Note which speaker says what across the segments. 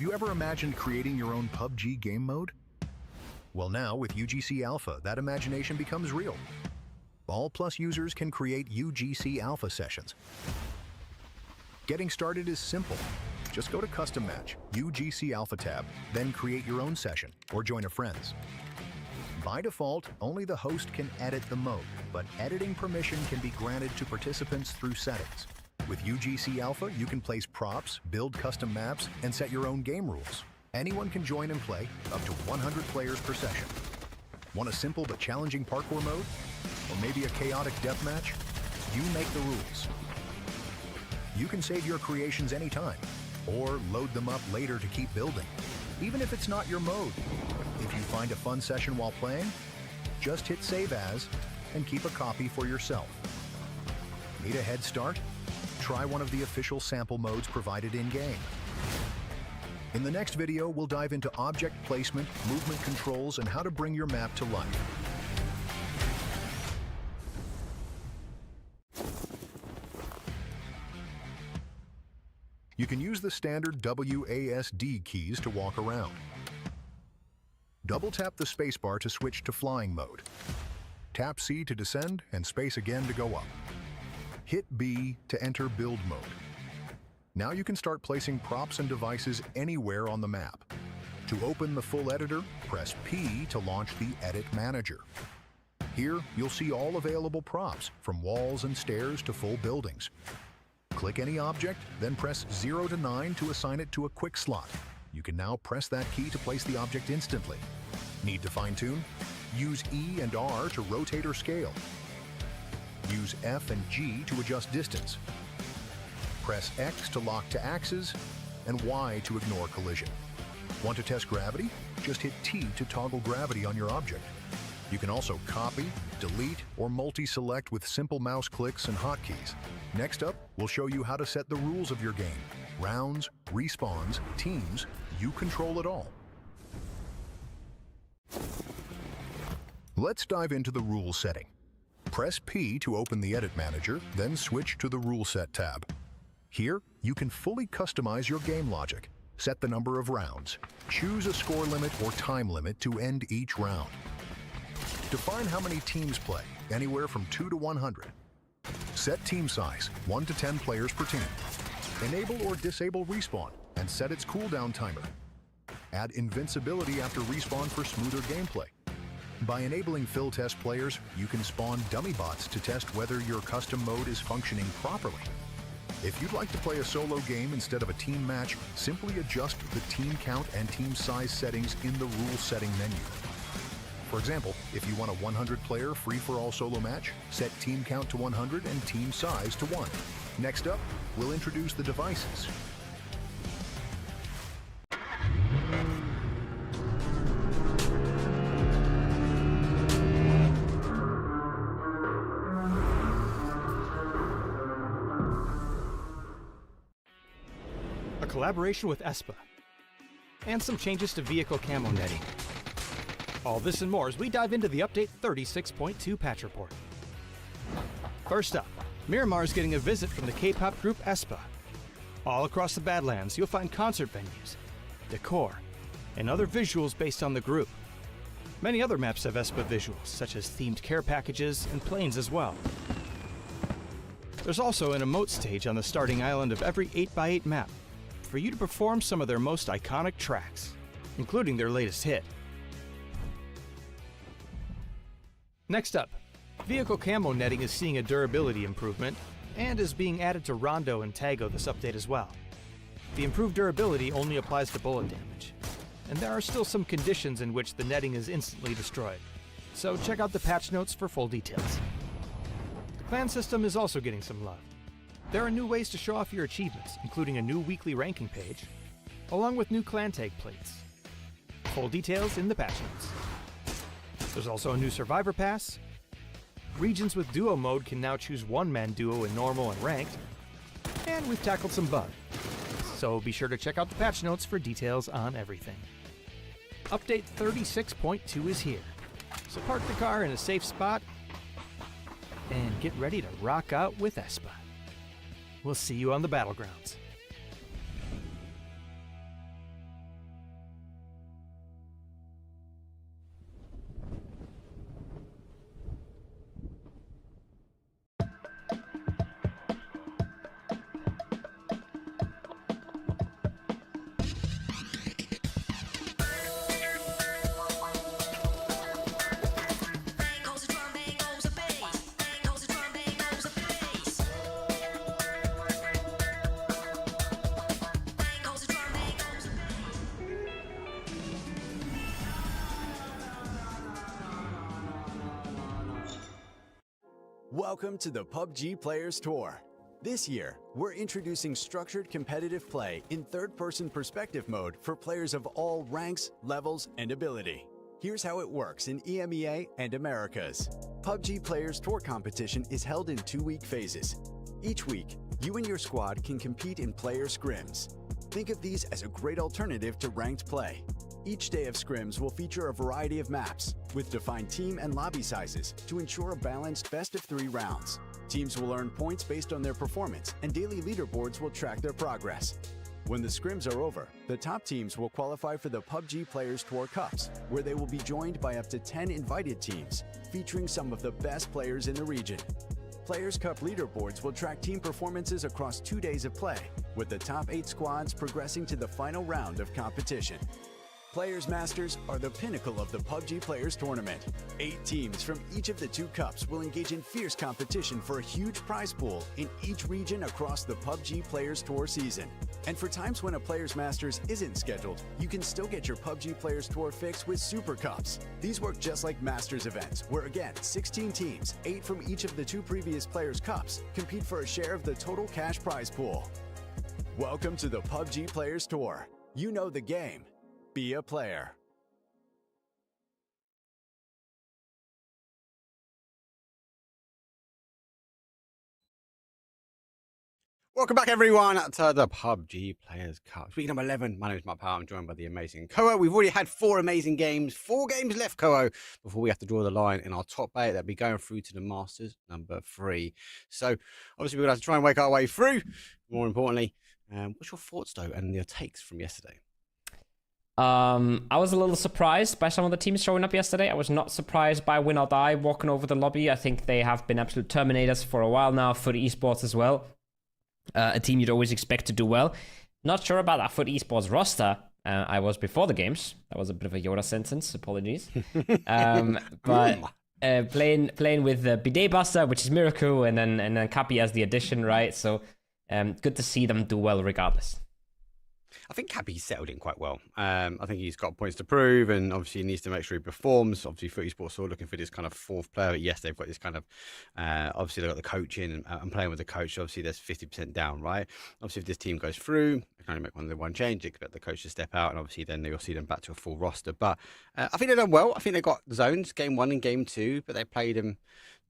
Speaker 1: Have you ever imagined creating your own PUBG game mode? Well, now with UGC Alpha, that imagination becomes real. All Plus users can create UGC Alpha sessions. Getting started is simple. Just go to Custom Match, UGC Alpha tab, then create your own session or join a friend's. By default, only the host can edit the mode, but editing permission can be granted to participants through settings. With UGC Alpha, you can place props, build custom maps, and set your own game rules. Anyone can join and play, up to 100 players per session. Want a simple but challenging parkour mode? Or maybe a chaotic deathmatch? You make the rules. You can save your creations anytime, or load them up later to keep building, even if it's not your mode. If you find a fun session while playing, just hit Save As and keep a copy for yourself. Need a head start? Try one of the official sample modes provided in-game. In the next video, we'll dive into object placement, movement controls, and how to bring your map to life. You can use the standard WASD keys to walk around. Double-tap the spacebar to switch to flying mode. Tap C to descend and space again to go up. Hit B to enter build mode. Now you can start placing props and devices anywhere on the map. To open the full editor, press P to launch the Edit Manager. Here, you'll see all available props, from walls and stairs to full buildings. Click any object, then press 0 to 9 to assign it to a quick slot. You can now press that key to place the object instantly. Need to fine-tune? Use E and R to rotate or scale. Use F and G to adjust distance. Press X to lock to axes, and Y to ignore collision. Want to test gravity? Just hit T to toggle gravity on your object. You can also copy, delete, or multi-select with simple mouse clicks and hotkeys. Next up, we'll show you how to set the rules of your game. Rounds, respawns, teams, you control it all. Let's dive into the rule setting. Press P to open the Edit Manager, then switch to the Rule Set tab. Here, you can fully customize your game logic. Set the number of rounds. Choose a score limit or time limit to end each round. Define how many teams play, anywhere from 2 to 100. Set team size, 1 to 10 players per team. Enable or disable respawn, and set its cooldown timer. Add invincibility after respawn for smoother gameplay. By enabling fill test players, you can spawn dummy bots to test whether your custom mode is functioning properly. If you'd like to play a solo game instead of a team match, simply adjust the team count and team size settings in the rule setting menu. For example, if you want a 100-player free-for-all solo match, set team count to 100 and team size to 1. Next up, we'll introduce the devices.
Speaker 2: A collaboration with ESPA, and some changes to vehicle camo netting. All this and more as we dive into the Update 36.2 patch report. First up, Miramar's getting a visit from the K-pop group ESPA. All across the Badlands, you'll find concert venues, decor, and other visuals based on the group. Many other maps have ESPA visuals, such as themed care packages and planes as well. There's also an emote stage on the starting island of every 8x8 map for you to perform some of their most iconic tracks, including their latest hit. Next up, vehicle camo netting is seeing a durability improvement and is being added to Rondo and Tago this update as well. The improved durability only applies to bullet damage, and there are still some conditions in which the netting is instantly destroyed, so check out the patch notes for full details. The clan system is also getting some love. There are new ways to show off your achievements, including a new weekly ranking page, along with new clan tag plates. Full details in the patch notes. There's also a new Survivor Pass. Regions with duo mode can now choose one-man duo in normal and ranked. And we've tackled some bugs, so be sure to check out the patch notes for details on everything. Update 36.2 is here, so park the car in a safe spot and get ready to rock out with ESPA. We'll see you on the battlegrounds.
Speaker 3: Welcome to the PUBG Players Tour. This year, we're introducing structured competitive play in third-person perspective mode for players of all ranks, levels, and ability. Here's how it works in EMEA and Americas. PUBG Players Tour competition is held in 2-week phases. Each week, you and your squad can compete in player scrims. Think of these as a great alternative to ranked play. Each day of scrims will feature a variety of maps, with defined team and lobby sizes to ensure a balanced best-of-3 rounds. Teams will earn points based on their performance, and daily leaderboards will track their progress. When the scrims are over, the top teams will qualify for the PUBG Players Tour Cups, where they will be joined by up to 10 invited teams, featuring some of the best players in the region. Players' Cup leaderboards will track team performances across 2 days of play, with the top 8 squads progressing to the final round of competition. Players Masters are the pinnacle of the PUBG Players Tournament. 8 teams from each of the 2 cups will engage in fierce competition for a huge prize pool in each region across the PUBG Players Tour season. And for times when a Players Masters isn't scheduled, you can still get your PUBG Players Tour fix with Super Cups. These work just like Masters events, where again, 16 teams, 8 from each of the 2 previous Players Cups, compete for a share of the total cash prize pool. Welcome to the PUBG Players Tour. You know the game. Be a player.
Speaker 4: Welcome back, everyone, to the PUBG Players Cup. Week number 11. My name is Mark Powell. I'm joined by the amazing Koa. We've already had 4 amazing games. 4 games left, Koa, before we have to draw the line in our top 8. That'll be going through to the Masters number 3. So, obviously, we're going to have to try and wake our way through. More importantly, what's your thoughts, though, and your takes from yesterday?
Speaker 5: I was a little surprised by some of the teams showing up yesterday. I was not surprised by Win or Die walking over the lobby. I think they have been absolute terminators for a while now for the Esports as well. A team you'd always expect to do well. Not sure about that for the Esports roster. I was before the games. That was a bit of a Yoda sentence. Apologies. But playing with the Bidet Buster, which is Miracle, and then Kapi as the addition, right? So good to see them do well regardless.
Speaker 4: I think Cappy's settled in quite well. I think he's got points to prove, and obviously he needs to make sure he performs. Obviously, Footy Sports are looking for this kind of 4th player. Yes, they've got this kind of, obviously they've got the coaching and playing with the coach. Obviously, there's 50% down, right? Obviously, if this team goes through, they can only make one change. Expect the coach to step out, and obviously then you'll see them back to a full roster. But I think they've done well. I think they got zones, game 1 and game 2, but they played them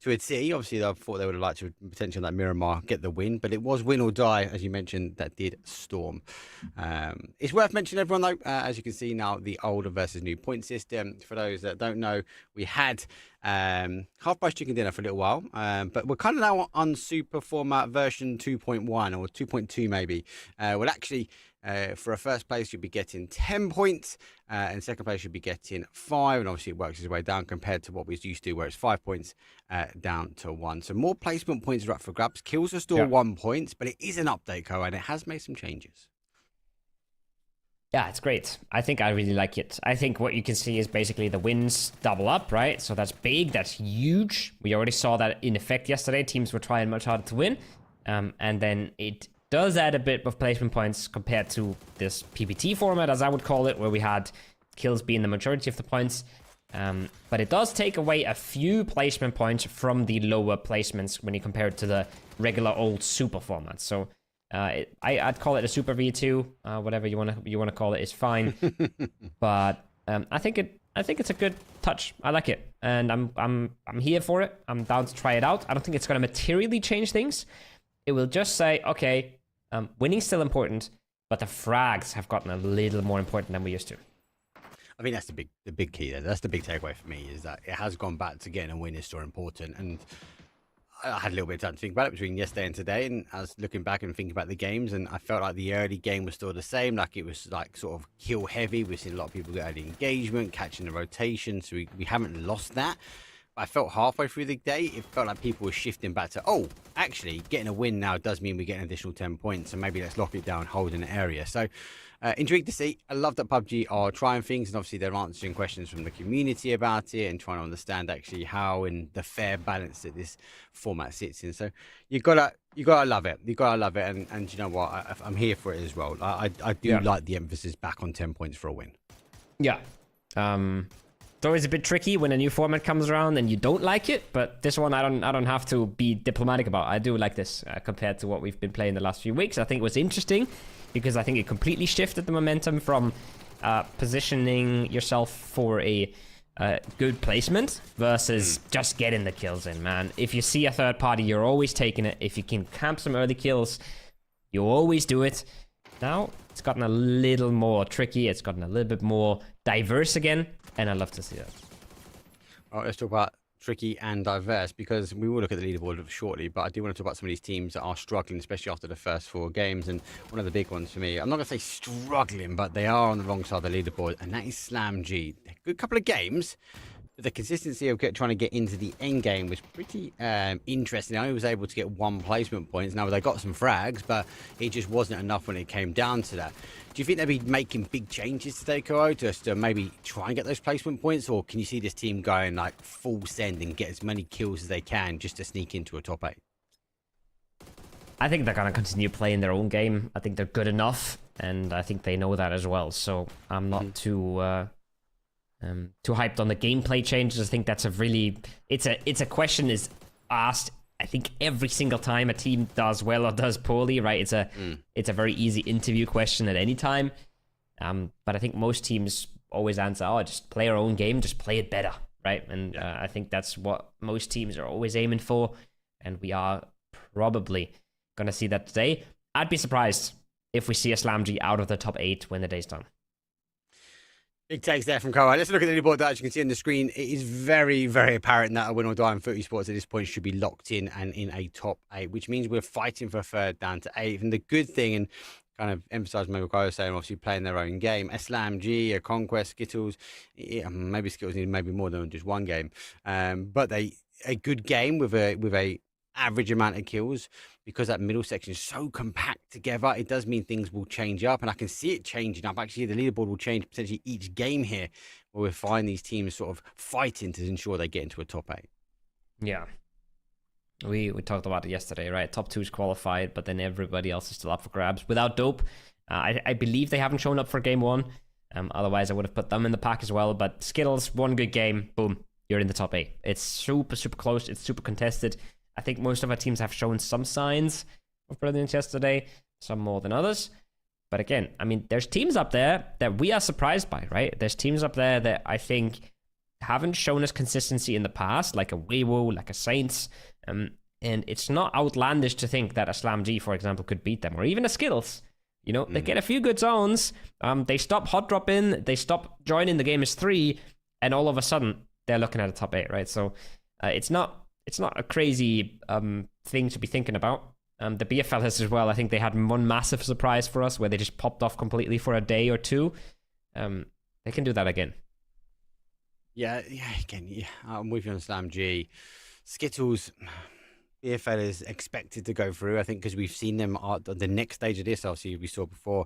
Speaker 4: to a T. Obviously, I thought they would have liked to potentially on that Miramar get the win, but it was Win or Die, as you mentioned, that did storm. It's worth mentioning, everyone, though, as you can see now, the older versus new point system. For those that don't know, we had half-price chicken dinner for a little while, but we're kind of now on super format version 2.1 or 2.2 maybe. Well, actually, for a first place, you'll be getting 10 points, and second place, you'll be getting 5. And obviously, it works its way down compared to what we used to, where it's 5 points down to 1. So more placement points are up for grabs. Kills are still 1 point, but it is an update, Co, and it has made some changes.
Speaker 5: Yeah, it's great. I think I really like it. I think what you can see is basically the wins double up, right? So that's big, that's huge. We already saw that in effect yesterday. Teams were trying much harder to win, and then it does add a bit of placement points compared to this PPT format, as I would call it, where we had kills being the majority of the points. But it does take away a few placement points from the lower placements when you compare it to the regular old super format. So I'd call it a super V2, whatever you wanna call it is fine. But I think it's a good touch. I like it, and I'm here for it. I'm down to try it out. I don't think it's gonna materially change things. It will just say, okay, winning's still important, but the frags have gotten a little more important than we used to.
Speaker 4: I think that's the big key there. That's the big takeaway for me, is that it has gone back to getting a win is still important. And I had a little bit of time to think about it between yesterday and today, and I was looking back and thinking about the games, and I felt like the early game was still the same. Like it was like sort of kill heavy. We've seen a lot of people get early engagement, catching the rotation, so we haven't lost that. I felt halfway through the day, it felt like people were shifting back to, oh, actually, getting a win now does mean we get an additional 10 points, so maybe let's lock it down, hold in the area. So, intrigued to see. I love that PUBG are trying things, and obviously they're answering questions from the community about it and trying to understand actually how and the fair balance that this format sits in. So you gotta love it. You gotta love it, and you know what? I'm here for it as well. I do like the emphasis back on 10 points for a win.
Speaker 5: Yeah. It's always a bit tricky when a new format comes around and you don't like it, but this one I don't have to be diplomatic about. I do like this compared to what we've been playing the last few weeks. I think it was interesting because I think it completely shifted the momentum from positioning yourself for a good placement versus just getting the kills in, man. If you see a third party, you're always taking it. If you can camp some early kills, you always do it. Now it's gotten a little more tricky. It's gotten a little bit more diverse again, and I love to see that.
Speaker 4: All right, let's talk about tricky and diverse, because we will look at the leaderboard shortly, but I do want to talk about some of these teams that are struggling, especially after the first 4 games. And one of the big ones for me, I'm not going to say struggling, but they are on the wrong side of the leaderboard, and that is SlamG. A good couple of games, but the consistency of trying to get into the end game was pretty interesting. I was able to get 1 placement points. Now, they got some frags, but it just wasn't enough when it came down to that. Do you think they'll be making big changes today, Kuro, just to maybe try and get those placement points? Or can you see this team going like full send and get as many kills as they can just to sneak into a top 8?
Speaker 5: I think they're going to continue playing their own game. I think they're good enough, and I think they know that as well. So I'm not too hyped on the gameplay changes. I think that's a really... It's a question is asked, I think, every single time a team does well or does poorly, right? It's a very easy interview question at any time. But I think most teams always answer, oh, just play our own game, just play it better, right? And I think that's what most teams are always aiming for. And we are probably going to see that today. I'd be surprised if we see a SlamG out of the top 8 when the day's done.
Speaker 4: Big takes there from Kuro. Let's look at the leaderboard that, as you can see on the screen. It is very, very apparent that a win or die in Esports at this point should be locked in and in a top 8, which means we're fighting for a third down to 8. And the good thing, and kind of emphasise maybe what I was saying, obviously playing their own game. SlamG, a Conquest, Skittles, maybe Skittles need maybe more than just 1 game. But a good game with a average amount of kills, because that middle section is so compact together. It does mean things will change up, and I can see it changing up. Actually, the leaderboard will change potentially each game here, where we'll find these teams sort of fighting to ensure they get into a top 8.
Speaker 5: Yeah. We talked about it yesterday, right? Top 2 is qualified, but then everybody else is still up for grabs. Without Dope, I believe they haven't shown up for game 1. Otherwise, I would have put them in the pack as well. But Skittles, 1 good game, boom, you're in the top 8. It's super, super close. It's super contested. I think most of our teams have shown some signs of brilliance yesterday, some more than others. But again, I mean, there's teams up there that we are surprised by, right? There's teams up there that I think haven't shown us consistency in the past, like a Weiwo, like a Saints. And it's not outlandish to think that a SlamG, for example, could beat them, or even a Skittles. You know, they get a few good zones. They stop hot drop in, they stop joining the game as 3, and all of a sudden they're looking at a top 8, right? So it's not a crazy thing to be thinking about. The BFLs as well, I think they had one massive surprise for us where they just popped off completely for a day or 2. They can do that again.
Speaker 4: Yeah, I'm with you on SlamG. Skittles, BFL is expected to go through, I think, because we've seen them at the next stage of this. Obviously, we saw before.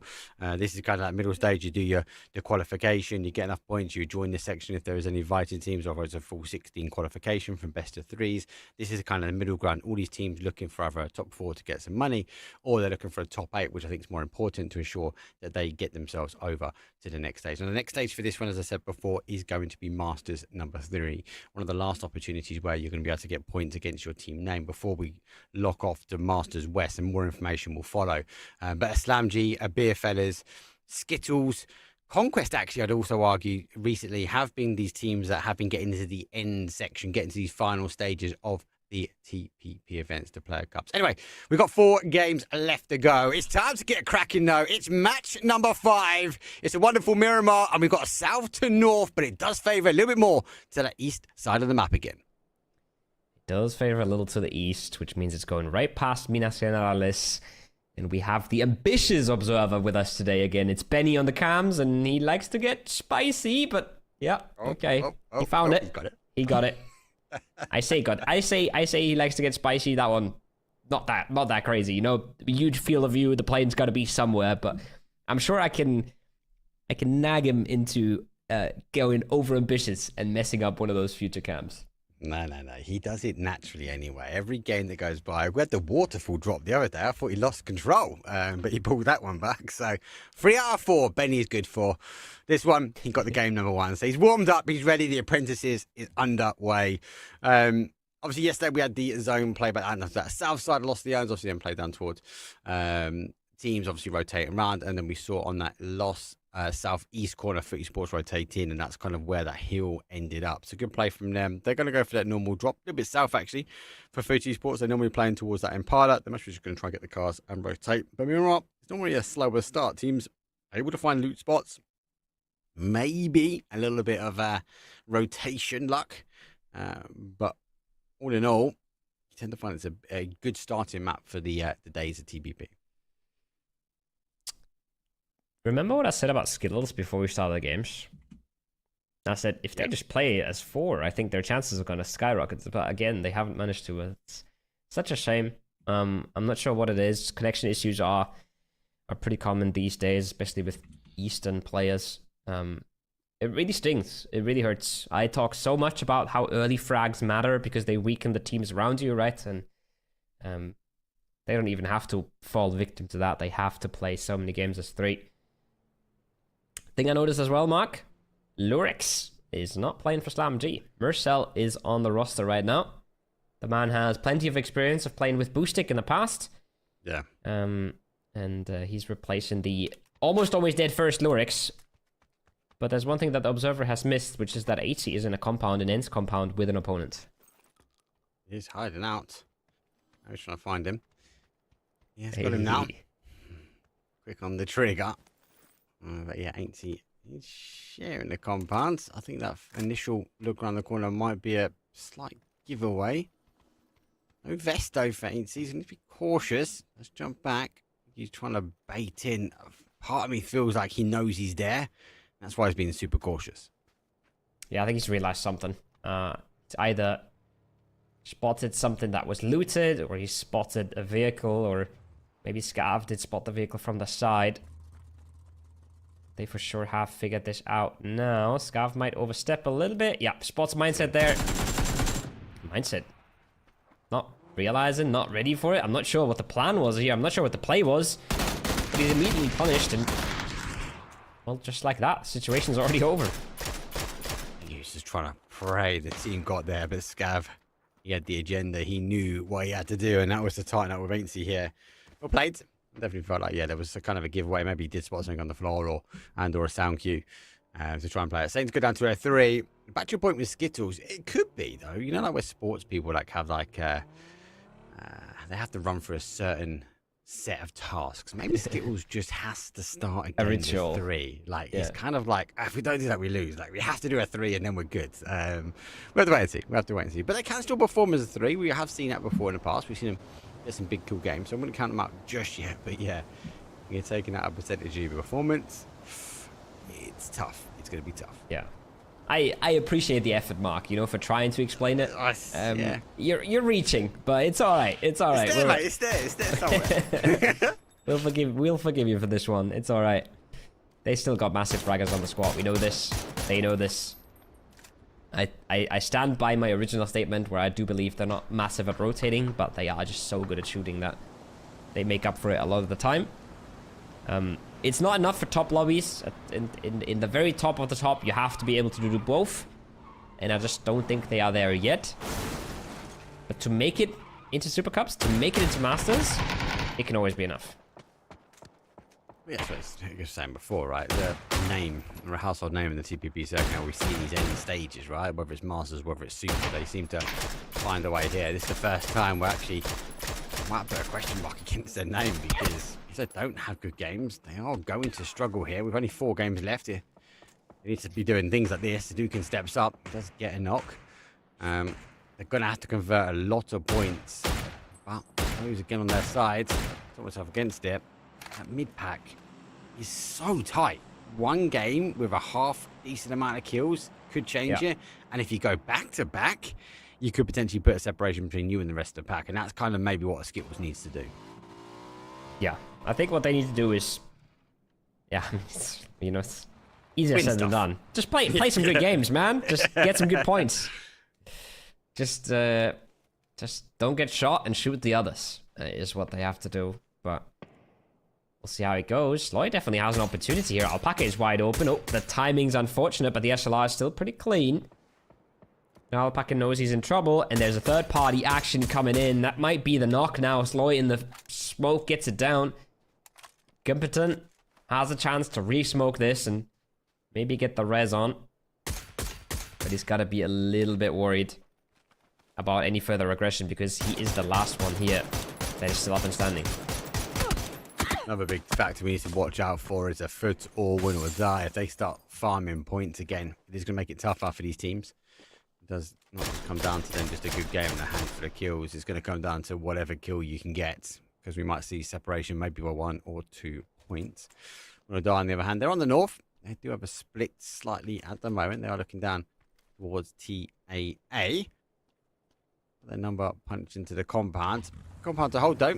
Speaker 4: This is kind of that middle stage. You do the qualification, you get enough points, you join the section if there is any invited teams, or it's a full 16 qualification from best of 3s. This is kind of the middle ground. All these teams looking for either a top 4 to get some money, or they're looking for a top 8, which I think is more important to ensure that they get themselves over to the next stage. And the next stage for this one, as I said before, is going to be Masters number 3. One of the last opportunities where you're going to be able to get points against your team name before we lock off to Masters West, and more information will follow. But a SlamG, a BFLs, Skittles, Conquest, actually, I'd also argue recently have been these teams that have been getting into the end section, getting to these final stages of the TPP events, the Player Cups. Anyway, we've got 4 games left to go. It's time to get cracking, though. It's match number 5. It's a wonderful Miramar, and we've got a south to north, but it does favour a little bit more to the east side of the map again.
Speaker 5: Does favor a little to the east, which means it's going right past Minas Generales. And we have the ambitious observer with us today again. It's Benny on the cams, and he likes to get spicy, but yeah, okay. He found it. He got it. I say he likes to get spicy. That one, not that crazy. You know, a huge field of view. The plane's got to be somewhere, but I'm sure I can nag him into going over ambitious and messing up one of those future cams.
Speaker 4: No. He does it naturally anyway. Every game that goes by, we had the waterfall drop the other day. I thought he lost control, but he pulled that one back. So 3 out of 4, Benny is good for. This one, he got the game number 1. So he's warmed up, he's ready. The apprentices is underway. Obviously, yesterday we had the zone play back. And that south side lost the zones, obviously then played down towards teams, obviously rotating around. And then we saw on that loss, southeast corner, Footy Sports rotating, and that's kind of where that hill ended up. It's a good play from them. They're going to go for that normal drop, a little bit south actually for Footy Sports. They're normally playing towards that Impala. They're much just going to try and get the cars and rotate. But meanwhile, it's normally a slower start. Teams are able to find loot spots, maybe a little bit of rotation luck, but all in all, you tend to find it's a good starting map for the days of TBP.
Speaker 5: Remember what I said about Skittles before we started the games? I said if they just play as 4, I think their chances are going to skyrocket. But again, they haven't managed to. It's such a shame. I'm not sure what it is. Connection issues are pretty common these days, especially with Eastern players. It really stings. It really hurts. I talk so much about how early frags matter because they weaken the teams around you, right? And they don't even have to fall victim to that. They have to play so many games as 3. Thing I noticed as well, Mark, Lurix is not playing for Slam G. Mercel is on the roster right now. The man has plenty of experience of playing with Boostic in the past.
Speaker 4: Yeah.
Speaker 5: And he's replacing the almost always dead first Lurix. But there's one thing that the Observer has missed, which is that HC is in a compound, an Ents compound with an opponent.
Speaker 4: He's hiding out. I was trying to find him. He's got him now. Quick on the trigger. But yeah, ain't he? He's sharing the compounds. I think that initial look around the corner might be a slight giveaway. No Vesto for Ain't he? He's going to be cautious. Let's jump back. He's trying to bait in. Part of me feels like he knows he's there. That's why he's being super cautious.
Speaker 5: Yeah, I think he's realized something. It's either spotted something that was looted, or he spotted a vehicle, or maybe Scav did spot the vehicle from the side. They for sure have figured this out now. Scav might overstep a little bit. Yeah, spots Mindset there. Mindset. Not realizing, not ready for it. I'm not sure what the plan was here. I'm not sure what the play was. But he's immediately punished and... well, just like that. Situation's already over.
Speaker 4: He was just trying to pray the team got there, but Scav, he had the agenda. He knew what he had to do, and that was to tighten up with Ainsley here. Well played. Definitely felt like, yeah, there was a kind of a giveaway. Maybe he did spot something on the floor or a sound cue to try and play it. Saints go down to a 3. Back to your point with Skittles, it could be, though. You know, like where sports people like have like, they have to run through a certain set of tasks. Maybe Skittles just has to start again with 3. Like, it's kind of like, if we don't do that, we lose. Like, we have to do a 3 and then we're good. We have to wait and see. We have to wait and see. But they can still perform as a 3. We have seen that before in the past. We've seen them. There's some big cool games, so I'm going to count them out just yet. But yeah, you're taking out a percentage of your performance. It's tough. It's going to be tough.
Speaker 5: Yeah, I appreciate the effort, Mark. You know, for trying to explain it.
Speaker 4: Yeah.
Speaker 5: You're reaching, but it's all right. It's all right.
Speaker 4: It's there, mate. It's there somewhere.
Speaker 5: We'll forgive you for this one. It's all right. They still got massive fraggers on the squad. We know this. They know this. I stand by my original statement where I do believe they're not massive at rotating, but they are just so good at shooting that they make up for it a lot of the time. It's not enough for top lobbies. In the very top of the top, you have to be able to do both, and I just don't think they are there yet. But to make it into Super Cups, to make it into Masters, it can always be enough.
Speaker 4: Yeah, so it's like I was saying before, right? The name, or a household name in the TPP circuit, now we see these end stages, right? Whether it's Masters, whether it's Super, they seem to find a way here. This is the first time we're actually might put a question mark against their name, because if they don't have good games, they are going to struggle here. We've only 4 games left here. They need to be doing things like this. Dukin steps up, does get a knock. They're going to have to convert a lot of points. But those again on their side, put myself against it. That mid-pack is so tight. One game with a half decent amount of kills could change it. And if you go back-to-back, you could potentially put a separation between you and the rest of the pack. And that's kind of maybe what a Skittles needs to do.
Speaker 5: Yeah, I think what they need to do is... yeah, it's easier said than done. Just play some good games, man. Just get some good points. Just don't get shot and shoot the others is what they have to do. But we'll see how it goes. Lloyd definitely has an opportunity here. Alpaca is wide open. Oh, the timing's unfortunate, but the SLR is still pretty clean. Now Alpaca knows he's in trouble, and there's a third-party action coming in. That might be the knock now. Sloy in the smoke gets it down. Gimperton has a chance to re-smoke this and maybe get the res on. But he's got to be a little bit worried about any further aggression because he is the last one here that is still up and standing.
Speaker 4: Another big factor we need to watch out for is a foot or win or die. If they start farming points again, it is going to make it tougher for these teams. It does not just come down to them just a good game and a handful of kills. It's going to come down to whatever kill you can get, because we might see separation maybe by 1 or 2 points. Win or die, on the other hand, they're on the north. They do have a split slightly at the moment. They are looking down towards TAA. Their number punched into the compound. Compound to hold, though.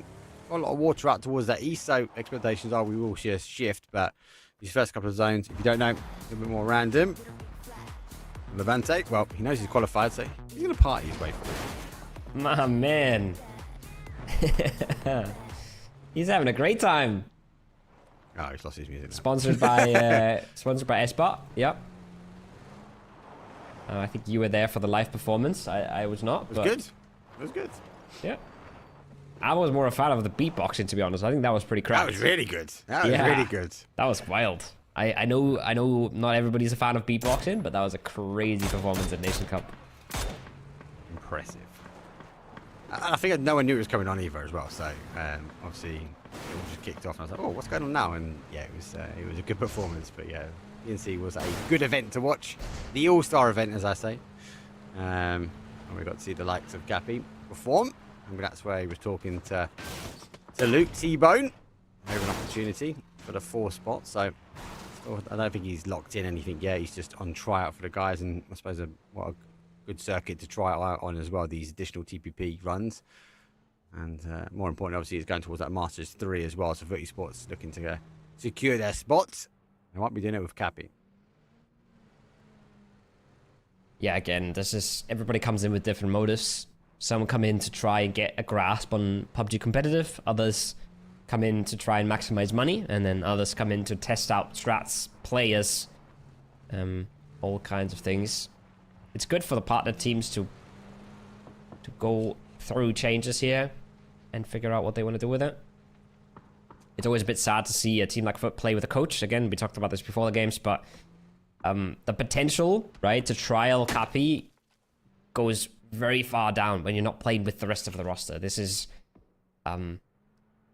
Speaker 4: Got a lot of water out towards that east, so expectations are we will see a shift, but these first couple of zones, if you don't know, a little bit more random. Levante, well, he knows he's qualified, so he's going to party his way through.
Speaker 5: My man. He's having a great time.
Speaker 4: Oh, he's lost his music now.
Speaker 5: Sponsored by Espot. Yep. I think you were there for the live performance. I was not.
Speaker 4: It was good. It was good.
Speaker 5: Yeah. I was more a fan of the beatboxing, to be honest. I think that was pretty crazy.
Speaker 4: That was really good. That was really good.
Speaker 5: That was wild. I know not everybody's a fan of beatboxing, but that was a crazy performance at Nation Cup.
Speaker 4: Impressive. I think no one knew it was coming on either as well, so obviously it all just kicked off and I was like, oh, what's going on now? And yeah, it was a good performance, but yeah, PNC was a good event to watch. The all-star event, as I say. And we got to see the likes of Gappy perform. And that's where he was talking to Luke T-Bone over an opportunity for the 4 spot. So I don't think he's locked in anything yet. He's just on tryout for the guys, and I suppose what a good circuit to try out on as well, these additional TPP runs. And more importantly, obviously, he's going towards that Masters 3 as well. So Esports looking to secure their spots. They might be doing it with Cappy.
Speaker 5: Yeah, again, this is everybody comes in with different motives. Some come in to try and get a grasp on PUBG competitive. Others come in to try and maximize money, and then others come in to test out strats, players, all kinds of things. It's good for the partner teams to go through changes here and figure out what they want to do with it. It's always a bit sad to see a team like Foot play with a coach. Again, we talked about this before the games, but the potential, right, to trial Cappy goes very far down when you're not playing with the rest of the roster. This is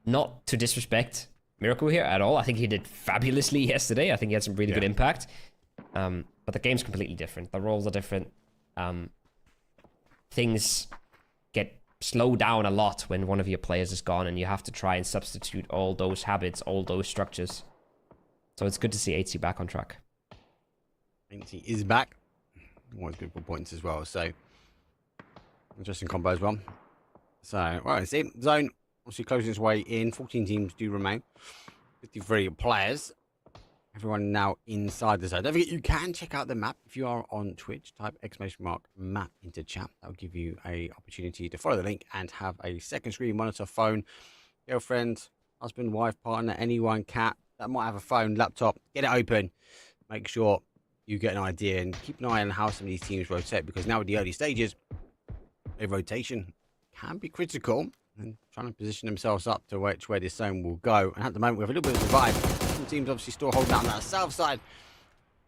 Speaker 5: not to disrespect Miracle here at all. I think he did fabulously yesterday. I think he had some really good impact. But the game's completely different. The roles are different. Things get slowed down a lot when one of your players is gone, and you have to try and substitute all those habits, all those structures. So it's good to see HC back on track.
Speaker 4: HC is back. Always good for points as well. So interesting combo as well. So, well, see, zone obviously closing its way in. 14 teams do remain. 53 players. Everyone now inside the zone. Don't forget, you can check out the map. If you are on Twitch, type !map into chat. That will give you an opportunity to follow the link and have a second screen monitor, phone, girlfriend, husband, wife, partner, anyone, cat that might have a phone, laptop. Get it open. Make sure you get an idea and keep an eye on how some of these teams rotate, because now with the early stages, a rotation can be critical and trying to position themselves up to which way this zone will go. And at the moment, we have a little bit of a vibe. Some teams obviously still holding down that south side.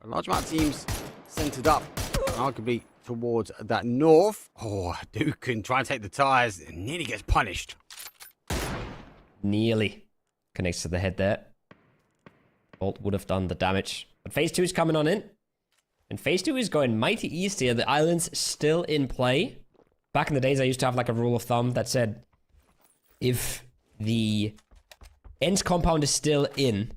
Speaker 4: A large amount of teams centered up, arguably towards that north. Oh, Duke can try and take the tires and nearly gets punished.
Speaker 5: Nearly connects to the head there. Bolt would have done the damage. But phase 2 is coming on in. And phase 2 is going mighty east here. The island's still in play. Back in the days, I used to have like a rule of thumb that said, if the Ends compound is still in,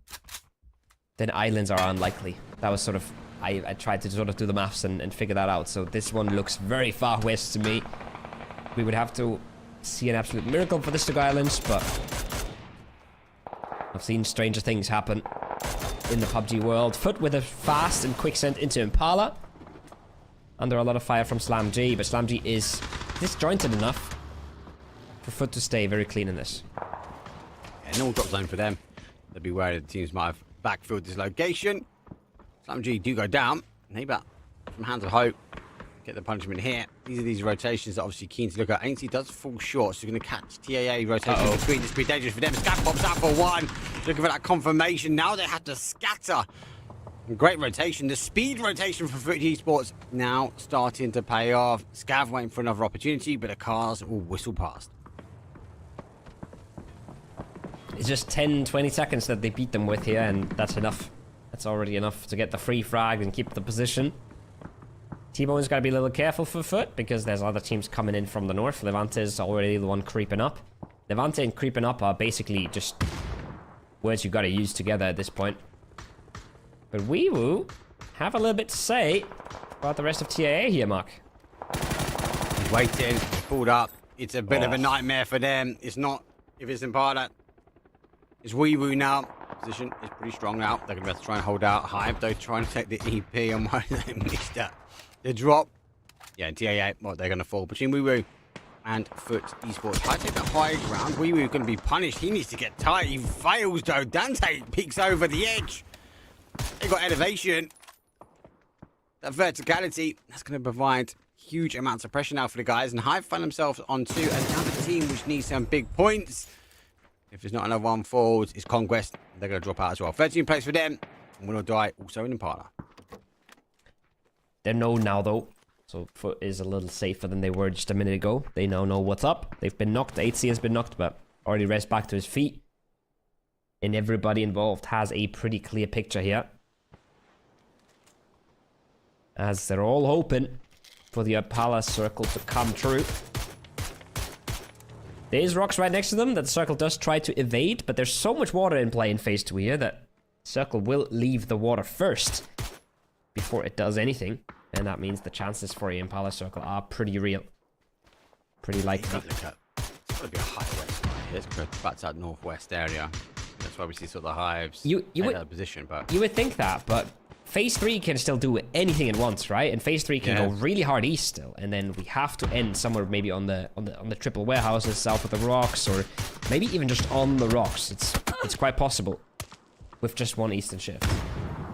Speaker 5: then islands are unlikely. That was sort of, I tried to sort of do the maths and figure that out. So this one looks very far west to me. We would have to see an absolute miracle for this to go islands, but I've seen stranger things happen in the PUBG world. Foot with a fast and quick send into Impala. under a lot of fire from SlamG, but SlamG is disjointed enough for Foot to stay very clean in this.
Speaker 4: Yeah, no drop zone for them. They'd be worried the teams might have backfilled this location. SlamG do go down. Neighbor from Hands of Hope. Get the punishment here. These are these rotations that obviously keen to look at. Ainsley does fall short, so you're going to catch TAA rotation between. This could be dangerous for them. Scat pops out for one. Looking for that confirmation. Now they have to scatter. Great rotation. The speed rotation for Foot Esports now starting to pay off. Scav waiting for another opportunity, but the cars will whistle past.
Speaker 5: It's just 10-20 seconds that they beat them with here, and that's enough. That's already enough to get the free frag and keep the position. T-Bone's got to be a little careful for Foot, because there's other teams coming in from the north. Levante is already the one creeping up. Levante and creeping up are basically just words you've got to use together at this point. But Weewoo have a little bit to say about the rest of TAA here, Mark.
Speaker 4: He's waiting. He's pulled up. It's a bit of a nightmare for them. It's not if it's Impala. It's Weewoo now. Position is pretty strong now. They're going to have to try and hold out. Hive, though, trying to take the EP on why they missed that. The drop. Yeah, TAA, well, they're going to fall between Weewoo and Foot Esports. I take the high ground. Weewoo going to be punished. He needs to get tight. He fails, though. Dante peeks over the edge. They got elevation. That verticality, that's going to provide huge amounts of pressure now for the guys. And Hive find themselves on 2. Another team which needs some big points. If there's not another one falls, it's Conquest. They're going to drop out as well. 13 plays for them. And Win or Die also in Impala.
Speaker 5: They're known now, though. So Foot is a little safer than they were just a minute ago. They now know what's up. They've been knocked. 8C has been knocked, but already rests back to his feet. And everybody involved has a pretty clear picture here. As they're all hoping for the Impala circle to come true. There's rocks right next to them that the circle does try to evade, but there's so much water in play in phase 2 here that circle will leave the water first before it does anything. And that means the chances for the Impala circle are pretty real. Pretty likely.
Speaker 4: It's got to be a high west right here. It's back to that northwest area. That's why we see sort of the Hives
Speaker 5: you would,
Speaker 4: out of position, but
Speaker 5: you would think that, but phase 3 can still do anything at once, right? And phase 3 can go really hard east still, and then we have to end somewhere maybe on the triple warehouses south of the rocks, or maybe even just on the rocks. It's quite possible with just one eastern shift.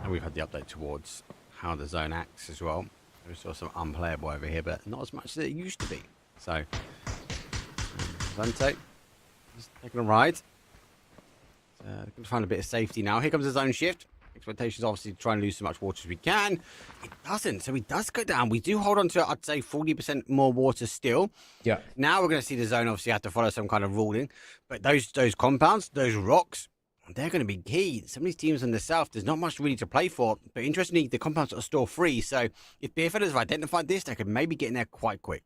Speaker 4: And we've had the update towards how the zone acts as well. We saw some unplayable over here, but not as much as it used to be. So Vante is taking a ride. Going to find a bit of safety now. Here comes the zone shift. Expectations obviously to try and lose as much water as we can. It doesn't, so he does go down. We do hold on to, I'd say, 40% more water still.
Speaker 5: Yeah.
Speaker 4: Now we're going to see the zone obviously have to follow some kind of ruling. But those compounds, those rocks, they're going to be key. Some of these teams in the south, there's not much really to play for. But interestingly, the compounds are still free. So if Beerfeathers have identified this, they could maybe get in there quite quick.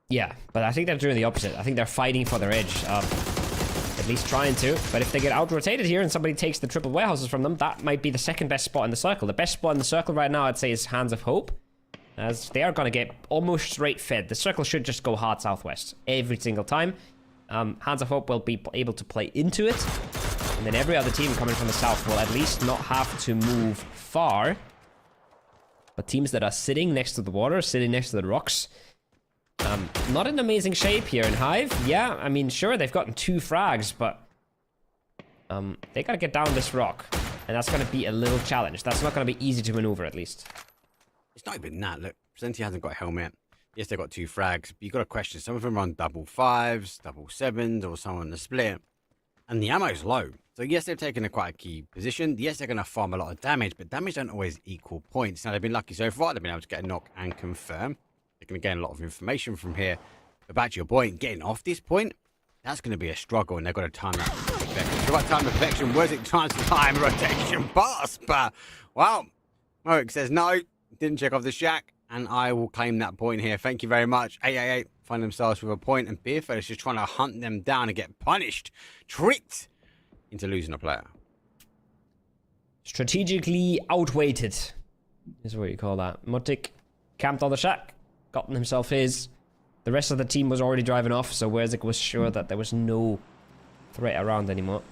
Speaker 5: Yeah, but I think they're doing the opposite. I think they're fighting for their edge. At least trying to. But if they get out-rotated here and somebody takes the triple warehouses from them, that might be the second best spot in the circle. The best spot in the circle right now, I'd say, is Hands of Hope, as they are going to get almost straight fed. The circle should just go hard southwest every single time. Hands of Hope will be able to play into it. And then every other team coming from the south will at least not have to move far. But teams that are sitting next to the water, sitting next to the rocks, not in amazing shape here in Hive. Yeah, I mean, sure, they've gotten 2 frags, but they gotta get down this rock. And that's gonna be a little challenge. That's not gonna be easy to maneuver, at least.
Speaker 4: It's not even that. Look, Presenti hasn't got a helmet. Yes, they've got 2 frags, but you've got to question. Some of them are on double 5s, double 7s, or some on the split. And the ammo's low. So yes, they've taken a quite key position. Yes, they're going to farm a lot of damage, but damage don't always equal points. Now, they've been lucky so far. They've been able to get a knock and confirm. They're going to gain a lot of information from here. But back to your point, getting off this point, that's going to be a struggle, and they've got to time that perfection. The right time of perfection, where's it time rotation pass? But, well, Moik says no, didn't check off the shack, and I will claim that point here. Thank you very much. 888 find themselves with a point, and Beerfeather is just trying to hunt them down and get punished, tricked into losing a player.
Speaker 5: Strategically outweighted is what you call that. Mutik camped on the shack, gotten himself his. The rest of the team was already driving off, so Werzik was sure that there was no threat around anymore.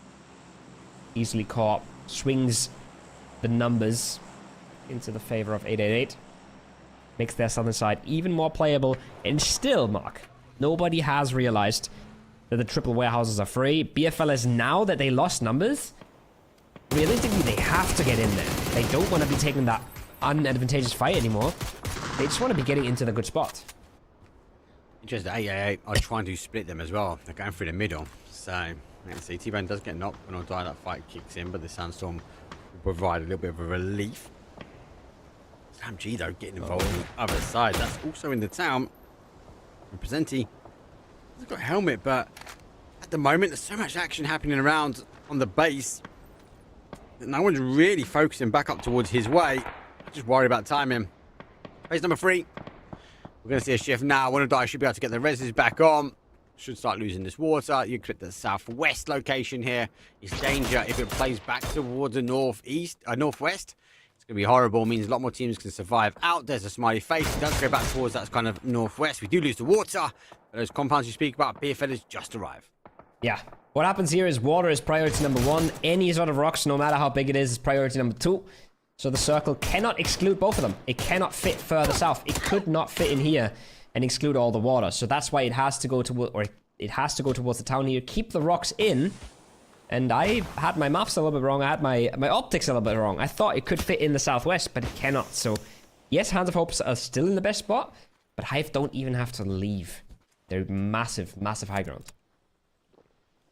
Speaker 5: Easily caught, swings the numbers into the favor of 888. makes their southern side even more playable. And still, Mark, nobody has realized that the triple warehouses are free. BFLs, now that they lost numbers, realistically, they have to get in there. They don't want to be taking that unadvantageous fight anymore. They just want to be getting into the good spot.
Speaker 4: Just 888 are trying to split them as well. They're going through the middle. So, let's see. T-Bone does get knocked when die. That fight kicks in, but the Sandstorm will provide a little bit of a relief. Sam G, though, getting involved on the other side. That's also in the town. And Presenti has got a helmet, but at the moment, there's so much action happening around on the base that no one's really focusing back up towards his way. Just worried about timing. Base number 3. We're going to see a shift now. Die should be able to get the reses back on. Should start losing this water. You click the southwest location here. It's danger if it plays back towards the northwest. It's going to be horrible. Means a lot more teams can survive out. There's a smiley face. It does go back towards that kind of northwest. We do lose the water. But those compounds you speak about, BFLs just arrive.
Speaker 5: Yeah. What happens here is water is priority number 1. Any sort of rocks, no matter how big it is priority number 2. So the circle cannot exclude both of them. It cannot fit further south. It could not fit in here and exclude all the water. So that's why it has to go towards the town here. Keep the rocks in. And I had my maps a little bit wrong. I had my optics a little bit wrong. I thought it could fit in the southwest, but it cannot. So yes, Hands of Hope are still in the best spot, but Hive don't even have to leave. They're massive, massive high ground.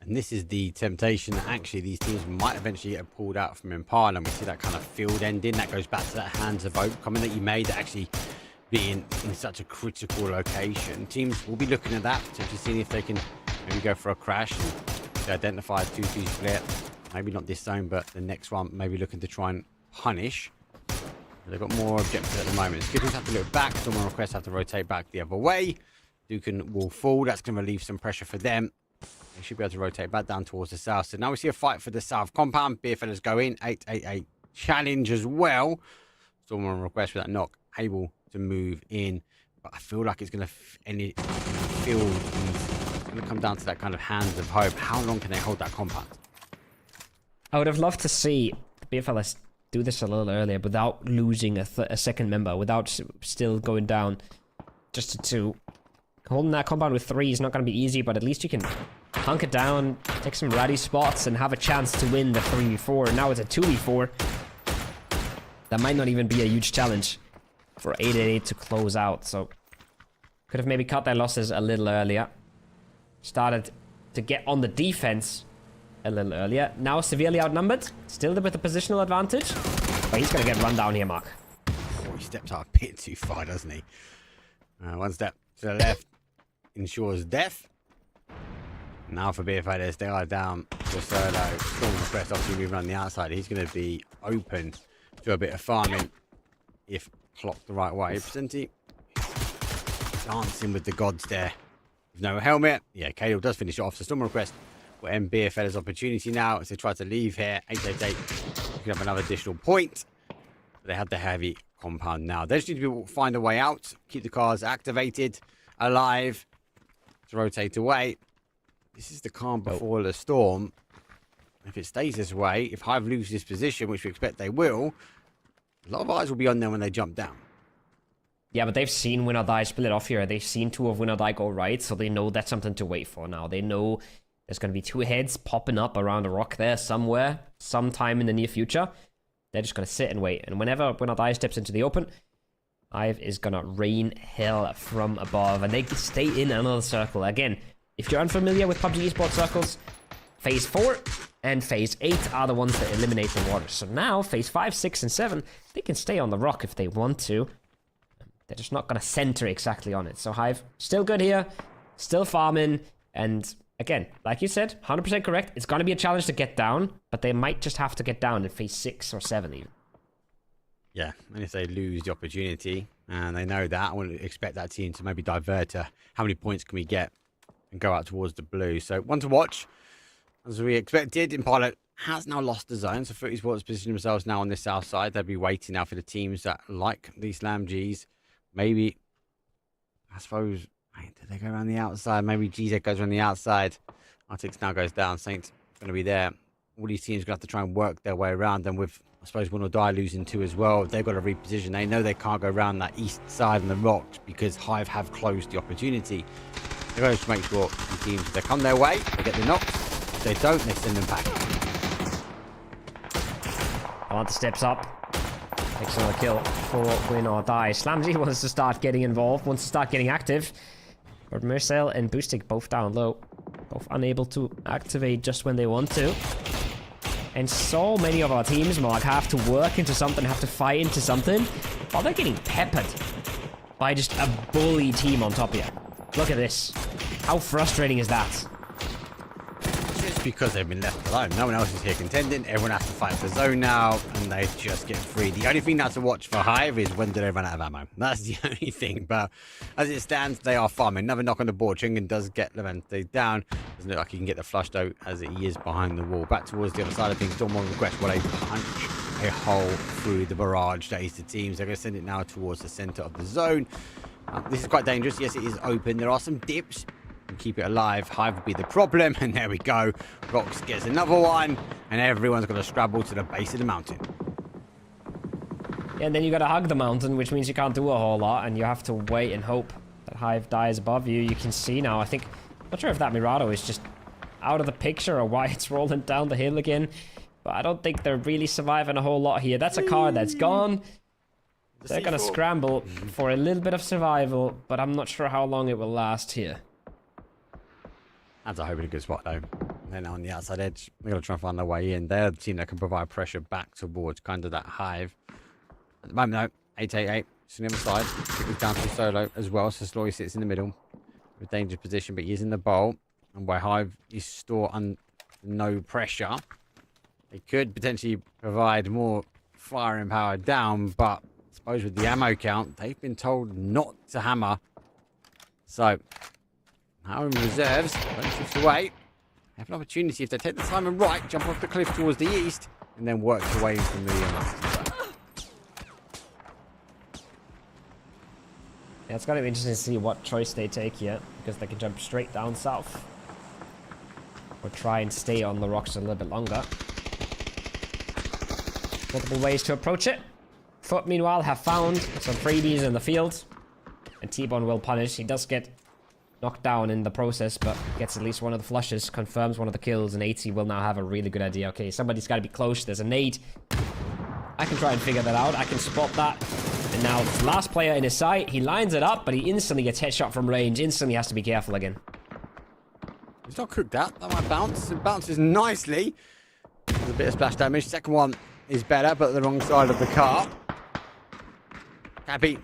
Speaker 4: And this is the temptation that actually these teams might eventually get pulled out from Impala. And we see that kind of field ending. That goes back to that Hands of Hope comment that you made, that actually being in such a critical location. Teams will be looking at that, potentially seeing if they can maybe go for a crash and identify a 2-2 split. Maybe not this zone, but the next one, maybe looking to try and punish. They've got more objectives at the moment. Skittles have to look back. Someone requests have to rotate back the other way. Dukin will fall. That's going to relieve some pressure for them. They should be able to rotate back down towards the south. So now we see a fight for the south compound. BFLs go in. 888 challenge as well. Someone request for that knock. Able to move in. But I feel like it's going to end it in the field. It's going to come down to that kind of Hands of Hope. How long can they hold that compound?
Speaker 5: I would have loved to see the BFLs do this a little earlier without losing a second member, without still going down. Just to 2. Holding that compound with 3 is not going to be easy, but at least you can hunk it down, take some ratty spots, and have a chance to win the 3v4. Now it's a 2v4. That might not even be a huge challenge for 888 to close out, so could have maybe cut their losses a little earlier. Started to get on the defense a little earlier. Now severely outnumbered, still with the positional advantage, but he's going to get run down here, Mark.
Speaker 4: Oh, he stepped out a bit too far, doesn't he? One step to the left ensures death. Now for BFLs, they are down to solo. Storm request obviously moving on the outside. He's going to be open to a bit of farming if clocked the right way. Presenti dancing with the gods there. With no helmet. Yeah, Cadle does finish it off. So Storm request will end BFLs' opportunity now as they try to leave here. 888 can have another additional point. But they have the heavy compound now. They just need to find a way out. Keep the cars activated, alive, to rotate away. This is the calm before the storm. If it stays this way, if Hive loses this position, which we expect they will, a lot of eyes will be on them when they jump down.
Speaker 5: Yeah, but they've seen Win or Die split off here. They've seen 2 of Win or Die go right, so they know that's something to wait for now. They know there's going to be 2 heads popping up around a rock there somewhere, sometime in the near future. They're just going to sit and wait. And whenever Win or Die steps into the open, Hive is going to rain hell from above. And they stay in another circle. Again, if you're unfamiliar with PUBG Esports circles, Phase 4 and Phase 8 are the ones that eliminate the water. So now, Phase 5, 6, and 7, they can stay on the rock if they want to. They're just not going to center exactly on it. So Hive, still good here, still farming, and again, like you said, 100% correct. It's going to be a challenge to get down, but they might just have to get down in Phase 6 or 7 even.
Speaker 4: Yeah, and if they lose the opportunity, and they know that, I wouldn't expect that team to maybe divert to how many points can we get and go out towards the blue. So one to watch. As we expected, Impala has now lost the zone, so Footy Sports position themselves now on the south side. They'll be waiting now for the teams that like these Slam Gs. Maybe, I suppose, did they go around the outside? Maybe GZ goes around the outside. Artix now goes down. Saints going to be there. all these teams are going to have to try and work their way around. And with, I suppose, Win or Die losing 2 as well, they've got to reposition. They know they can't go around that east side and the rocks because Hive have closed the opportunity. They've got to make sure the teams, if they come their way, they get the knocks. If they don't, they send them back.
Speaker 5: Alanta steps up. Takes another kill for Win or Die. Slamzy wants to start getting involved, wants to start getting active. But Mercel and Boostic both down low. Both unable to activate just when they want to. And so many of our teams, Mark, have to work into something, have to fight into something, while they're getting peppered by just a bully team on top here. Look at this. How frustrating is that?
Speaker 4: Just because they've been left alone. No one else is here contending. Everyone has to fight for zone now, and they just get free. The only thing that's to watch for Hive is when do they run out of ammo. That's the only thing. But as it stands, they are farming. Another knock on the board. Chingen does get Levante down. Doesn't look like he can get the flush though, as he is behind the wall. Back towards the other side of things. Dortmund regrets what a punch a hole through the barrage. That is the teams. They're going to send it now towards the center of the zone. This is quite dangerous. Yes, it is open. There are some dips. And keep it alive. Hive will be the problem. And there we go. Rox gets another one. And everyone's got to scrabble to the base of the mountain.
Speaker 5: Yeah, and then you got to hug the mountain, which means you can't do a whole lot. And you have to wait and hope that Hive dies above you. You can see now, I think... Not sure if that Mirado is just out of the picture or why it's rolling down the hill again. But I don't think they're really surviving a whole lot here. That's a car that's gone. They're going to scramble for a little bit of survival. But I'm not sure how long it will last here.
Speaker 4: That's a hoping a good spot though. Then on the outside edge, they're going to try and find their way in. They're the team that can provide pressure back towards kind of that Hive. At the moment though, 888. It's on the other side. He's down to solo as well. So Slory sits in the middle. A dangerous position, but he is in the bowl. And where Hive is stored on no pressure, they could potentially provide more firing power down, but I suppose with the ammo count, they've been told not to hammer. So, now in reserves, don't shift away. They have an opportunity if they take the time and right, jump off the cliff towards the east, and then work their way from the
Speaker 5: Yeah, it's going to be interesting to see what choice they take here, because they can jump straight down south. Or try and stay on the rocks a little bit longer. Multiple ways to approach it. Foot, meanwhile, have found some freebies in the field. And T-Bone will punish. He does get knocked down in the process, but gets at least one of the flushes, confirms one of the kills, and 80 will now have a really good idea. Okay, somebody's got to be close. There's a nade. I can try and figure that out. I can spot that. And now, this last player in his sight, he lines it up, but he instantly gets headshot from range. Instantly has to be careful again.
Speaker 4: He's not cooked that. That might bounce. It bounces nicely. There's a bit of splash damage. Second one is better, but the wrong side of the car. Cabby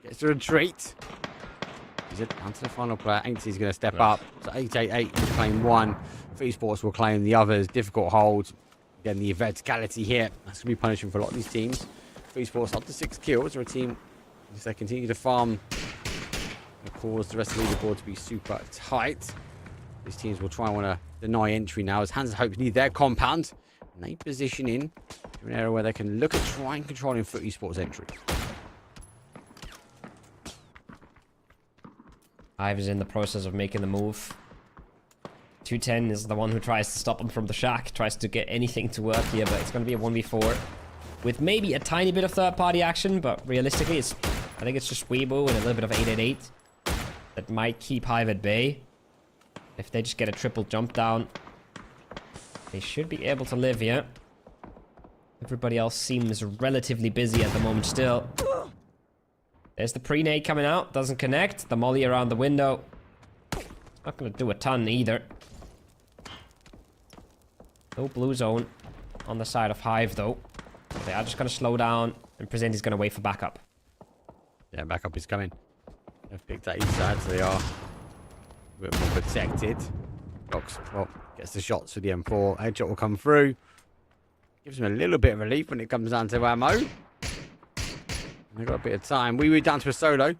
Speaker 4: gets to retreat. Is it down to the final player? Ainsley's going to step up. So 888 will claim one. Esports will claim the others. Difficult hold. Again, the verticality here. That's going to be punishing for a lot of these teams. Esports up to 6 kills. They're a team, as they continue to farm, and cause the rest of the leaderboard to be super tight. These teams will try and want to deny entry now as Hands Hope need their compound. And they position in to an area where they can look at trying controlling Foot Esports entry.
Speaker 5: Hive is in the process of making the move. 210 is the one who tries to stop him from the shack, tries to get anything to work here, but it's going to be a 1v4 with maybe a tiny bit of third-party action, but realistically, I think it's just Weibo and a little bit of 888 that might keep Hive at bay. If they just get a triple jump down, they should be able to live here. Everybody else seems relatively busy at the moment still. There's the pre-nade coming out. Doesn't connect. The molly around the window. Not going to do a ton either. No blue zone on the side of Hive, though. They are just going to slow down, and Present is going to wait for backup.
Speaker 4: Yeah, backup is coming. They've picked that east side, so they are a bit more protected. Box, well, gets the shots for the M4. Headshot will come through. Gives them a little bit of relief when it comes down to ammo. They've got a bit of time. We were down to a solo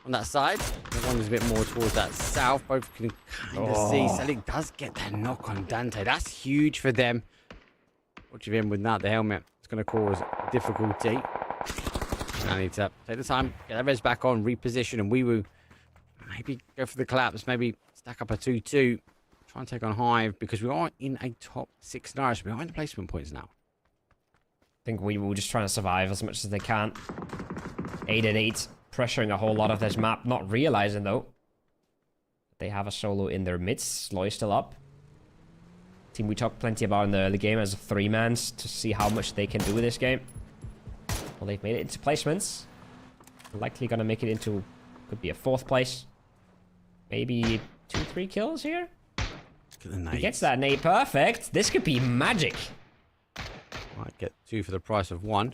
Speaker 4: on that side. The one is a bit more towards that south. Both can kind of see. Selig does get that knock on Dante. That's huge for them. Watch him with that. The helmet. It's going to cause difficulty. I need to take the time, get that res back on, reposition, and we will maybe go for the collapse. Maybe stack up a 2-2. try and take on Hive because we are in a top 6 scenario. So we are in the placement points now.
Speaker 5: I think we were just trying to survive as much as they can. 8-8, pressuring a whole lot of this map, not realizing though they have a solo in their midst. Sloy still up. Team we talked plenty about in the early game as a 3-mans to see how much they can do with this game. Well, they've made it into placements. Likely gonna make it into, could be a 4th place. Maybe 2-3 kills here. He gets that nade perfect. This could be magic.
Speaker 4: Might get 2 for the price of 1.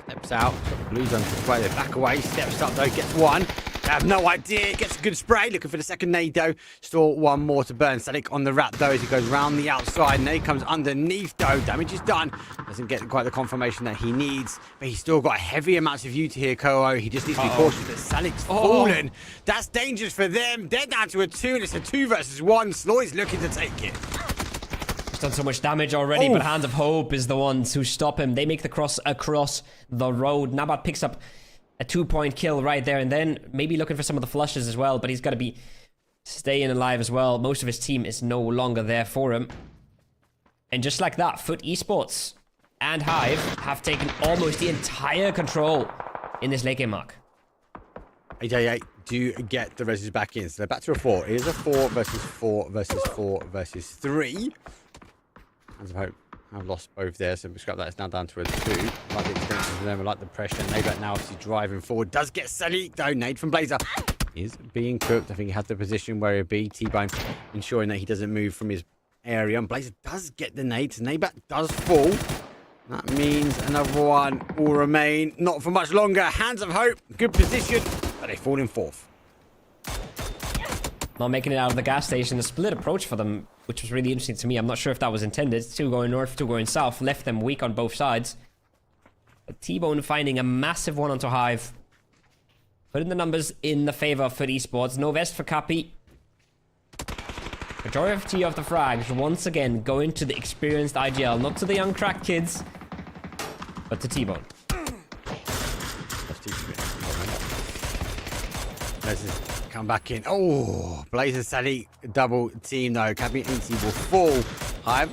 Speaker 4: Steps out. Got the blue zone to play. They back away. Steps up though. Gets 1. They have no idea. Gets a good spray. Looking for the second nade though. Still 1 more to burn. Sadiq on the wrap though as he goes round the outside. Nade comes underneath though. Damage is done. Doesn't get quite the confirmation that he needs. But he's still got heavy amounts of UT here, Koho. He just needs to be cautious that Salik's fallen. That's dangerous for them. They're down to a 2 and it's a 2 versus 1. Sloy's looking to take it.
Speaker 5: Done so much damage already, but Hands of Hope is the ones who stop him. They make the cross across the road. Nabat picks up a 2-point kill right there, and then maybe looking for some of the flushes as well, but he's got to be staying alive as well. Most of his team is no longer there for him. And just like that, Foot Esports and Hive have taken almost the entire control in this late game mark.
Speaker 4: 888 do get the reses back in. So they're back to a 4. It is a 4 versus 4 versus 4 versus 3. Hands of Hope have lost both there, so we scrap that. It's now down to a 2. Like the experience from them, like the pressure. Nade now obviously driving forward. Does get Salik though. Nade from Blazer is being cooked. I think he had the position where he'd be. T-Bone ensuring that he doesn't move from his area. And Blazer does get the nade. Nade does fall. That means another one will remain. Not for much longer. Hands of Hope. Good position, but they fall in 4th.
Speaker 5: Not making it out of the gas station. A split approach for them, which was really interesting to me. I'm not sure if that was intended. 2 going north, 2 going south. Left them weak on both sides. But T-Bone finding a massive one onto Hive. Putting the numbers in the favor for Esports. No vest for Cappy. Majority of the frags once again going to the experienced IGL. Not to the young crack kids, but to T-Bone.
Speaker 4: Come back in. Oh, Blazer Sally double team though. Cappy and ET will fall. Hive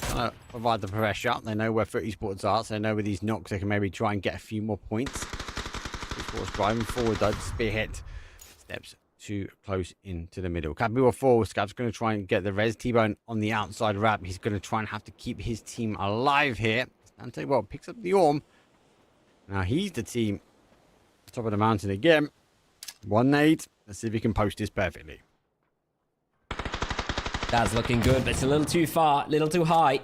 Speaker 4: trying to provide the pressure. They know where Foot Esports are, so they know with these knocks they can maybe try and get a few more points. Esports driving forward though. Spearhead steps too close into the middle. Cappy will fall. Scab's going to try and get the res. T-Bone on the outside wrap. He's going to try and have to keep his team alive here. And tell you what, picks up the Orm. Now he's the team top of the mountain again. 1 nade. Let's see if he can post this perfectly.
Speaker 5: That's looking good, but it's a little too far, a little too high.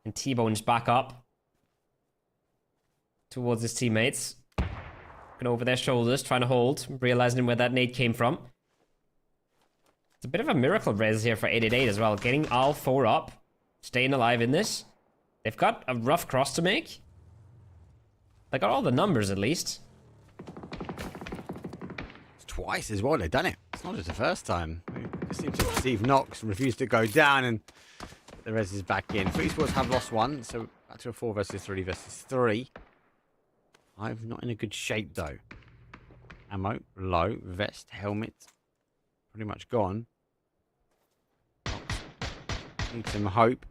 Speaker 5: And T-Bone's back up towards his teammates. Looking over their shoulders, trying to hold, realizing where that nade came from. It's a bit of a miracle res here for 888 as well. Getting all 4 up, staying alive in this. They've got a rough cross to make. They got all the numbers at least.
Speaker 4: Twice as well, they've done it. It's not just the first time. They seem to receive knocks, refuse to go down, and the res is back in. Foot Esports have lost 1, so back to a 4 versus 3 versus 3. I'm not in a good shape though. Ammo low, vest, helmet, pretty much gone. Need some hope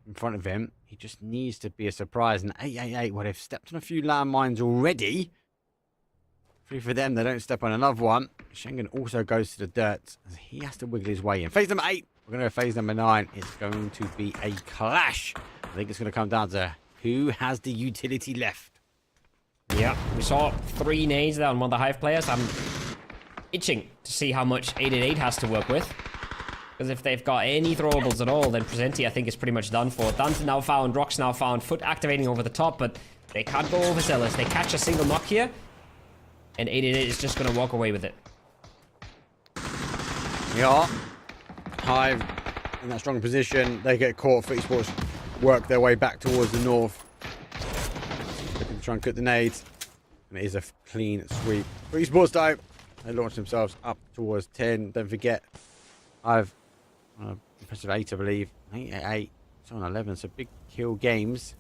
Speaker 4: in front of him. He just needs to be a surprise. And 888, well, they've stepped on a few landmines already. 3 for them, they don't step on another one. Schengen also goes to the dirt as he has to wiggle his way in. Phase number 8. We're going to phase number 9. It's going to be a clash. I think it's going to come down to who has the utility left.
Speaker 5: Yeah, we saw 3 nades there on one of the Hive players. I'm itching to see how much 888 has to work with. Because if they've got any throwables at all, then Presenti, I think, is pretty much done for. Dante now found, Rock's now found, Foot activating over the top, but they can't go overzealous. They catch a single knock here. And 888 is just going to walk away with it.
Speaker 4: Yeah. Hive in that strong position. They get caught. Foot Esports work their way back towards the north. Looking to try and cut the nades. And it is a clean sweep. Foot Esports though, they launch themselves up towards 10. Don't forget, Hive impressive 8, I believe. 888. It's on 11. So big kill games.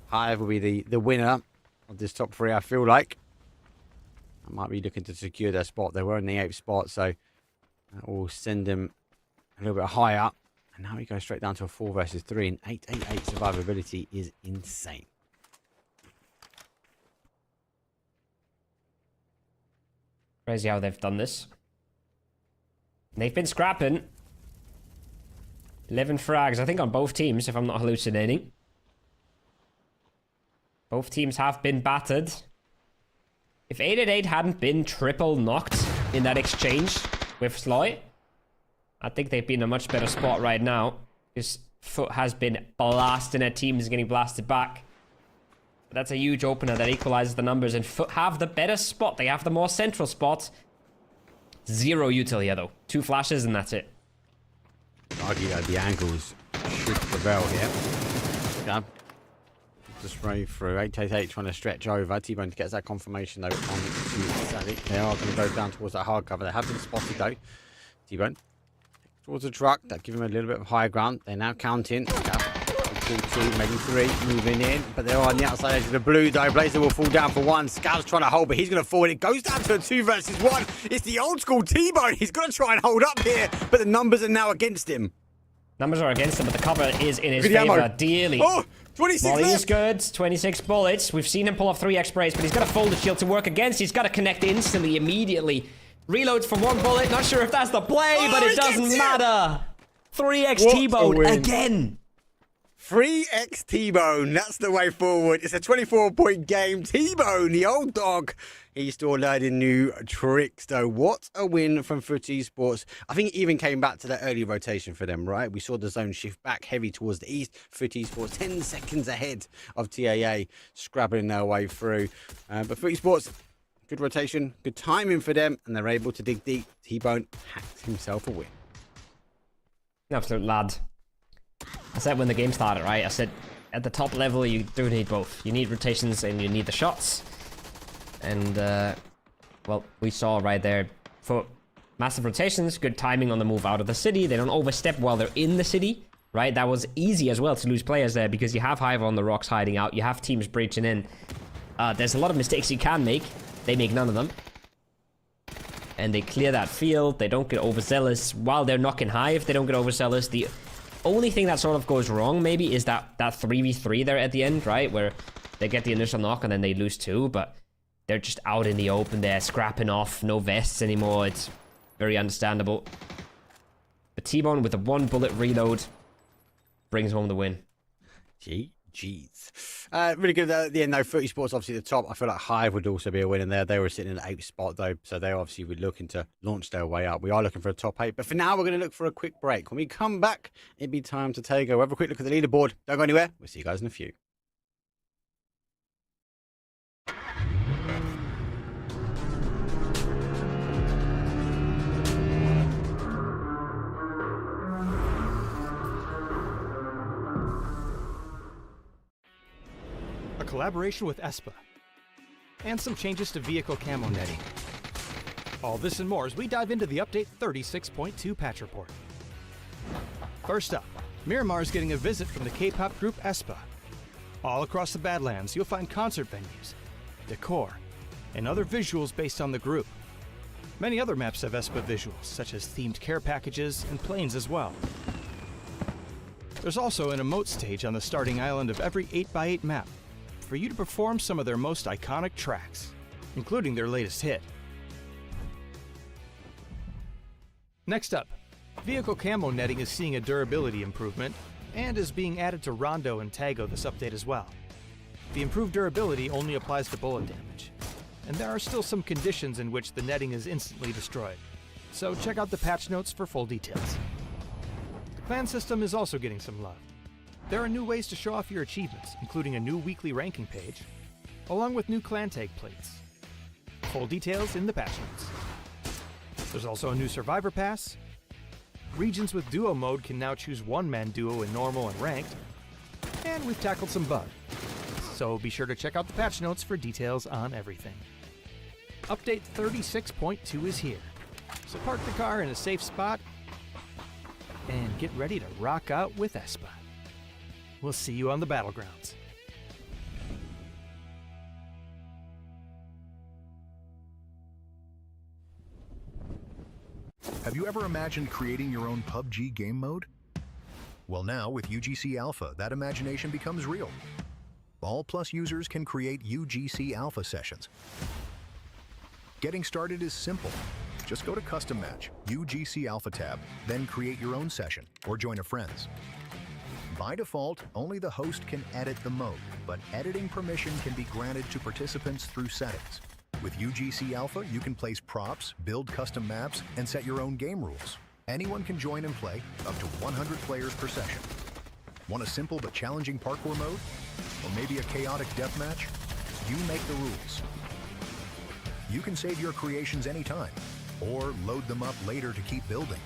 Speaker 4: Hive will be the winner of this top 3, I feel like. I might be looking to secure their spot. They were in the 8th spot, so That will send him a little bit higher. And now he goes straight down to a 4 versus 3. And 888 survivability is insane.
Speaker 5: Crazy how they've done this. They've been scrapping. 11 frags, I think, on both teams, if I'm not hallucinating. Both teams have been battered. If 888 hadn't been triple knocked in that exchange with Sloy, I think they'd be in a much better spot right now. Because Foot has been blasting at teams getting blasted back. But that's a huge opener that equalizes the numbers, and Foot have the better spot. They have the more central spot. 0 util here, though. 2 flashes, and that's it.
Speaker 4: Argue that the angles should prevail here. Yeah. Just spray through. 888 trying to stretch over. T-Bone gets that confirmation, though, on to Sadik. They are going to go down towards that hard cover. They have been spotted, though. T-Bone towards the truck. That give him a little bit of high ground. They're now counting. 2, maybe 3, moving in, but they're on the outside edge of the blue, though. Blazer will fall down for 1. Scout's trying to hold, but he's going to fall, and it goes down to a 2 versus 1. It's the old school T-Bone. He's going to try and hold up here, but the numbers are now against him.
Speaker 5: Numbers are against him, but the cover is in his favor, dearly.
Speaker 4: Oh, 26
Speaker 5: Molly's
Speaker 4: left.
Speaker 5: good, 26 bullets. We've seen him pull off 3 X-sprays, but he's got a folded shield to work against. He's got to connect instantly, immediately. Reloads for 1 bullet. Not sure if that's the play, but it doesn't matter. 3x T-Bone again.
Speaker 4: 3x T-Bone, that's the way forward. It's a 24-point game. T-Bone, the old dog, he's still learning new tricks, though. What a win from Foot Esports. I think it even came back to that early rotation for them, right? We saw the zone shift back heavy towards the east. Foot Esports 10 seconds ahead of TAA, scrabbling their way through. But Foot Esports, good rotation, good timing for them, and they're able to dig deep. T-Bone hacks himself a win.
Speaker 5: Absolute lad. I said when the game started, right? I said at the top level, you do need both. You need rotations and you need the shots. And, well, we saw right there for massive rotations, good timing on the move out of the city. They don't overstep while they're in the city, right? That was easy as well to lose players there because you have Hive on the rocks hiding out. You have teams breaching in. There's a lot of mistakes you can make. They make none of them. And they clear that field. They don't get overzealous. While they're knocking Hive, they don't get overzealous. The only thing that sort of goes wrong, maybe, is that 3v3 there at the end, right? Where they get the initial knock and then they lose 2, but they're just out in the open there, scrapping off, no vests anymore. It's very understandable. But T-Bone with a 1-bullet reload brings home the win.
Speaker 4: GG's. Really good at the end, though. Foot Esports obviously at the top. I feel like Hive would also be a win in there. They were sitting in the 8th spot, though, so they obviously were looking to launch their way up. We are looking for a top 8, but for now, we're going to look for a quick break. When we come back, it'd be time to take a. We'll have a quick look at the leaderboard. Don't go anywhere. We'll see you guys in a few.
Speaker 2: Collaboration with ESPA, and some changes to vehicle camo netting. All this and more as we dive into the update 36.2 patch report. First up, Miramar is getting a visit from the K-pop group ESPA. All across the Badlands, you'll find concert venues, decor, and other visuals based on the group. Many other maps have ESPA visuals, such as themed care packages and planes as well. There's also an emote stage on the starting island of every 8x8 map, for you to perform some of their most iconic tracks, including their latest hit. Next up, vehicle camo netting is seeing a durability improvement and is being added to Rondo and Tago this update as well. The improved durability only applies to bullet damage, and there are still some conditions in which the netting is instantly destroyed, so check out the patch notes for full details. The clan system is also getting some love. There are new ways to show off your achievements, including a new weekly ranking page, along with new clan tag plates. Full details in the patch notes. There's also a new survivor pass. Regions with duo mode can now choose one-man duo in normal and ranked. And we've tackled some bugs, so be sure to check out the patch notes for details on everything. Update 36.2 is here, so park the car in a safe spot and get ready to rock out with ESPA. We'll see you on the battlegrounds.
Speaker 1: Have you ever imagined creating your own PUBG game mode? Well, now with UGC Alpha, that imagination becomes real. All Plus users can create UGC Alpha sessions. Getting started is simple. Just go to Custom Match, UGC Alpha tab, then create your own session or join a friend's. By default, only the host can edit the mode, but editing permission can be granted to participants through settings. With UGC Alpha, you can place props, build custom maps, and set your own game rules. Anyone can join and play, up to 100 players per session. Want a simple but challenging parkour mode? Or maybe a chaotic deathmatch? You make the rules. You can save your creations anytime, or load them up later to keep building,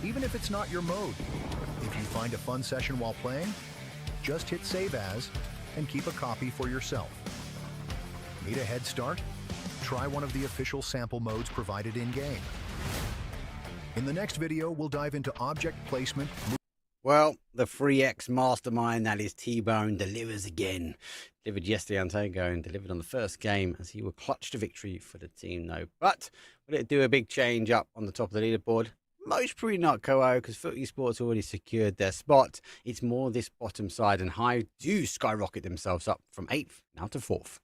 Speaker 1: even if it's not your mode. If you find a fun session while playing, just hit Save As and keep a copy for yourself. Need a head start? Try one of the official sample modes provided in-game. In the next video, we'll dive into object placement.
Speaker 4: Well, the 3X mastermind, that is T-Bone, delivers again. Delivered yesterday on Tago and delivered on the first game as he will clutch the victory for the team, though. But will it do a big change up on the top of the leaderboard? Most probably not, Ko, because Esports already secured their spot. It's more this bottom side, and Hive do skyrocket themselves up from 8th now to 4th.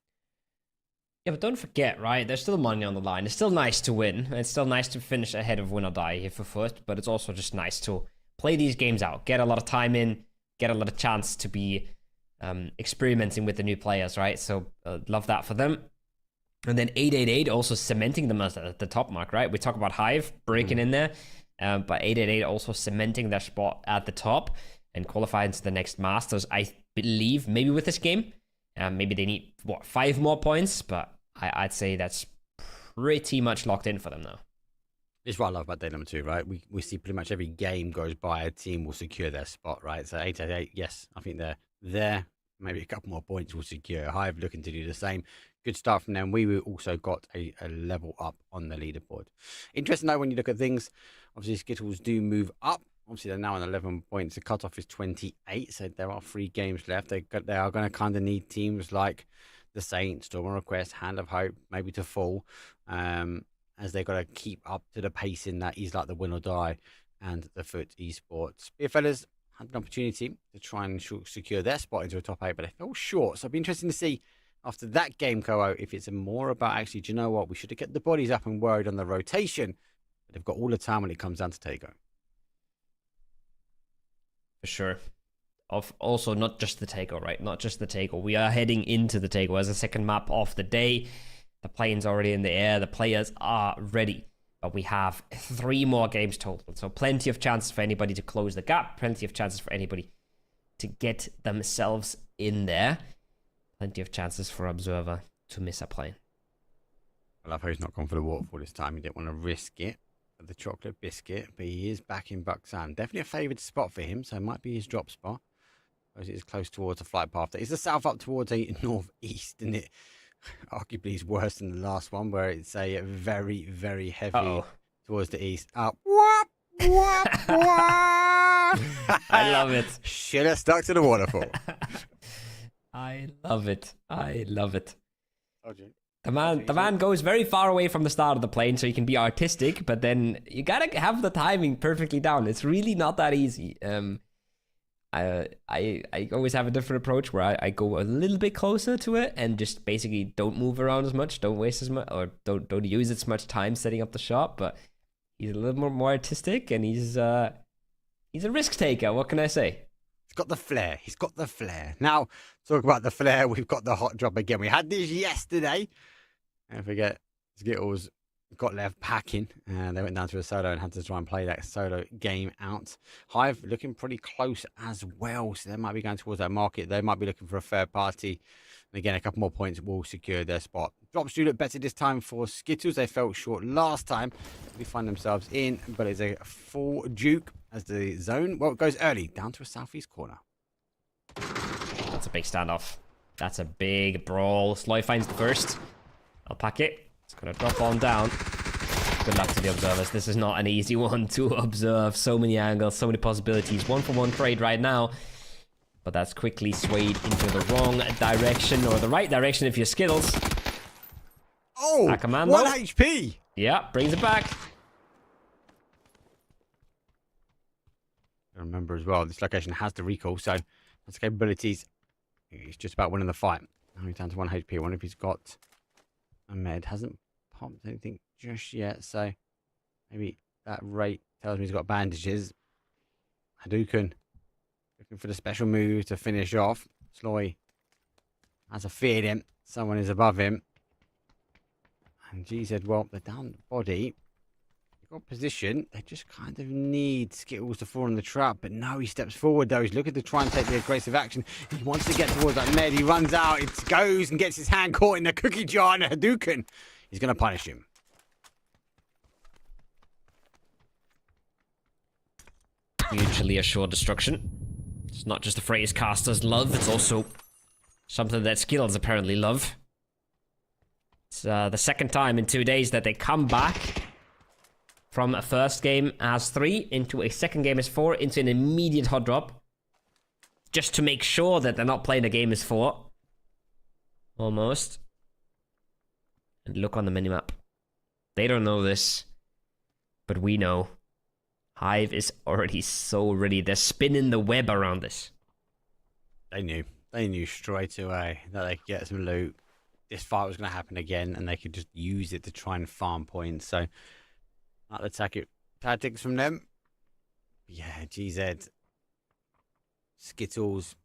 Speaker 5: Yeah, but don't forget, right? There's still money on the line. It's still nice to win. It's still nice to finish ahead of Win or Die here for first, but it's also just nice to play these games out, get a lot of time in, get a lot of chance to be experimenting with the new players, right? So love that for them. And then 888 also cementing them as the top mark, right? We talk about Hive breaking in there, but 888 also cementing their spot at the top and qualifying to the next Masters, I believe, maybe with this game. Maybe they need, 5 more points, but I'd say that's pretty much locked in for them now.
Speaker 4: It's what I love about day number 2, right? We see pretty much every game goes by, a team will secure their spot, right? So 888, yes, I think they're there. Maybe a couple more points will secure. Hive looking to do the same. Good start from them. We also got a level up on the leaderboard. Interesting though, when you look at things, obviously Skittles do move up. Obviously, they're now on 11 points. The cutoff is 28, so there are 3 games left. They are going to kind of need teams like the Saints, Storm Request, Hand of Hope, maybe to fall, as they've got to keep up to the pace in that is like the Win or Die and the Foot Esports. Beerfellas had an opportunity to try and secure their spot into a top 8, but they fell short. So it'll be interesting to see after that game, Ko, if it's more about actually, do you know what? We should have kept the bodies up and worried on the rotation, but they've got all the time when it comes down to Tago.
Speaker 5: For sure. Also, not just the Tago, right? Not just the Tago. We are heading into the Tago as a second map of the day. The plane's already in the air. The players are ready. But we have 3 more games total. So plenty of chances for anybody to close the gap. Plenty of chances for anybody to get themselves in there. Plenty of chances for Observer to miss a plane.
Speaker 4: I love how he's not gone for the waterfall this time. He didn't want to risk it. The chocolate biscuit, but he is back in Buxan. Definitely a favoured spot for him, so it might be his drop spot. As it is close towards a flight path. It's the south up towards a northeast, and it arguably is worse than the last one, where it's a very, very heavy towards the east. Up. Whoop, whoop, whoop.
Speaker 5: I love it.
Speaker 4: Should have stuck to the waterfall.
Speaker 5: I love it. I love it.
Speaker 4: Oh, June.
Speaker 5: The man goes very far away from the start of the plane, so he can be artistic, but then you gotta have the timing perfectly down. It's really not that easy. I always have a different approach where I go a little bit closer to it and just basically don't move around as much, don't waste as much, or don't use as much time setting up the shot. But he's a little more artistic, and he's a risk taker. What can I say?
Speaker 4: He's got the flair. He's got the flair. Now, talk about the flair. We've got the hot drop again. We had this yesterday. Don't forget, Skittles got left packing. And they went down to a solo and had to try and play that solo game out. Hive looking pretty close as well. So they might be going towards that market. They might be looking for a third party. And again, a couple more points will secure their spot. Drops do look better this time for Skittles. They fell short last time. They find themselves in, but it's a full juke as the zone, well, it goes early down to a southeast corner.
Speaker 5: That's a big standoff. That's a big brawl. Sloy finds the first. I'll pack it. It's going to drop on down. Good luck to the observers. This is not an easy one to observe. So many angles, so many possibilities. 1-for-1 trade right now. But that's quickly swayed into the wrong direction, or the right direction if you're Skittles.
Speaker 4: Oh, 1 HP.
Speaker 5: Yeah, brings it back.
Speaker 4: Remember as well, this location has the recall, so his capabilities. He's just about winning the fight. Now he's down to 1 HP. I wonder if he's got a med. Hasn't popped anything just yet, so maybe that rate tells me he's got bandages. Hadouken looking for the special move to finish off. Sloy has a feared him. Someone is above him. And G said, well, they're down the body. They've got position. They just kind of need Skittles to fall in the trap. But no, he steps forward, though. He's looking to try and take the aggressive action. He wants to get towards that med. He runs out. It goes and gets his hand caught in the cookie jar and a Hadouken. He's going to punish him.
Speaker 5: Mutually assured destruction. It's not just a phrase casters love, it's also something that skills apparently love. It's the second time in 2 days that they come back from a first game as 3 into a second game as 4 into an immediate hot drop. Just to make sure that they're not playing a game as 4. Almost. And look on the minimap. They don't know this, but we know. Hive is already so ready. They're spinning the web around this.
Speaker 4: They knew. They knew straight away that they could get some loot. This fight was going to happen again, and they could just use it to try and farm points. So, not the tactics from them. Yeah, GZ. Skittles.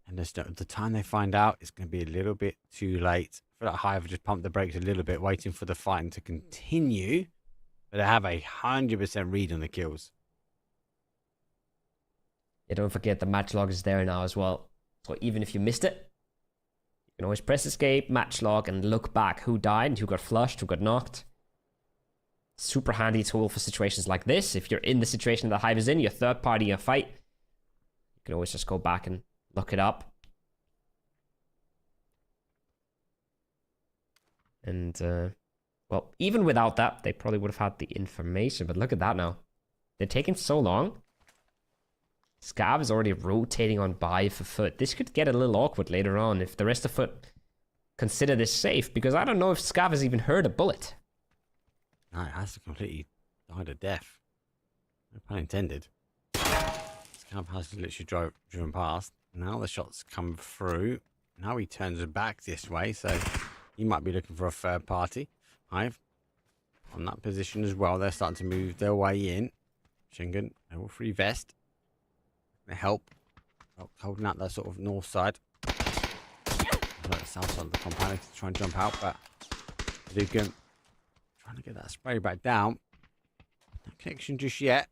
Speaker 4: And the time they find out, it's going to be a little bit too late. I feel like Hive just pumped the brakes a little bit, waiting for the fighting to continue. But they have 100% read on the kills.
Speaker 5: Yeah, don't forget the match log is there now as well. So even if you missed it, you can always press escape, match log, and look back who died, who got flushed, who got knocked. Super handy tool for situations like this. If you're in the situation that Hive is in, you're third party in a fight, you can always just go back and look it up. And, well, even without that, they probably would have had the information. But look at that now. They're taking so long. Scav is already rotating on buy for Foot. This could get a little awkward later on if the rest of Foot consider this safe. Because I don't know if Scav has even heard a bullet.
Speaker 4: No, it has to completely died a death. No pun intended. Scav has literally driven past. Now the shots come through. Now he turns back this way. So he might be looking for a third party. Hive on that position as well. They're starting to move their way in. Shingen, level 3 vest. Gonna help. Holding out that sort of north side. Like the south side of the compound to try and jump out, but Lucan trying to get that spray back down. No connection just yet.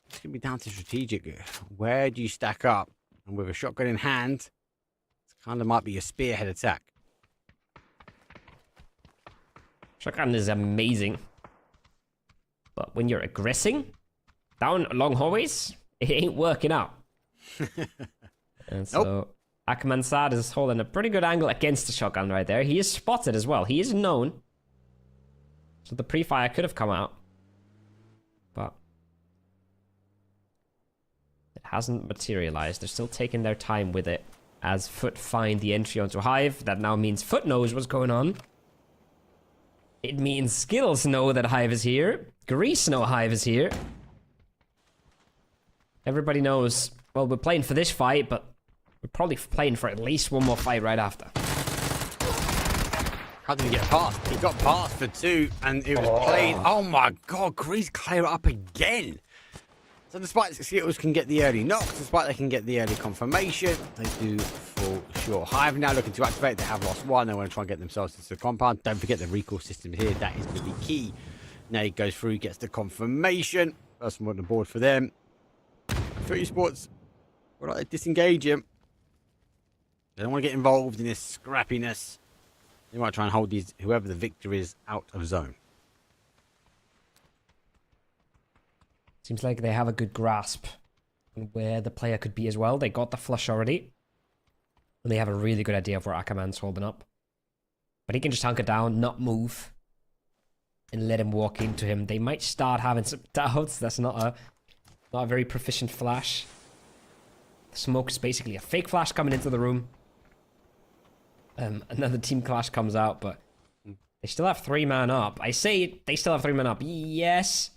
Speaker 4: It's gonna be down to strategic. Where do you stack up? And with a shotgun in hand, it kind of might be a spearhead attack.
Speaker 5: Shotgun is amazing. But when you're aggressing down long hallways, it ain't working out. And so Akmansad is holding a pretty good angle against the shotgun right there. He is spotted as well. He is known. So the pre-fire could have come out. But it hasn't materialized. They're still taking their time with it. As Foot find the entry onto Hive. That now means Foot knows what's going on. It means Skills know that Hive is here. Grease know Hive is here. Everybody knows, well, we're playing for this fight, but we're probably playing for at least one more fight right after.
Speaker 4: How did he get past? He got past for 2, and it was played. Oh my god, Grease clear it up again. So despite Skittles can get the early knocks, despite they can get the early confirmation, they do fall short. Hive now looking to activate. They have lost 1. They want to try and get themselves into the compound. Don't forget the recall system here. That is going to be key. Now he goes through, gets the confirmation. First one on the board for them. For Esports, what do they disengage him? They don't want to get involved in this scrappiness. They might try and hold these, whoever the victor is, out of zone.
Speaker 5: Seems like they have a good grasp on where the player could be as well. They got the flush already. And they have a really good idea of where Akaman's holding up. But he can just hunker down, not move. And let him walk into him. They might start having some doubts. That's not a very proficient flash. The smoke is basically a fake flash coming into the room. Another team clash comes out, but they still have 3 man up. I say they still have 3 man up. Yes.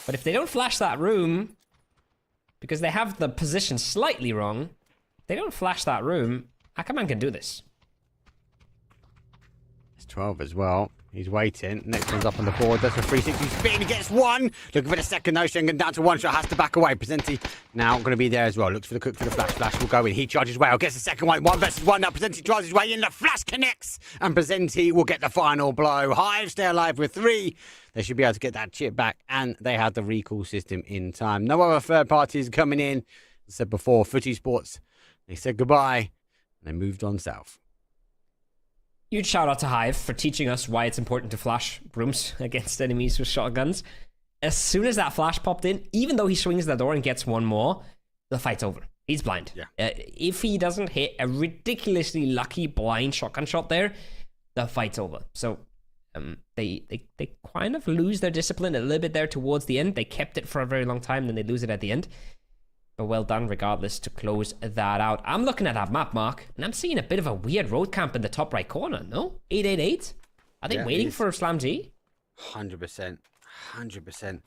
Speaker 5: But if they don't flash that room, because they have the position slightly wrong. They don't flash that room. Ackerman can do this.
Speaker 4: It's 12 as well. He's waiting. Next one's up on the board. That's a 360 spin. He gets one. Looking for the second. No, Schengen down to one shot. Has to back away. Presenti now going to be there as well. Looks for the cook for the flash. Flash will go in. He charges well. Gets the second one. 1v1 now. Presenti drives his way in. The flash connects. And Presenti will get the final blow. Hive stay alive with 3. They should be able to get that chip back. And they had the recall system in time. No other third parties coming in. As I said before, Foot Esports. They said goodbye. And they moved on south.
Speaker 5: Huge shout out to Hive for teaching us why it's important to flash rooms against enemies with shotguns. As soon as that flash popped in, even though he swings the door and gets one more, the fight's over. He's blind.
Speaker 4: Yeah.
Speaker 5: If he doesn't hit a ridiculously lucky blind shotgun shot there, the fight's over. So they kind of lose their discipline a little bit there towards the end. They kept it for a very long time, then they lose it at the end. But well done, regardless, to close that out. I'm looking at that map, Mark, and I'm seeing a bit of a weird road camp in the top right corner, no? 888? Are they waiting for Slam G?
Speaker 4: 100%. 100%.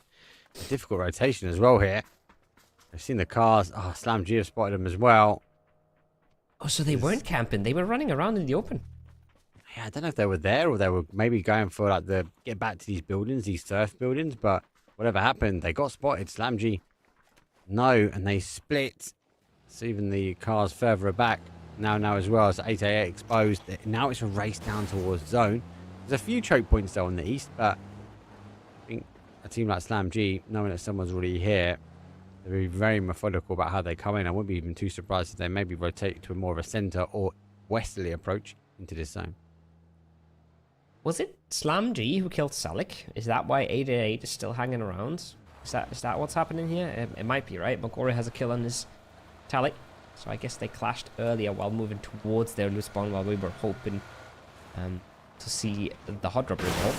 Speaker 4: A difficult rotation as well here. I've seen the cars. Oh, Slam G have spotted them as well.
Speaker 5: Oh, so they weren't camping. They were running around in the open.
Speaker 4: Yeah, I don't know if they were there or they were maybe going for like the get back to these buildings, these surf buildings, but whatever happened, they got spotted. Slam G. No, and they split. So even the cars further back now as well. So 888 exposed. Now it's a race down towards zone. There's a few choke points though on the east, but I think a team like Slam G, knowing that someone's already here, they'll be very methodical about how they come in. I wouldn't be even too surprised if they maybe rotate to a more of a center or westerly approach into this zone.
Speaker 5: Was it Slam G who killed Salik? Is that why 888 is still hanging around? Is that what's happening here? It might be, right? Magori has a kill on his tally. So I guess they clashed earlier while moving towards their loose spawn while we were hoping to see the hot drop result.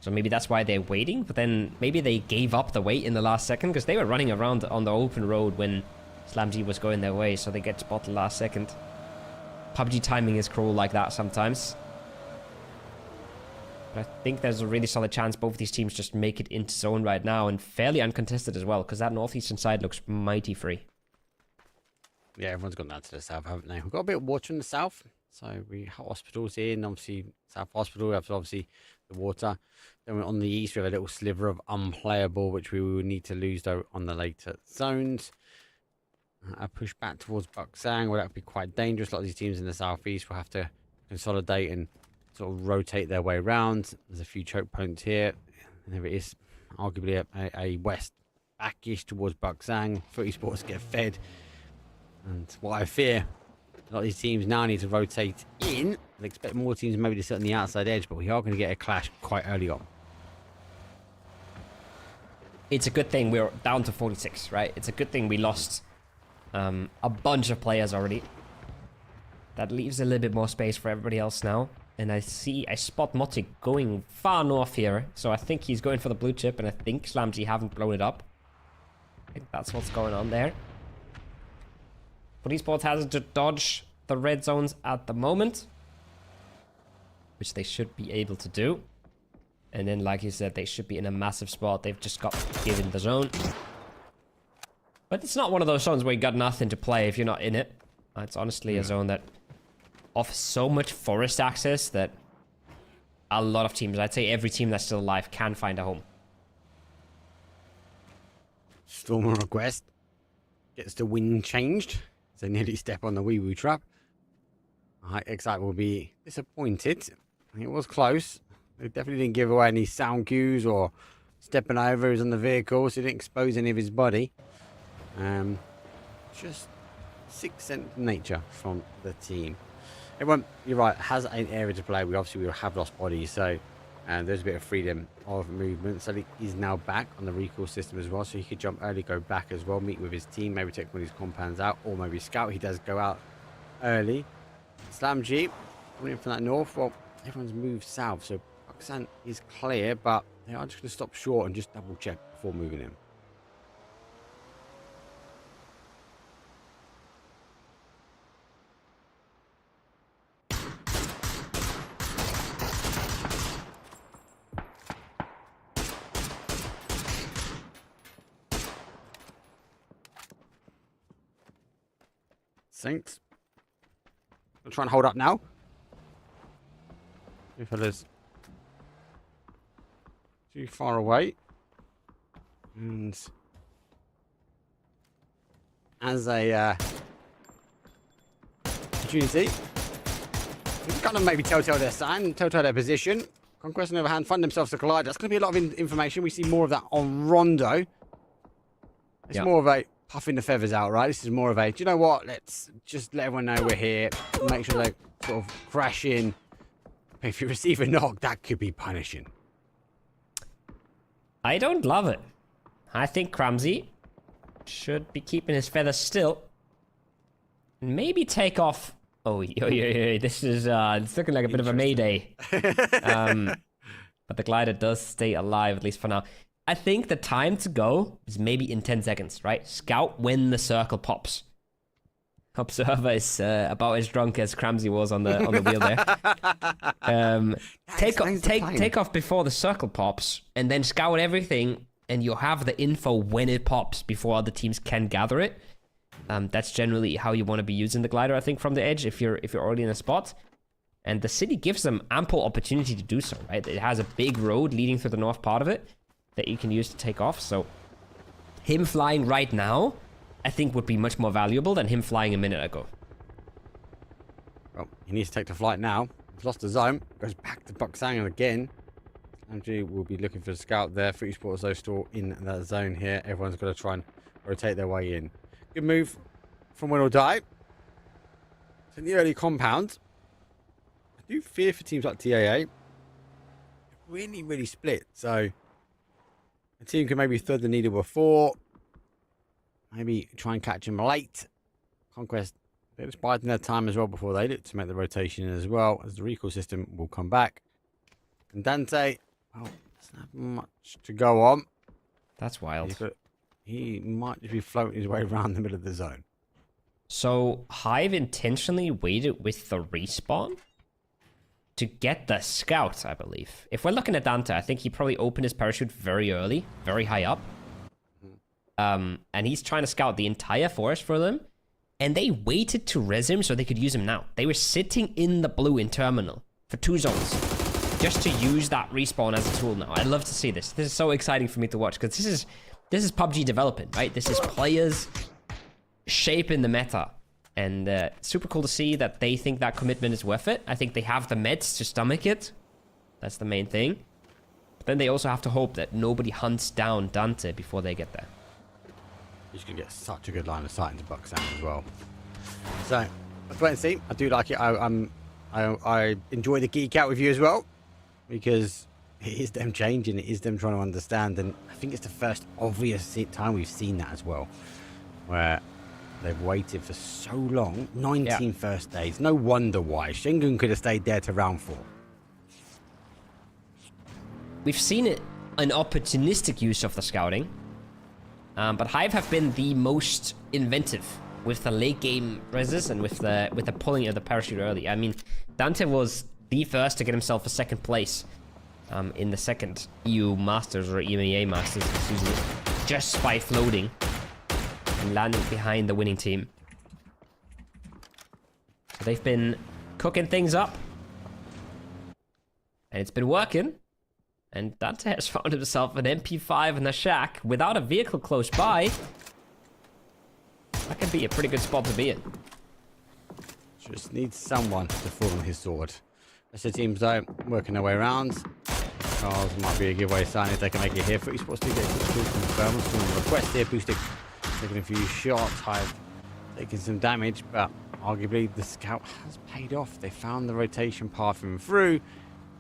Speaker 5: So maybe that's why they're waiting, but then maybe they gave up the wait in the last second because they were running around on the open road when Slam G was going their way, so they get spotted last second. PUBG timing is cruel like that sometimes. But I think there's a really solid chance both of these teams just make it into zone right now, and fairly uncontested as well, because that northeastern side looks mighty free.
Speaker 4: Yeah, everyone's gone down to the south, haven't they? We've got a bit of water in the south, so we have hospitals here, and obviously South Hospital, we have obviously the water. Then on the east, we have a little sliver of unplayable, which we will need to lose though on the later zones. A push back towards Buksang, well, that would be quite dangerous. A lot of these teams in the southeast will have to consolidate and sort of rotate their way around. There's a few choke points here. And there it is, arguably a west backish towards Buksang. Foot Esports get fed. And what I fear, a lot of these teams now need to rotate in. I expect more teams maybe to sit on the outside edge, but we are going to get a clash quite early on.
Speaker 5: It's a good thing we're down to 46, right? It's a good thing we lost a bunch of players already. That leaves a little bit more space for everybody else now. And I spot Motic going far north here. So I think he's going for the blue chip, and I think Slam G haven't blown it up. I think that's what's going on there. But Esports has to dodge the red zones at the moment, which they should be able to do. And then, like you said, they should be in a massive spot. They've just got given the zone. But it's not one of those zones where you got nothing to play if you're not in it. It's honestly a zone that offers so much forest access that a lot of teams, I'd say every team that's still alive, can find a home.
Speaker 4: Stormer request gets the wind changed. So nearly step on the wee woo trap. Excite will be disappointed. It was close. They definitely didn't give away any sound cues or stepping over. He was on the vehicle, so he didn't expose any of his body. Just sixth sense nature from the team. Everyone, you're right, has an area to play. We obviously will have lost bodies, so there's a bit of freedom of movement. So he's now back on the recall system as well, so he could jump early, go back as well, meet with his team, maybe take one of his compounds out, or maybe scout. He does go out early. Slam G coming in from that north. Well, everyone's moved south, so Pakistan is clear, but they are just going to stop short and just double check before moving in. Saints. We'll try and hold up now. You fellas too far away. And as a opportunity, we've kind of maybe telltale their sign, telltale their position. Conquest on the other hand find themselves to collide. That's going to be a lot of information. We see more of that on Rondo. It's more of a puffing the feathers out, right? This is more of a, do you know what? Let's just let everyone know we're here. Make sure they sort of crash in. If you receive a knock, that could be punishing.
Speaker 5: I don't love it. I think Cramsey should be keeping his feathers still. Maybe take off. Oh, this is it's looking like a bit of a mayday. But the glider does stay alive, at least for now. I think the time to go is maybe in 10 seconds, right? Scout when the circle pops. Observer is about as drunk as Cramsey was on the wheel there. Take off before the circle pops, and then scout everything, and you'll have the info when it pops before other teams can gather it. That's generally how you want to be using the glider, I think, from the edge if you're already in a spot. And the city gives them ample opportunity to do so, right? It has a big road leading through the north part of it that you can use to take off. So him flying right now, I think, would be much more valuable than him flying a minute ago.
Speaker 4: Well, he needs to take the flight now. He's lost the zone. Goes back to Buxang again. Andrew will be looking for a scout there. Footy Sports though still in that zone here. Everyone's got to try and rotate their way in. Good move from Win or Die. It's in the early compound. I do fear for teams like TAA. Really, really split. So a team can maybe thread the needle before. Maybe try and catch him late. Conquest, they're just biding their time as well before they look to make the rotation as well, as the recoil system will come back. And Dante, well, doesn't have much to go on.
Speaker 5: That's wild.
Speaker 4: He might just be floating his way around the middle of the zone.
Speaker 5: So Hive intentionally waited with the respawn to get the scout, I believe. If we're looking at Dante, I think he probably opened his parachute very early, very high up. And he's trying to scout the entire forest for them. And they waited to res him so they could use him now. They were sitting in the blue in terminal for 2 zones. Just to use that respawn as a tool now. I'd love to see this. This is so exciting for me to watch. Because this is PUBG development, right? This is players shaping the meta. And super cool to see that they think that commitment is worth it. I think they have the meds to stomach it. That's the main thing. But then they also have to hope that nobody hunts down Dante before they get there.
Speaker 4: He's going to get such a good line of sight into Buxang as well. So, let's wait and see. I do like it. I enjoy the geek out with you as well. Because it is them changing. It is them trying to understand. And I think it's the first obvious time we've seen that as well. Where they've waited for so long. 19 first days. No wonder why. Shengun could have stayed there to round 4.
Speaker 5: We've seen it, an opportunistic use of the scouting. But Hive have been the most inventive with the late game reses and with the pulling of the parachute early. I mean, Dante was the first to get himself a 2nd place in the 2nd EU Masters or EMEA Masters season, just by floating and landing behind the winning team. So they've been cooking things up, and it's been working. And Dante has found himself an MP5 in the shack without a vehicle close by. That could be a pretty good spot to be in.
Speaker 4: Just needs someone to fall on his sword. As the teams though, working their way around. Charles might be a giveaway sign if they can make it here. Footy Sports do get a good confirmed. Some request here. Boostic taking a few shots. Hive taking some damage, but arguably the scout has paid off. They found the rotation path in through.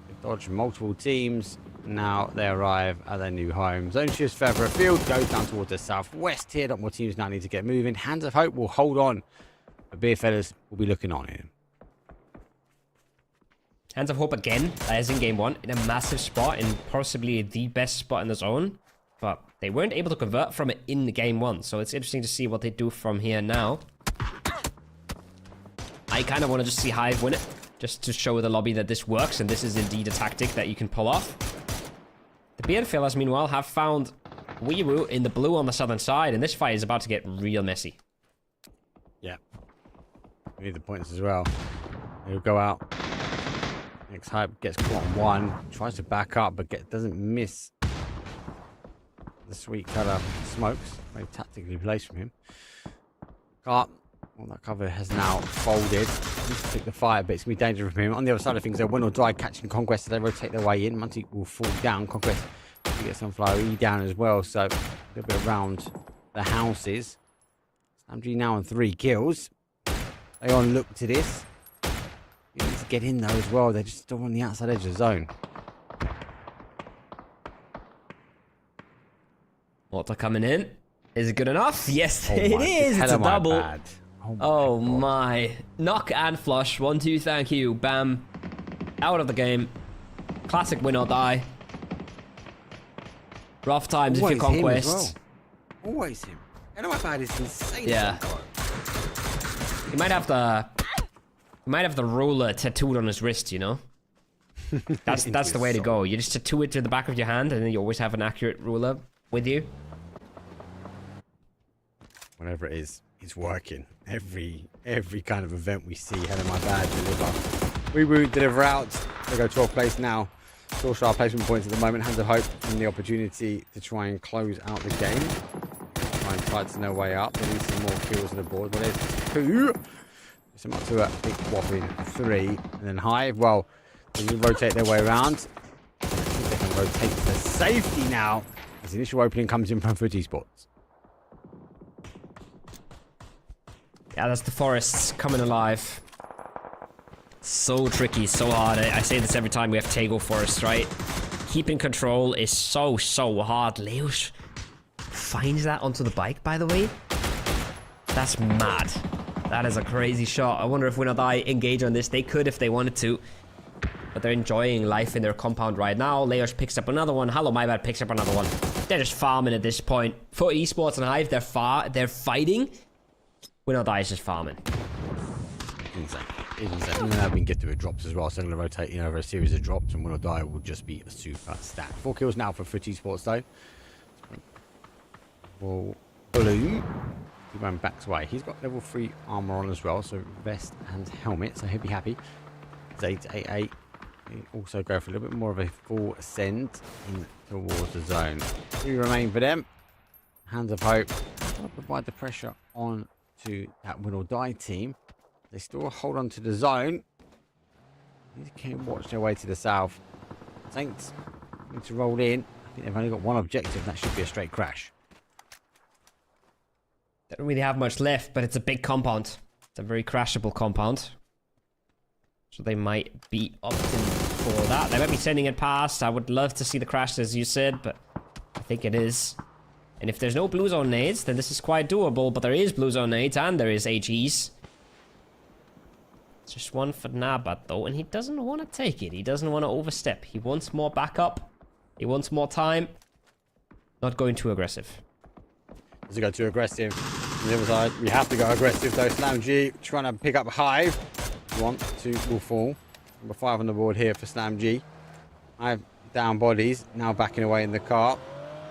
Speaker 4: They've dodged multiple teams. Now they arrive at their new home. Zone shifts further afield, goes down towards the southwest here. A lot more teams now need to get moving. Hands of Hope will hold on. The Beer Fellas will be looking on here.
Speaker 5: Hands of Hope again, as in game 1, in a massive spot, in possibly the best spot in the zone. But they weren't able to convert from it in game 1, so it's interesting to see what they do from here now. I kind of want to just see Hive win it, just to show the lobby that this works, and this is indeed a tactic that you can pull off. The Beard Fellas, meanwhile, have found Weewu in the blue on the southern side, and this fight is about to get real messy.
Speaker 4: Yeah. We need the points as well. He'll go out. Next hype gets caught on one. Tries to back up, but doesn't miss the sweet color smokes. Very tactically placed from him. Well, that cover has now folded. Needs to pick the fire, but it's going to be dangerous for him. On the other side of things, they'll win or die catching Conquest. So they rotate their way in. Munty will fall down. Conquest will get Sunflower E down as well. So a little bit around the houses. SlamG now on 3 kills. They on look to this. You need to get in though as well. They're just still on the outside edge of the zone.
Speaker 5: Water coming in. Is it good enough? Yes,
Speaker 4: Oh
Speaker 5: it
Speaker 4: my,
Speaker 5: is. It's a
Speaker 4: am I
Speaker 5: double.
Speaker 4: bad.
Speaker 5: Oh
Speaker 4: God.
Speaker 5: my. Knock and flush. 1-2, thank you. Bam. Out of the game. Classic win or die. Rough times if
Speaker 4: Always
Speaker 5: you're
Speaker 4: him as
Speaker 5: Conquest.
Speaker 4: well. Always him. How do I find this insane?
Speaker 5: Yeah. He might have the ruler tattooed on his wrist, you know? That's the way to go. You just tattoo it to the back of your hand and then you always have an accurate ruler with you.
Speaker 4: Whatever it is, it's working. Every kind of event we see, Hell of my bad deliver. Reboot, deliver out. They go 12th place now. Still sharp placement points at the moment. Hands of Hope and the opportunity to try and close out the game. Try and tighten their way up. They need some more kills on the board. But there's 2. Some up to a big whopping 3. And then Hive, well, they can rotate their way around. I think they can rotate to safety now. As the initial opening comes in from Foot Esports.
Speaker 5: Yeah, that's the forests coming alive. So tricky, so hard. I say this every time we have Tego Forest, right? Keeping control is so hard. Leos finds that onto the bike, by the way. That's mad. That is a crazy shot. I wonder if Win or Die engage on this. They could if they wanted to. But they're enjoying life in their compound right now. Leos picks up another one. Hello, my bad, picks up another one. They're just farming at this point. For Esports and Hive, they're fighting. Win or Die is just farming.
Speaker 4: Insane. And then they've been gifted with drops as well, so they're going to rotate in over a series of drops, and Win or Die will just be a super stat. 4 kills now for Foot Esports though. Well, Bloom. He went back away. He's got level 3 armor on as well, so vest and helmet, so he'll be happy. It's 8-8-8. He also go for a little bit more of a full ascend in towards the zone. 3 remain for them. Hands of Hope. I'll provide the pressure on to that Win or Die team. They still hold on to the zone. They can watch their way to the south. Saints need to roll in. I think they've only got one objective. That should be a straight crash.
Speaker 5: They don't really have much left, but it's a big compound. It's a very crashable compound. So they might be opting for that. They might be sending it past. I would love to see the crash, as you said, but I think it is. And if there's no blue zone nades, then this is quite doable. But there is blue zone nades and there is HEs. It's just one for Nabat though, and he doesn't want to take it. He doesn't want to overstep. He wants more backup. He wants more time. Not going too aggressive.
Speaker 4: Does it go too aggressive? On the other side, we have to go aggressive though. SlamG trying to pick up Hive. 1, 2 will fall. Number 5 on the board here for SlamG. Hive down bodies, now backing away in the car.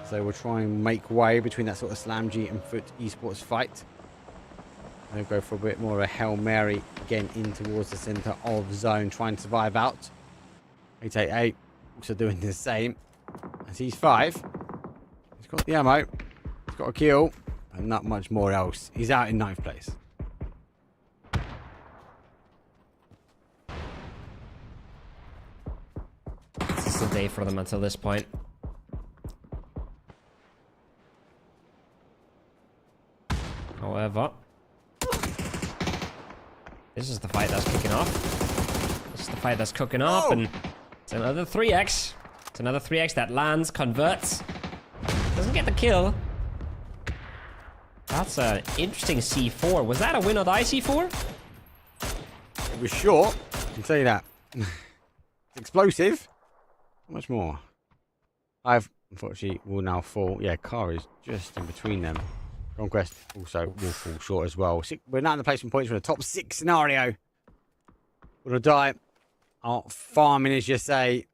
Speaker 4: So we'll try and make way between that sort of SlamG and Foot Esports fight. They'll go for a bit more of a Hail Mary again in towards the center of zone, trying to survive out. 888 also doing the same. As he's 5. He's got the ammo. He's got a kill. And not much more else. He's out in 9th place.
Speaker 5: This is the day for them until this point. However, this is the fight that's kicking off. This is the fight that's cooking up, and it's another 3x. It's another 3x that lands, converts. Doesn't get the kill. That's an interesting C4. Was that a Win or Die C4?
Speaker 4: It was short. I can tell you that. It's explosive. How much more? I've unfortunately will now fall. Yeah, car is just in between them. Conquest also will fall short as well. We're now in the placement points for the top 6 scenario. Win or Die are farming, as you say.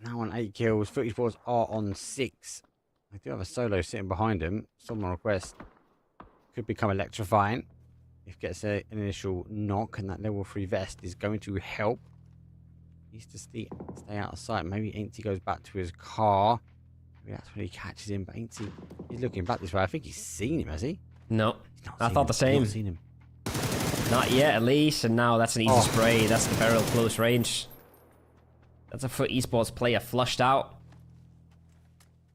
Speaker 4: Now on 8 kills. Foot Esports are on 6. They do have a solo sitting behind him. Someone request could become electrifying if gets an initial knock, and that level 3 vest is going to help. He needs to stay out of sight. Maybe Ainty goes back to his car. Maybe that's when he catches him. But Ainty, he's looking back this way. I think he's seen him, has he?
Speaker 5: No. I thought the
Speaker 4: He's
Speaker 5: same.
Speaker 4: not seen him.
Speaker 5: Not yet, at least. And now that's an easy spray. That's the barrel close range. That's a FUT Esports player flushed out.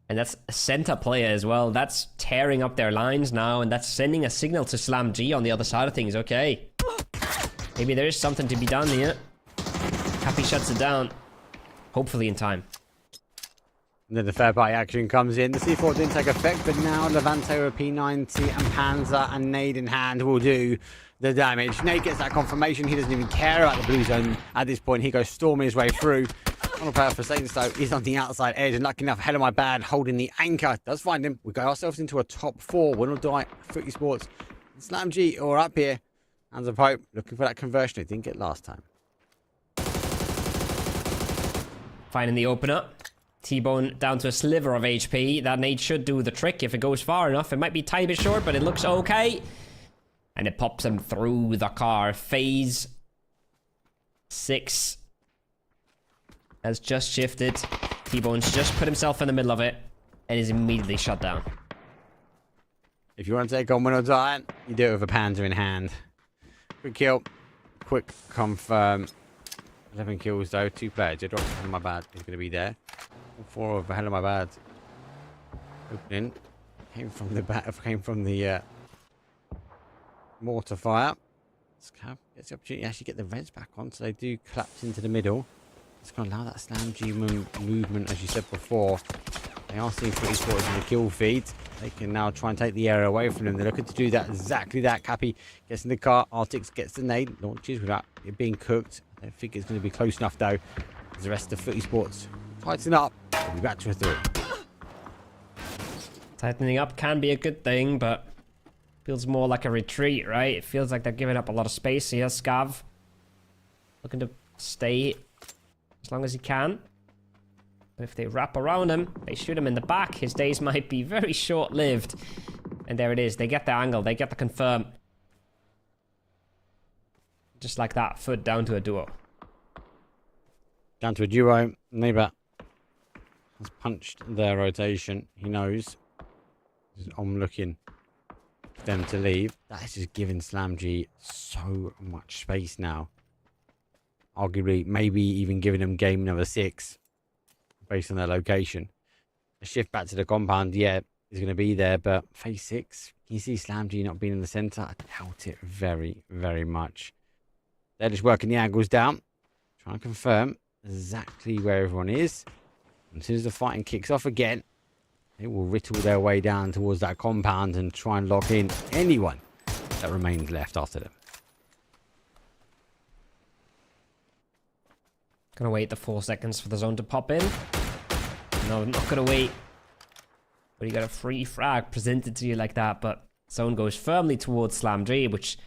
Speaker 5: And that's a center player as well. That's tearing up their lines now. And that's sending a signal to Slam G on the other side of things. Okay. Maybe there is something to be done here. Happy shuts it down. Hopefully in time.
Speaker 4: And then the third party action comes in. The C4 didn't take effect, but now Levante with P90 and Panzer and Nade in hand will do the damage. Nade gets that confirmation. He doesn't even care about the blue zone at this point. He goes storming his way through. On a player for Satanstow is on the outside edge, and lucky enough, Hell of My Bad holding the anchor. Does find him. We got ourselves into a top 4. Win or die. FUT Esports. Slam G are up here. Hands of Hope looking for that conversion. It didn't get last time.
Speaker 5: Finding the opener. T-Bone down to a sliver of HP. That nade should do the trick if it goes far enough. It might be tiny bit short, but it looks okay. And it pops him through the car. Phase 6 has just shifted. T-Bone's just put himself in the middle of it and is immediately shut down.
Speaker 4: If you want to take on Win or Die, you do it with a Panzer in hand. Quick kill. Quick confirm. 11 kills though. 2 players. Hell of My Bad is going to be there. 4 of Hell of My Bad opening. Came from the mortar fire. Scav gets the opportunity to actually get the reds back on, so they do collapse into the middle. It's going to allow that Slam G movement, as you said before. They are seeing FUT Esports in the kill feed. They can now try and take the area away from them. They're looking to do that, exactly that. Cappy gets in the car. Artix gets the nade, launches without it being cooked. I don't think it's going to be close enough, though. As the rest of FUT Esports tighten up. We'll be back to a 3.
Speaker 5: Tightening up can be a good thing, but feels more like a retreat, right? It feels like they're giving up a lot of space here. Scav looking to stay as long as he can. But if they wrap around him, they shoot him in the back, his days might be very short-lived. And there it is. They get the angle. They get the confirm. Just like that. FUT down to a duo.
Speaker 4: Down to a duo. Neighbor has punched their rotation. He knows. I'm looking for them to leave. That is just giving Slam G so much space now. Arguably, maybe even giving them game number 6 based on their location. A shift back to the compound, yeah, is going to be there, but phase 6, can you see Slam G not being in the center? I doubt it very, very much. They're just working the angles down, trying to confirm exactly where everyone is. And as soon as the fighting kicks off again, they will riddle their way down towards that compound and try and lock in anyone that remains left after them.
Speaker 5: Gonna wait the 4 seconds for the zone to pop in. No, I'm not gonna wait. But you got a free frag presented to you like that, but zone goes firmly towards Slam G, which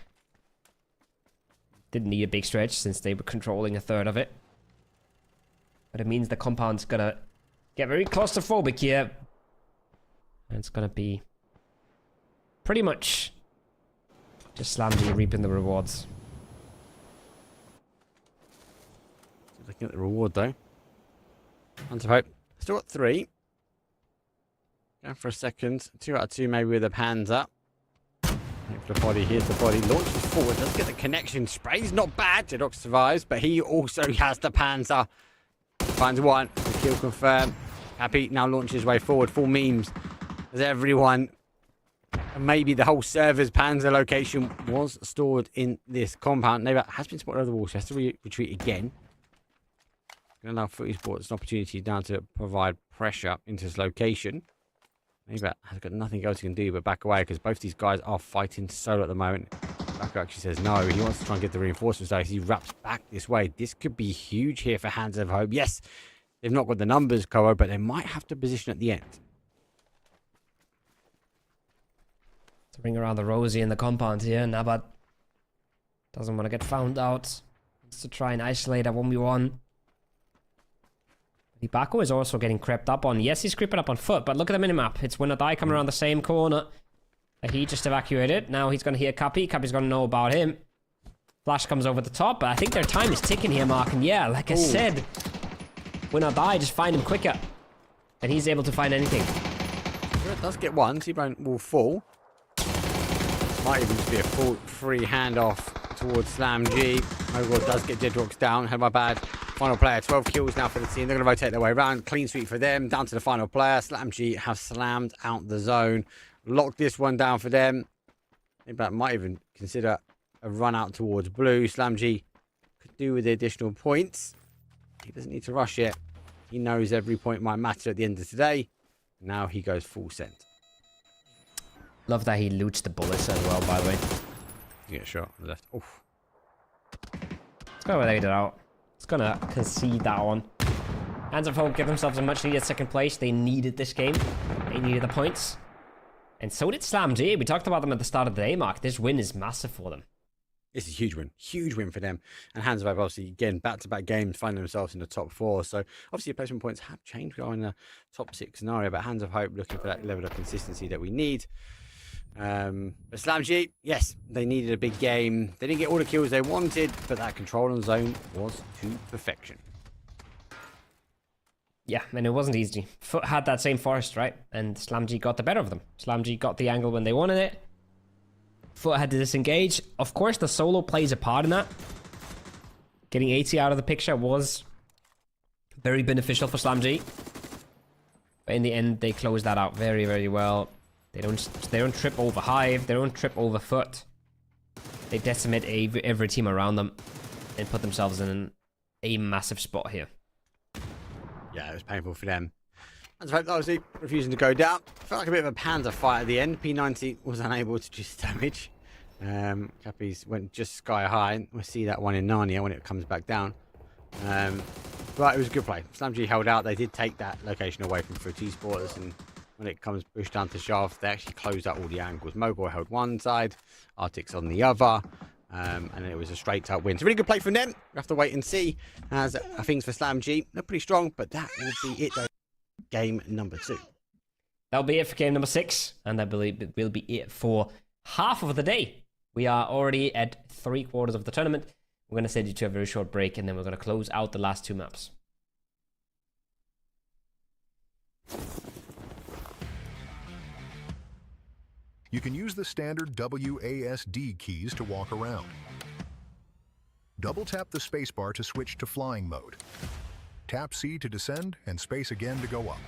Speaker 5: didn't need a big stretch since they were controlling a third of it. But it means the compound's gonna get very claustrophobic here. And it's gonna be pretty much just Slam G reaping the rewards.
Speaker 4: Looking at the reward though. Hands of Hope. Still at 3. Going for a second. 2 out of 2 maybe with a Panzer. Here's the body. Here's the body. Launches forward. Does get the connection. Sprays not bad. Jedok survives, but he also has the Panzer. Finds one. The kill confirmed. Happy now launches his way forward. Full memes. As everyone, and maybe the whole server's Panzer location was stored in this compound. Neighbor has been spotted over the wall, so has to retreat again. Going to allow FUT Esports an opportunity now to provide pressure into his location. Neighbor has got nothing else he can do but back away because both these guys are fighting solo at the moment. Backer actually says no. He wants to try and get the reinforcements though. He wraps back this way. This could be huge here for Hands of Hope. Yes, they've not got the numbers, Koa, but they might have to position at the end.
Speaker 5: To bring around the Rosie in the compound here. Nabat doesn't want to get found out. Wants to try and isolate a 1v1. Ibako is also getting crept up on. Yes, he's creeping up on foot, but look at the minimap. It's Win or Die coming around the same corner. He just evacuated. Now he's going to hear Cappy. Cappy's going to know about him. Flash comes over the top, but I think their time is ticking here, Mark. And yeah, like I said, win or die, just find him quicker. And he's able to find anything.
Speaker 4: Sure, it does get one. T-Bone will fall. Might even just be a full free handoff towards Slam G. Overall does get Jedrox down. Had my bad. Final player, 12 kills now for the team. They're going to rotate their way around. Clean sweep for them. Down to the final player. Slam G have slammed out the zone. Locked this one down for them. Maybe that might even consider a run out towards blue. Slam G could do with the additional points. He doesn't need to rush it. He knows every point might matter at the end of today. Now he goes full send.
Speaker 5: Love that he loots the bullets as well, by the way.
Speaker 4: You get a shot on the left. Oof.
Speaker 5: Let's go with it out. It's gonna concede that one. Hands of Hope give themselves a much needed second place. They needed this game. They needed the points. And so did Slam G. We talked about them at the start of the day, Mark. This win is massive for them.
Speaker 4: It's a huge win. Huge win for them. And Hands of Hope, obviously, again, back-to-back games, finding themselves in the top 4. So, obviously, placement points have changed. We are in the top 6 scenario, but Hands of Hope looking for that level of consistency that we need. But Slam G, yes, they needed a big game. They didn't get all the kills they wanted, but that control on zone was to perfection.
Speaker 5: Yeah, and it wasn't easy. Foot had that same forest, right? And Slam G got the better of them. Slam G got the angle when they wanted it. Foot had to disengage. Of course, the solo plays a part in that. Getting 80 out of the picture was very beneficial for Slam G. But in the end, they closed that out very, very well. They don't trip over Hive. They don't trip over Foot. They decimate every team around them and put themselves in a massive spot here.
Speaker 4: Yeah, it was painful for them. Hands of Hope, obviously, refusing to go down. Felt like a bit of a Panzer fight at the end. P90 was unable to just damage. Cappies went just sky high. We'll see that one in Narnia when it comes back down. But it was a good play. Slam G held out. They did take that location away from Fruit Esports, and when it comes pushed down to shove, they actually closed out all the angles. Mogul held one side, Arctic's on the other, and then it was a straight up win. It's a really good play from them. We have to wait and see. As things for Slam G, they're pretty strong, but that will be it though. Game number 2.
Speaker 5: That'll be it for game number 6, and I believe it will be it for half of the day. We are already at 3/4 of the tournament. We're going to send you to a very short break, and then we're going to close out the last 2 maps.
Speaker 1: You can use the standard WASD keys to walk around. Double tap the spacebar to switch to flying mode. Tap C to descend and space again to go up.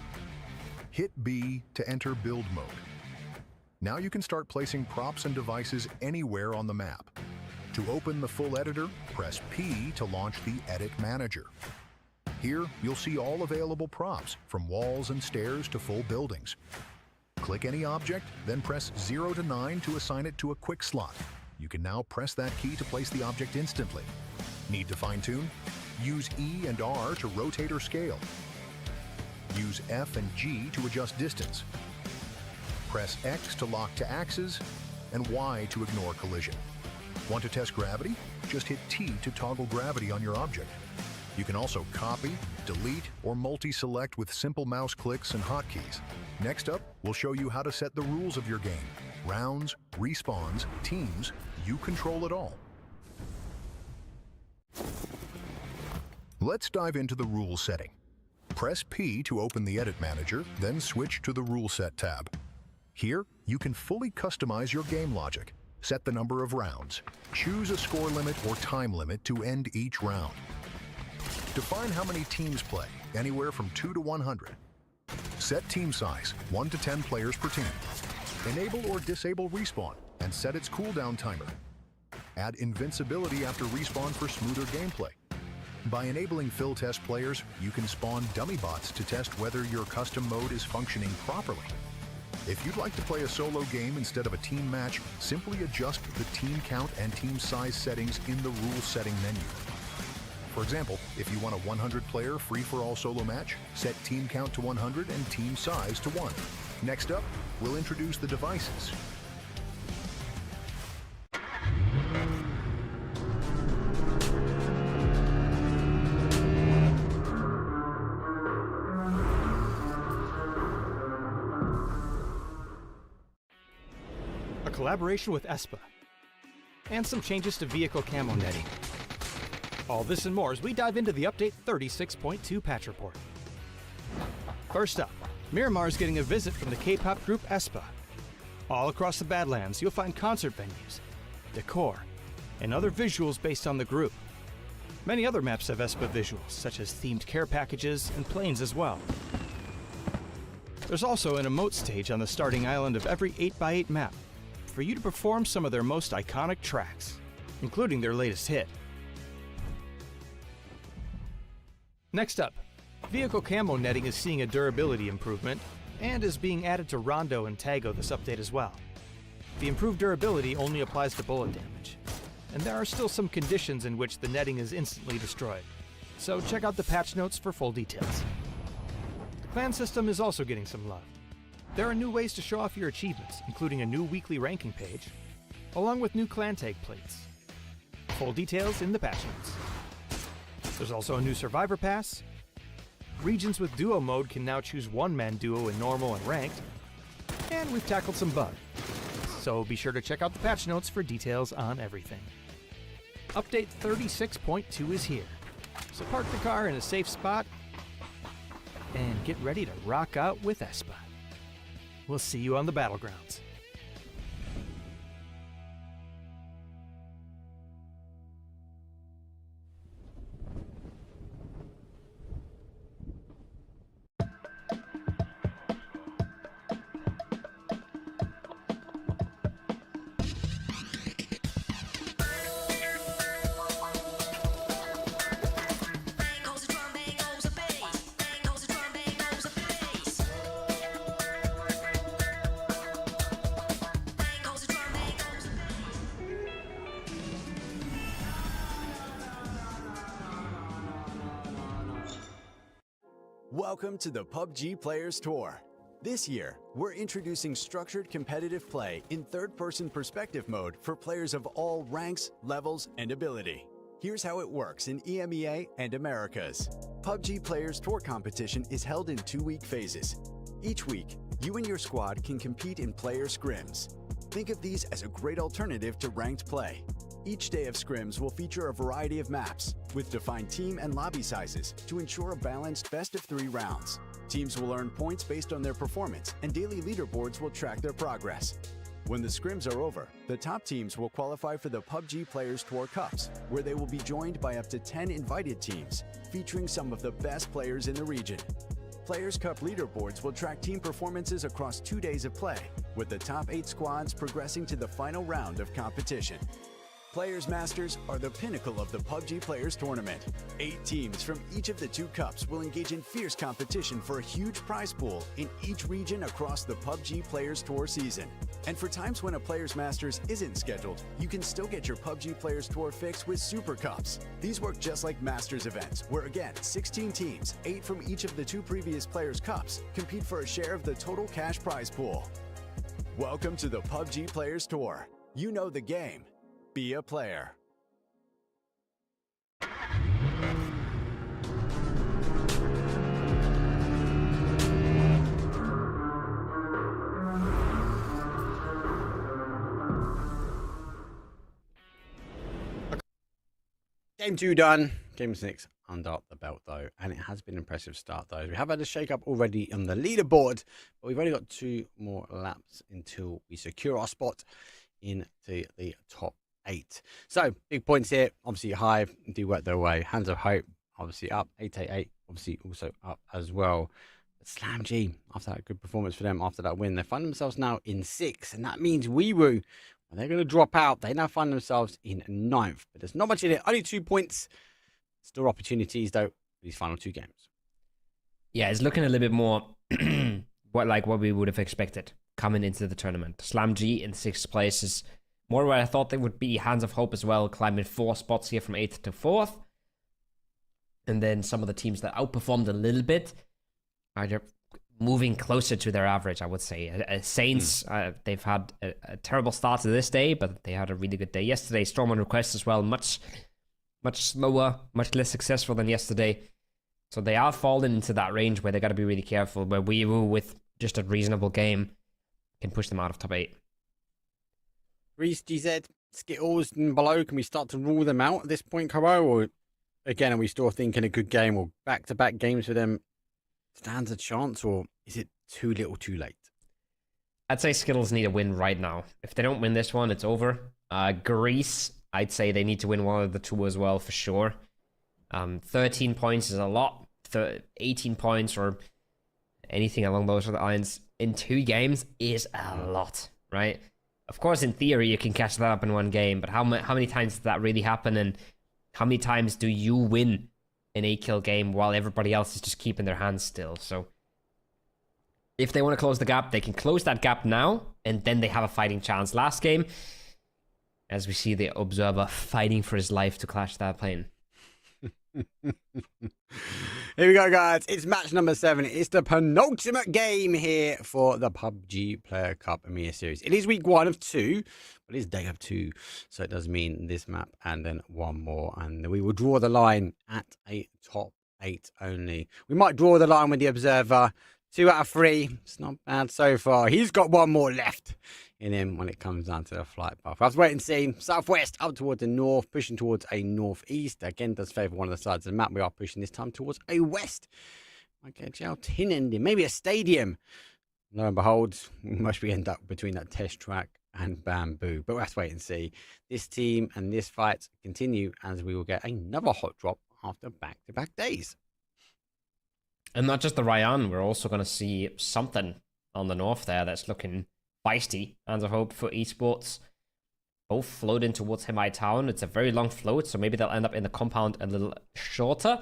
Speaker 1: Hit B to enter build mode. Now you can start placing props and devices anywhere on the map. To open the full editor, press P to launch the Edit Manager. Here, you'll see all available props, from walls and stairs to full buildings. Click any object, then press 0 to 9 to assign it to a quick slot. You can now press that key to place the object instantly. Need to fine-tune? Use E and R to rotate or scale. Use F and G to adjust distance. Press X to lock to axes, and Y to ignore collision. Want to test gravity? Just hit T to toggle gravity on your object. You can also copy, delete, or multi-select with simple mouse clicks and hotkeys. Next up, we'll show you how to set the rules of your game. Rounds, respawns, teams, you control it all. Let's dive into the rules setting. Press P to open the Edit Manager, then switch to the Rule Set tab. Here, you can fully customize your game logic. Set the number of rounds. Choose a score limit or time limit to end each round. Define how many teams play, anywhere from 2 to 100. Set team size, 1 to 10 players per team. Enable or disable respawn, and set its cooldown timer. Add invincibility after respawn for smoother gameplay. By enabling fill test players, you can spawn dummy bots to test whether your custom mode is functioning properly. If you'd like to play a solo game instead of a team match, simply adjust the team count and team size settings in the rule setting menu. For example, if you want a 100-player free-for-all solo match, set team count to 100 and team size to 1. Next up, we'll introduce the devices.
Speaker 2: collaboration with ESPA, and some changes to vehicle camo netting. All this and more as we dive into the Update 36.2 patch report. First up, Miramar's getting a visit from the K-pop group ESPA. All across the Badlands, you'll find concert venues, decor, and other visuals based on the group. Many other maps have ESPA visuals, such as themed care packages and planes as well. There's also an emote stage on the starting island of every 8x8 map for you to perform some of their most iconic tracks, including their latest hit. Next up, vehicle camo netting is seeing a durability improvement and is being added to Rondo and Tago this update as well. The improved durability only applies to bullet damage, and there are still some conditions in which the netting is instantly destroyed, so check out the patch notes for full details. The clan system is also getting some love. There are new ways to show off your achievements, including a new weekly ranking page, along with new clan tag plates. Full details in the patch notes. There's also a new Survivor Pass. Regions with duo mode can now choose one-man duo in normal and ranked. And we've tackled some bugs, so be sure to check out the patch notes for details on everything. Update 36.2 is here, so park the car in a safe spot and get ready to rock out with ESPA. We'll see you on the battlegrounds.
Speaker 3: Welcome to the PUBG Players Tour. This year, we're introducing structured competitive play in third-person perspective mode for players of all ranks, levels, and ability. Here's how it works in EMEA and Americas. PUBG Players Tour competition is held in 2-week phases. Each week, you and your squad can compete in player scrims. Think of these as a great alternative to ranked play. Each day of scrims will feature a variety of maps, with defined team and lobby sizes to ensure a balanced best-of-3 rounds. Teams will earn points based on their performance, and daily leaderboards will track their progress. When the scrims are over, the top teams will qualify for the PUBG Players Tour Cups, where they will be joined by up to 10 invited teams, featuring some of the best players in the region. Players' Cup leaderboards will track team performances across 2 days of play, with the top 8 squads progressing to the final round of competition. Players Masters are the pinnacle of the PUBG Players Tournament. 8 teams from each of the 2 cups will engage in fierce competition for a huge prize pool in each region across the PUBG Players Tour season. And for times when a Players Masters isn't scheduled, you can still get your PUBG Players Tour fix with Super Cups. These work just like Masters events, where again, 16 teams, 8 from each of the 2 previous Players Cups, compete for a share of the total cash prize pool. Welcome to the PUBG Players Tour. You know the game. Be a player.
Speaker 4: Game 2 done. Game 6 under the belt though, and it has been an impressive start though. We have had a shake-up already on the leaderboard, but we've only got 2 more laps until we secure our spot into the top 8. So big points here. Obviously Hive do work their way. Hands of Hope obviously up. 888 obviously also up as well. But Slam G, after that good performance for them, after that win, they find themselves now in 6th, and that means Wee Woo, when they're going to drop out, they now find themselves in 9th. But there's not much in it. Only 2 points. Still opportunities though for these final 2 games.
Speaker 5: Yeah, it's looking a little bit more what we would have expected coming into the tournament. Slam G in 6th place is more where I thought they would be. Hands of Hope as well, climbing 4 spots here from 8th to 4th. And then some of the teams that outperformed a little bit are moving closer to their average, I would say. Saints, they've had a terrible start to this day, but they had a really good day yesterday. Storm and Request as well, much slower, much less successful than yesterday. So they are falling into that range where they got to be really careful, where Wee Woo, with just a reasonable game, can push them out of top 8.
Speaker 4: Greece, GZ, Skittles and below, can we start to rule them out at this point, Caro? Or again, are we still thinking a good game or back-to-back games for them stands a chance, or is it too little too late?
Speaker 5: I'd say Skittles need a win right now. If they don't win this one, it's over. Greece, I'd say they need to win one of the two as well, for sure. 13 points is a lot. 18 points or anything along those lines in 2 games is a lot, right? Of course, in theory, you can catch that up in 1 game, but how many times does that really happen? And how many times do you win an 8-kill game while everybody else is just keeping their hands still? So if they want to close the gap, they can close that gap now, and then they have a fighting chance. Last game, as we see the Observer fighting for his life to clash that plane.
Speaker 4: Here we go, guys. It's match number 7. It's the penultimate game here for the PUBG Player Cup EMEA series. It is week 1 of 2, but it is day of 2. So it does mean this map and then 1 more. And we will draw the line at a top 8 only. We might draw the line with the Observer. 2 out of 3. It's not bad so far. He's got 1 more left in him when it comes down to the flight path. We'll have to wait and see. Southwest up towards the north, pushing towards a northeast. Again, does favour one of the sides of the map. We are pushing this time towards a west. Might get a jail tin ending, maybe a stadium. Lo and behold, we must be end up between that test track and bamboo. But we'll have to wait and see. This team and this fight continue as we will get another hot drop after back-to-back days.
Speaker 5: And not just the Ryan, we're also going to see something on the north there that's looking feisty, and I hope for Esports. Both float in towards Himai Town. It's a very long float, so maybe they'll end up in the compound a little shorter.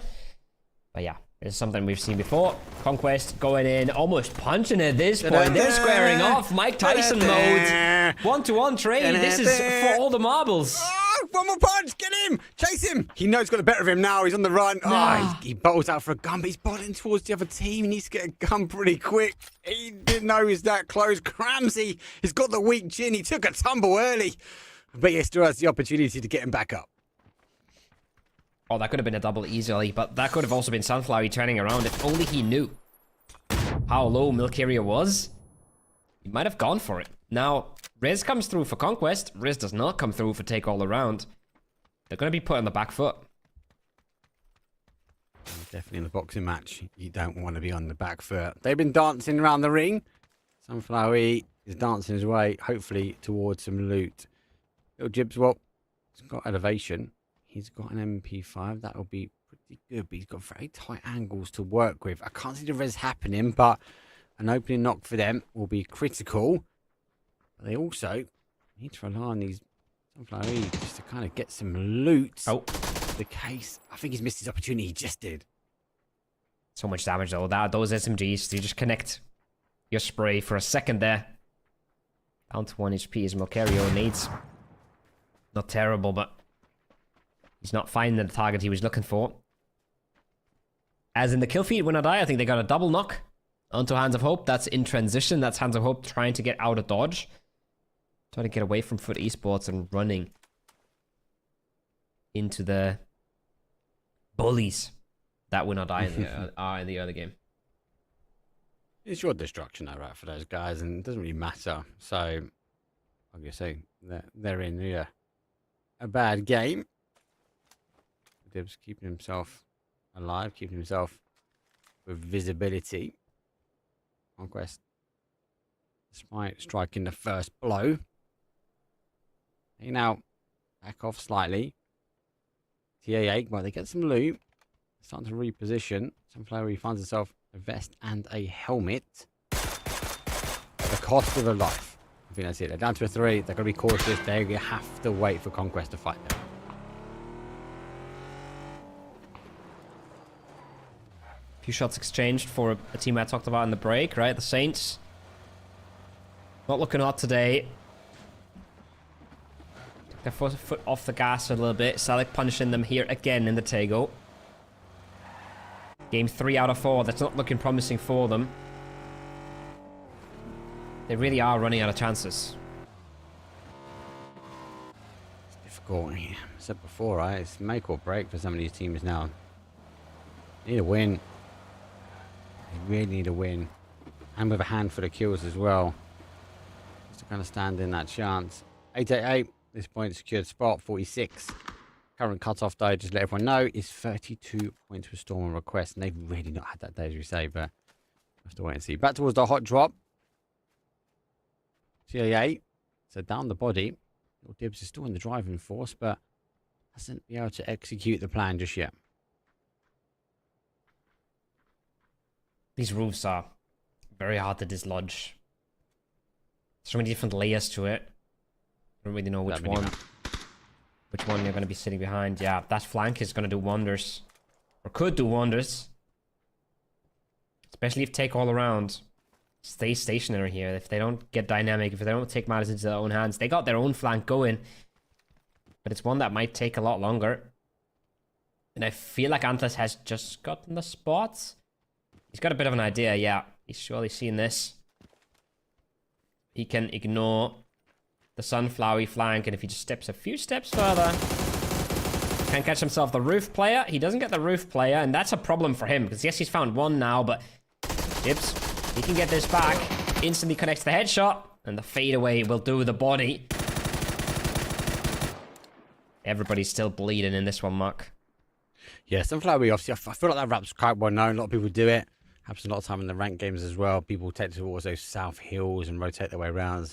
Speaker 5: But yeah, it's something we've seen before. Conquest going in, almost punching at this point. They're squaring off. Mike Tyson mode. 1-to-1 trade. This is for all the marbles.
Speaker 4: One more punch! Get him! Chase him! He knows he's got the better of him now. He's on the run. He bottles out for a gun, but he's bottling towards the other team. He needs to get a gun pretty quick. He didn't know he was that close. Cramsey, he's got the weak chin. He took a tumble early, but he still has the opportunity to get him back up.
Speaker 5: Oh, that could have been a double easily, but that could have also been Sunflower turning around. If only he knew how low Milkiria was, he might have gone for it. Now, Riz comes through for Conquest. Riz does not come through for Take All Around. They're going to be put on the back foot.
Speaker 4: Definitely in the boxing match, you don't want to be on the back foot. They've been dancing around the ring. Sunflower is dancing his way, hopefully, towards some loot. Little Jibs, well, he's got elevation. He's got an MP5. That'll be pretty good, but he's got very tight angles to work with. I can't see the res happening, but an opening knock for them will be critical. They also need to rely on these Sunflower just to kind of get some loot.
Speaker 5: Oh.
Speaker 4: The case. I think he's missed his opportunity. He just did.
Speaker 5: So much damage though. Those SMGs, you just connect your spray for a second there. Down to 1 HP is Milcario needs. Not terrible, but he's not finding the target he was looking for. As in the kill feed, when I die, I think they got a double knock onto Hands of Hope. That's in transition. That's Hands of Hope trying to get out of dodge. Trying to get away from Foot Esports and running into the bullies that will not die in the other game.
Speaker 4: It's your destruction, though, right, for those guys, and it doesn't really matter. So, like I say, they're in a bad game. Dibs keeping himself alive, keeping himself with visibility. Conquest, despite striking the first blow. They now back off slightly. TA8, but they get some loot. Starting to reposition. Sunflower finds himself a vest and a helmet. At the cost of a life. I think that's it. They're down to a 3. They're going to be cautious. They have to wait for Conquest to fight them.
Speaker 5: Few shots exchanged for a team I talked about in the break, right? The Saints. Not looking hot today. Took their foot off the gas a little bit. Salek punishing them here again in the Tego. Game 3 out of 4. That's not looking promising for them. They really are running out of chances.
Speaker 4: It's difficult. I said before, right? It's make or break for some of these teams now. They need a win. They really need a win. And with a handful of kills as well. Just to kind of stand in that chance. 888. This point secured spot 46. Current cutoff though, just let everyone know, is 32 points for Storm on request. And they've really not had that day, as we say, but we'll have to wait and see. Back towards the hot drop. CA8. So down the body. Little Dibs is still in the driving force, but hasn't been able to execute the plan just yet.
Speaker 5: These roofs are very hard to dislodge. So many different layers to it. I don't really know which one you're going to be sitting behind. Yeah, that flank is going to do wonders. Or could do wonders. Especially if take all around. Stay stationary here. If they don't get dynamic, if they don't take matters into their own hands. They got their own flank going. But it's one that might take a lot longer. And I feel like Antles has just gotten the spots. He's got a bit of an idea, yeah. He's surely seen this. He can ignore the sunflowery flank, and if he just steps a few steps further, can catch himself the roof player. He doesn't get the roof player, and that's a problem for him, because yes, he's found one now, but Dibs, he can get this back. Instantly connects the headshot, and the fadeaway will do the body. Everybody's still bleeding in this one, Mark.
Speaker 4: Yeah, sunflowery, obviously, I feel like that rap's quite well known. A lot of people do it. Happens a lot of time in the ranked games as well. People tend to towards those south hills and rotate their way around.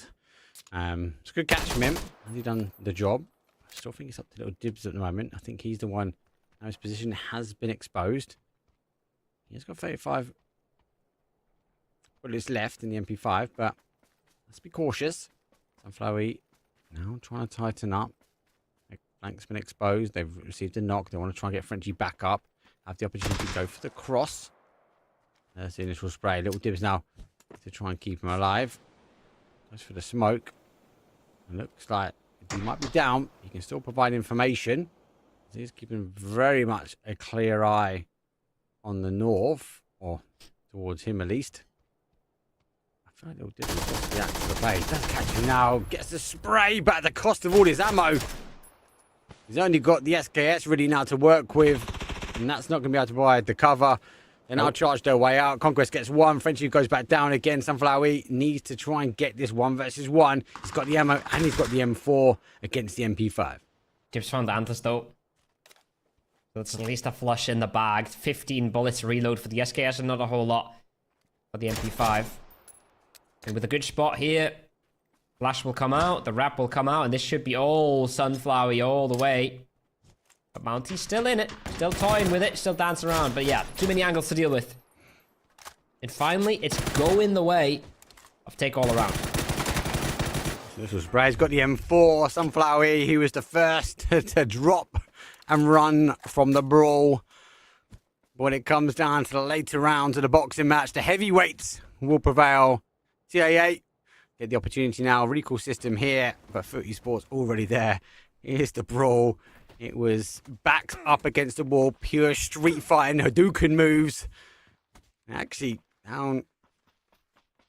Speaker 4: It's a good catch from him. Has he done the job? I still think it's up to little Dibs at the moment. I think he's the one. Now his position has been exposed. He's got 35 bullets left in the MP5, but let's be cautious. Sunflowery now trying to tighten up. Flank's been exposed. They've received a knock. They want to try and get Frenchie back up. Have the opportunity to go for the cross. There's the initial spray. Little Dibs now to try and keep him alive. Goes for the smoke. It looks like he might be down. He can still provide information. He's keeping very much a clear eye on the north, or towards him at least. I feel like Little Dibs has lost the act of the play. He does catch him now. Gets the spray, but at the cost of all his ammo. He's only got the SKS ready now to work with, and that's not going to be able to provide the cover. They now charge their way out. Conquest gets one. Frenchie goes back down again. Sunflowery needs to try and get this 1 versus 1. He's got the ammo and he's got the M4 against the MP5.
Speaker 5: Dibs found the Antles though. So it's at least a flush in the bag. 15 bullets to reload for the SKS and not a whole lot for the MP5. And with a good spot here, flash will come out, the wrap will come out, and this should be all sunflowery all the way. But Mounty's still in it, still toying with it, still dancing around. But yeah, too many angles to deal with. And finally, it's going the way of take all around.
Speaker 4: This was Bray's got the M4. Sunflowery, he was the first to drop and run from the brawl. But when it comes down to the later rounds of the boxing match, the heavyweights will prevail. CA8 get the opportunity now. Really cool system here, but Foot Esports already there. Here's the brawl. It was backs up against the wall, pure street fighting, Hadouken moves. Actually, down.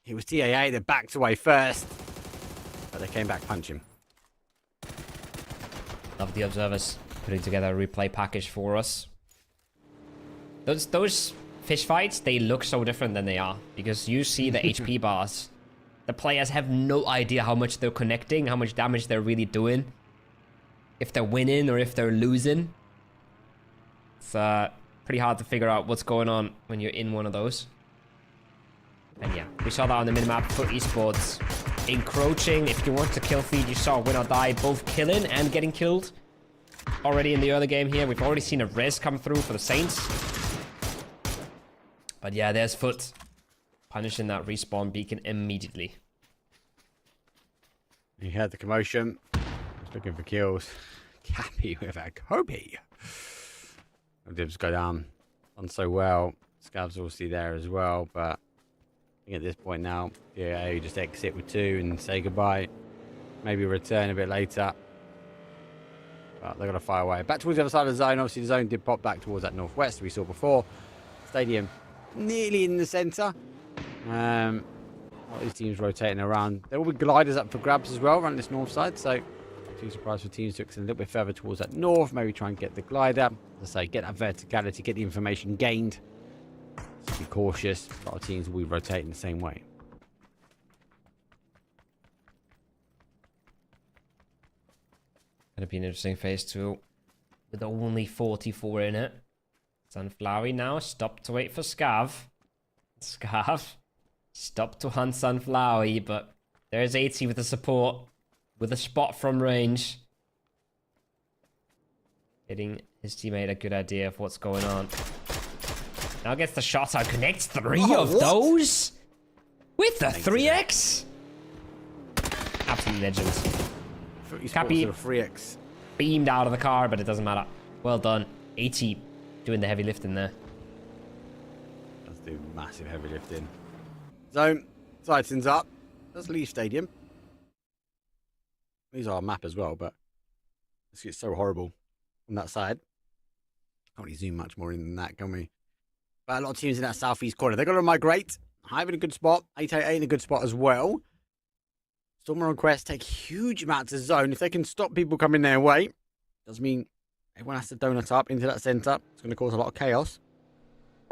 Speaker 4: It was TAA that backed away first, but they came back punching.
Speaker 5: Love the observers putting together a replay package for us. Those fish fights, they look so different than they are, because you see the HP bars. The players have no idea how much they're connecting, how much damage they're really doing. If they're winning or if they're losing. It's pretty hard to figure out what's going on when you're in one of those. And yeah, we saw that on the minimap for Esports. Encroaching, if you want to kill feed, you saw win or die, both killing and getting killed. Already in the early game here, we've already seen a res come through for the Saints. But yeah, there's Foot. Punishing that respawn beacon immediately.
Speaker 4: He heard the commotion. He's looking for kills. Cappy with a Kobe. Dibs go down. Done so well. Scav's obviously there as well, but I think at this point now, yeah, you just exit with 2 and say goodbye. Maybe return a bit later. But they're going to fire away. Back towards the other side of the zone. Obviously, the zone did pop back towards that northwest we saw before. Stadium nearly in the centre. All these teams rotating around. There will be gliders up for grabs as well around this north side, so too surprised for teams to extend a little bit further towards that north. Maybe try and get the glider. As I say, get that verticality, get the information gained. So be cautious. A lot of teams will be rotating the same way.
Speaker 5: Gonna be an interesting phase 2 with only 44 in it. Sunflower now, stop to wait for Scav. Scav, stop to hunt Sunflower, but there's 80 with the support, with a spot from range. Getting his teammate a good idea of what's going on. Now gets the shot out, connects 3 of those? With the 3x? Absolute legend. Cappy
Speaker 4: 3x.
Speaker 5: beamed out of the car, but it doesn't matter. Well done. 80 doing the heavy lifting there.
Speaker 4: Let's do massive heavy lifting. Zone. Titans up. Let's leave stadium. These are a map as well, but this gets so horrible on that side. Can't really zoom much more in than that, can we? But a lot of teams in that southeast corner. They've got to migrate. Hive in a good spot. 888 in a good spot as well. Storm and Request take huge amounts of zone. If they can stop people coming their way, does mean everyone has to donut up into that centre. It's going to cause a lot of chaos.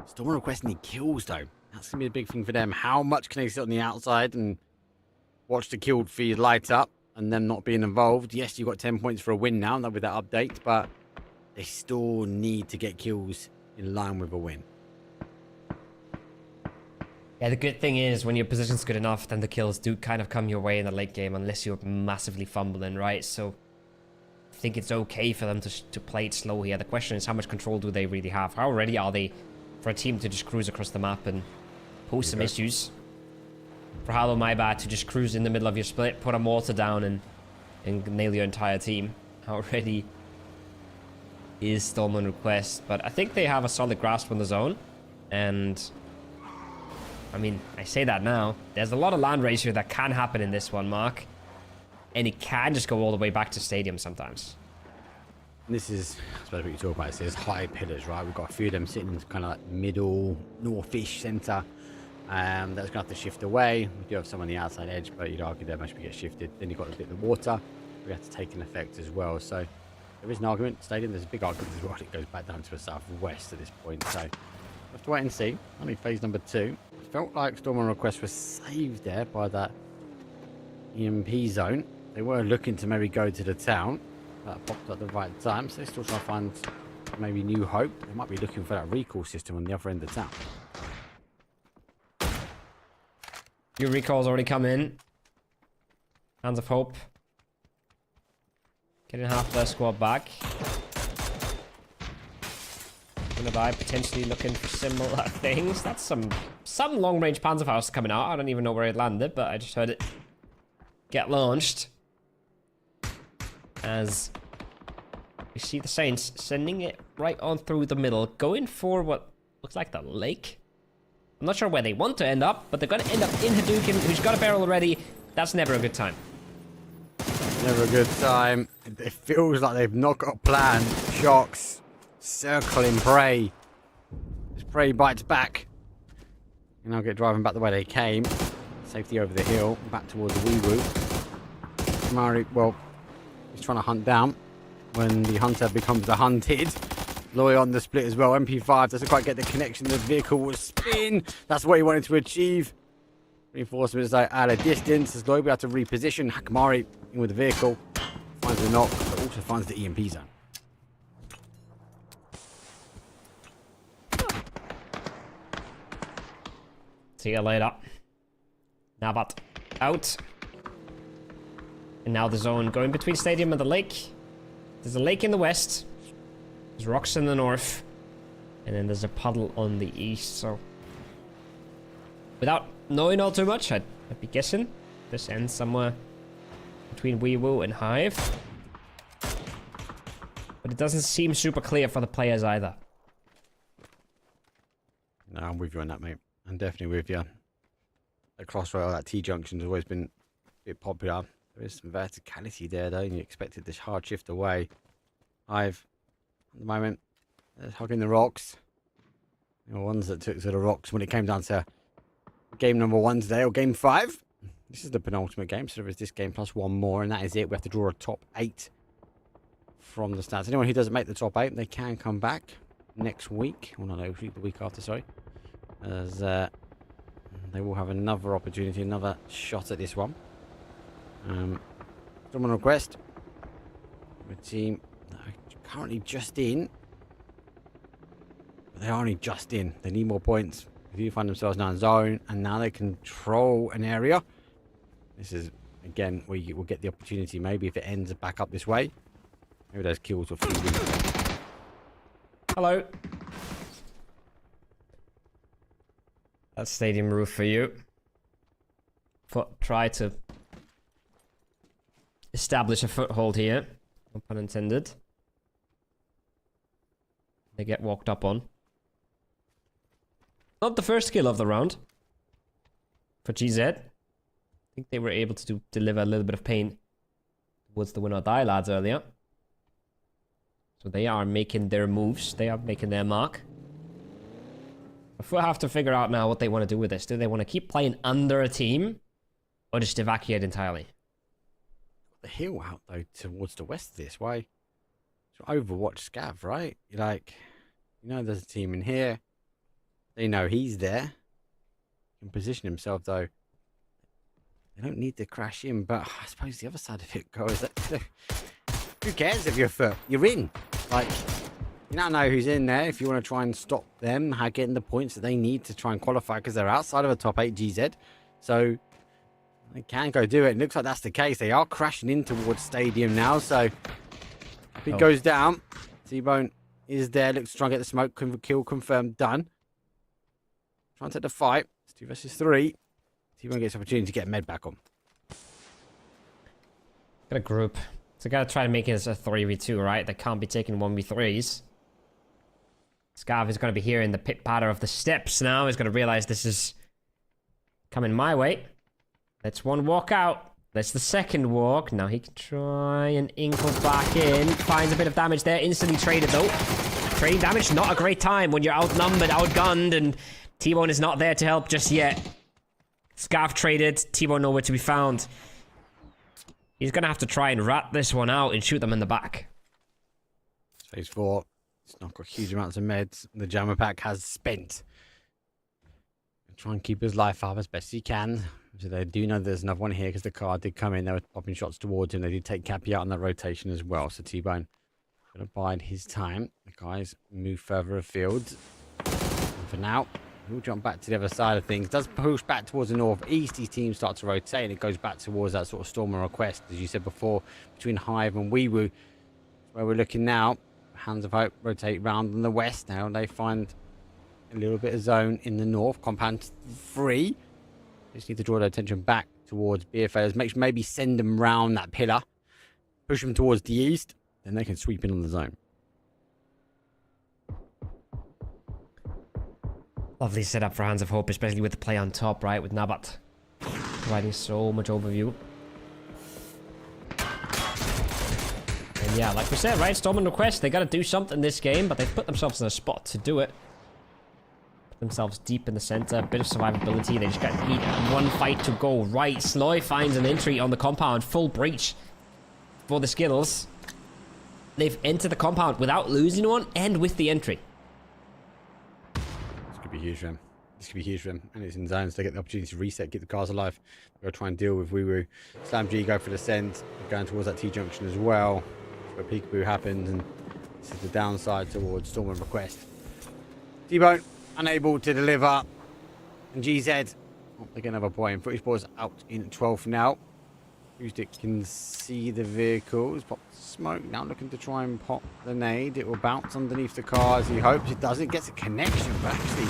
Speaker 4: Storm and Request need kills, though. That's going to be a big thing for them. How much can they sit on the outside and watch the kill feed light up and them not being involved? Yes, you've got 10 points for a win now with that update, but they still need to get kills in line with a win.
Speaker 5: Yeah, the good thing is when your position's good enough, then the kills do kind of come your way in the late game, unless you're massively fumbling, right? So I think it's okay for them to play it slow here. The question is, how much control do they really have? How ready are they for a team to just cruise across the map and pose some issues? For Halo My Bad to just cruise in the middle of your split, put a mortar down and nail your entire team. How ready is Storm and Request? But I think they have a solid grasp on the zone, and I mean, I say that now. There's a lot of land ratio that can happen in this one, Mark. And it can just go all the way back to stadium sometimes.
Speaker 4: This is, I suppose what you talk about, is there's high pillars, right? We've got a few of them sitting in kind of like middle, northish centre. That's going to have to shift away. We do have some on the outside edge, but you'd argue they must get shifted. Then you've got a bit of the water. We have to take an effect as well. So there is an argument. Stadium, there's a big argument as well. It goes back down to the southwest at this point. So we'll have to wait and see. Only phase number 2. Felt like Storm and Request was saved there by that EMP zone. They were looking to maybe go to the town. That popped at the right time, so they're still trying to find maybe new hope. They might be looking for that recall system on the other end of town.
Speaker 5: Your recall's already come in. Hands of Hope. Getting half their squad back. By potentially looking for similar things. That's some long-range Panzerfaust coming out. I don't even know where it landed, but I just heard it get launched. As we see the Saints sending it right on through the middle, going for what looks like the lake. I'm not sure where they want to end up, but they're going to end up in Hadouken, who's got a barrel already. That's never a good time.
Speaker 4: Never a good time. It feels like they've not got a plan. Shocks. Circling prey. As prey bites back. And I'll get driving back the way they came. Safety over the hill. Back towards the wee-woo. Mari, well, he's trying to hunt down. When the hunter becomes the hunted. Loy on the split as well. MP5 doesn't quite get the connection. The vehicle will spin. That's what he wanted to achieve. Reinforcements like at a distance. As Loy will have to reposition. Hakamari in with the vehicle. Finds the knock, but also finds the EMP zone.
Speaker 5: See you later. Nabat out. And now the zone going between stadium and the lake. There's a lake in the west. There's rocks in the north. And then there's a puddle on the east, so without knowing all too much, I'd be guessing this ends somewhere between Wee-Woo and Hive. But it doesn't seem super clear for the players either.
Speaker 4: No, I'm with you on that, mate. I'm definitely with you. The crossrail, that T-junction has always been a bit popular. There is some verticality there, though, and you expected this hard shift away. Hive, at the moment, they're hugging the rocks. The ones that took to the rocks when it came down to game number 1 today, or game 5. This is the penultimate game, so there is this game plus 1 more, and that is it. We have to draw a top 8 from the stats. Anyone who doesn't make the top 8, they can come back next week. Well, not next week, the week after, sorry. As they will have another opportunity, another shot at this one. Someone request. The team that are currently just in. But they're only just in. They need more points. If you find themselves now in zone, and now they control an area. This is, again, where you will get the opportunity. Maybe if it ends back up this way. Maybe those kills will feed in.
Speaker 5: Hello. That's stadium roof for you. Try to establish a foothold here. No pun intended. They get walked up on. Not the first kill of the round for GZ. I think they were able to deliver a little bit of pain towards the win or die lads earlier. So they are making their moves. They are making their mark. If we have to figure out now what they want to do with this. Do they want to keep playing under a team or just evacuate entirely?
Speaker 4: The hill out though towards the west of this. Why? So Overwatch Scav, right? You're like, you know, there's a team in here. They know he's there. He can position himself though. They don't need to crash in, but I suppose the other side of it goes that who cares if you're in? Like, you now know who's in there if you want to try and stop them getting the points that they need to try and qualify because they're outside of a top 8 GZ. So they can go do it. It looks like that's the case. They are crashing in towards stadium now. So if it goes down, T-Bone is there. Looks to try and get the smoke. Kill confirmed. Done. Trying to take the fight. It's 2 versus 3. T-Bone gets the opportunity to get med back on.
Speaker 5: Got a group. So gotta try to make it as a 3v2, right? They can't be taking 1v3s. Scav is gonna be hearing the pit patter of the steps now. He's gonna realize this is coming my way. Let's one walk out. That's the second walk. Now he can try and inkle back in. Finds a bit of damage there. Instantly traded though. Trading damage, not a great time when you're outnumbered, outgunned, and T-Bone is not there to help just yet. Scav traded. T-Bone nowhere to be found. He's going to have to try and rat this one out and shoot them in the back.
Speaker 4: Phase 4. It's not got huge amounts of meds. The jammer pack has spent. Try and keep his life up as best he can. So they do know there's another one here because the car did come in. They were popping shots towards him. They did take Cappy out on that rotation as well. So T-Bone going to bide his time. The guys move further afield. And for now, he'll jump back to the other side of things. Does push back towards the northeast. These teams start to rotate and it goes back towards that sort of storm and request, as you said before, between Hive and Weewoo. Where we're looking now. Hands of Hope rotate round in the west now. They find a little bit of zone in the north. Compound 3. Just need to draw their attention back towards BFAs. Maybe send them round that pillar. Push them towards the east. Then they can sweep in on the zone.
Speaker 5: Lovely setup for Hands of Hope, especially with the play on top, right? With Nabat providing so much overview. And yeah, like we said, right? Storm and Request, they got to do something this game, but they've put themselves in a spot to do it. Put themselves deep in the center, a bit of survivability. They just got to need one fight to go right. Sloy finds an entry on the compound, full breach for the Skittles. They've entered the compound without losing one and with the entry.
Speaker 4: Be huge for him. This could be huge for him, and it's in zones. They get the opportunity to reset, keep the cars alive. We'll try and deal with Weewoo. Slam G go for the send, going towards that T junction as well. That's where Peekaboo happens, and this is the downside towards Storm and Request. T-Bone unable to deliver, and GZ they get another point. Footage Ball's out in 12th now. Acoustic can see the vehicles. Pop smoke now, looking to try and pop the nade. It will bounce underneath the car as he hopes. It doesn't. Gets a connection, but actually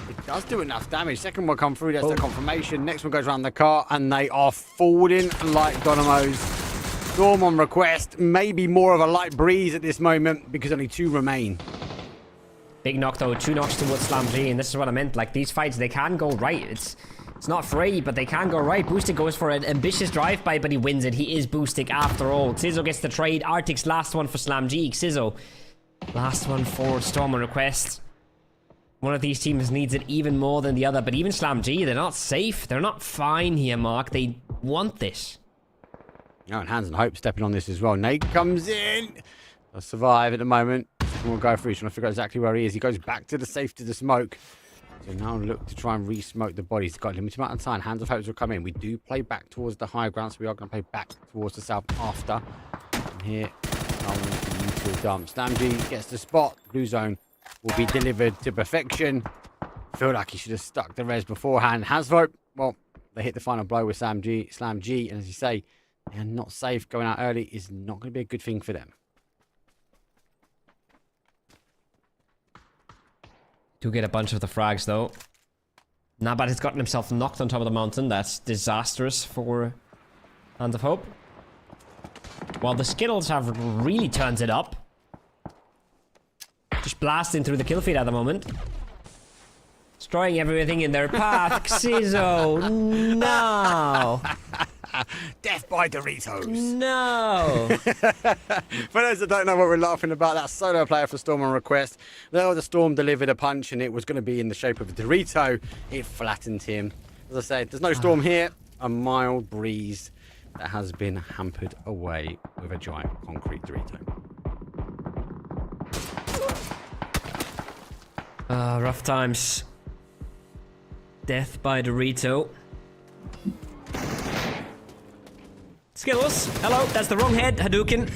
Speaker 4: it does do enough damage. Second one come through. That's the confirmation. Next one goes around the car, and they are falling like Dynamos. Storm on Request. Maybe more of a light breeze at this moment because only 2 remain.
Speaker 5: Big knock though. 2 knocks towards Slam G, and this is what I meant. Like, these fights, they can go right. It's not free, but they can go right. Boostic goes for an ambitious drive-by, but he wins it. He is Boostic after all. Xizzo gets the trade. Arctic's last one for Slam G. Xizzo, last one for Storm and Request. One of these teams needs it even more than the other, but even Slam G, they're not safe. They're not fine here, Mark. They want this.
Speaker 4: Oh, and Hands and Hope stepping on this as well. Nate comes in. They'll survive at the moment. We'll go through. Trying to figure out exactly where he is. He goes back to the safety of the smoke. So now look to try and re-smoke the bodies. Got a limited amount of time. Hands of Hope will come in. We do play back towards the high ground, so we are going to play back towards the south after. And here, into the dump. Slamgy gets the spot. Blue zone will be delivered to perfection. Feel like he should have stuck the res beforehand. Hasvote, well, they hit the final blow with Slam G, and as you say, they are not safe. Going out early is not going to be a good thing for them.
Speaker 5: Do get a bunch of the frags, though. Nabat has gotten himself knocked on top of the mountain. That's disastrous for Hands of Hope. While the Skittles have really turned it up. Just blasting through the kill feed at the moment. Destroying everything in their path. Xizo, no!
Speaker 4: Death by Doritos.
Speaker 5: No!
Speaker 4: For those that don't know what we're laughing about, that solo player for Storm on request. Though the Storm delivered a punch and it was going to be in the shape of a Dorito, it flattened him. As I said, there's no Storm here. A mild breeze that has been hampered away with a giant concrete Dorito.
Speaker 5: Rough times. Death by Dorito. Skittles, hello, that's the wrong head, Hadouken.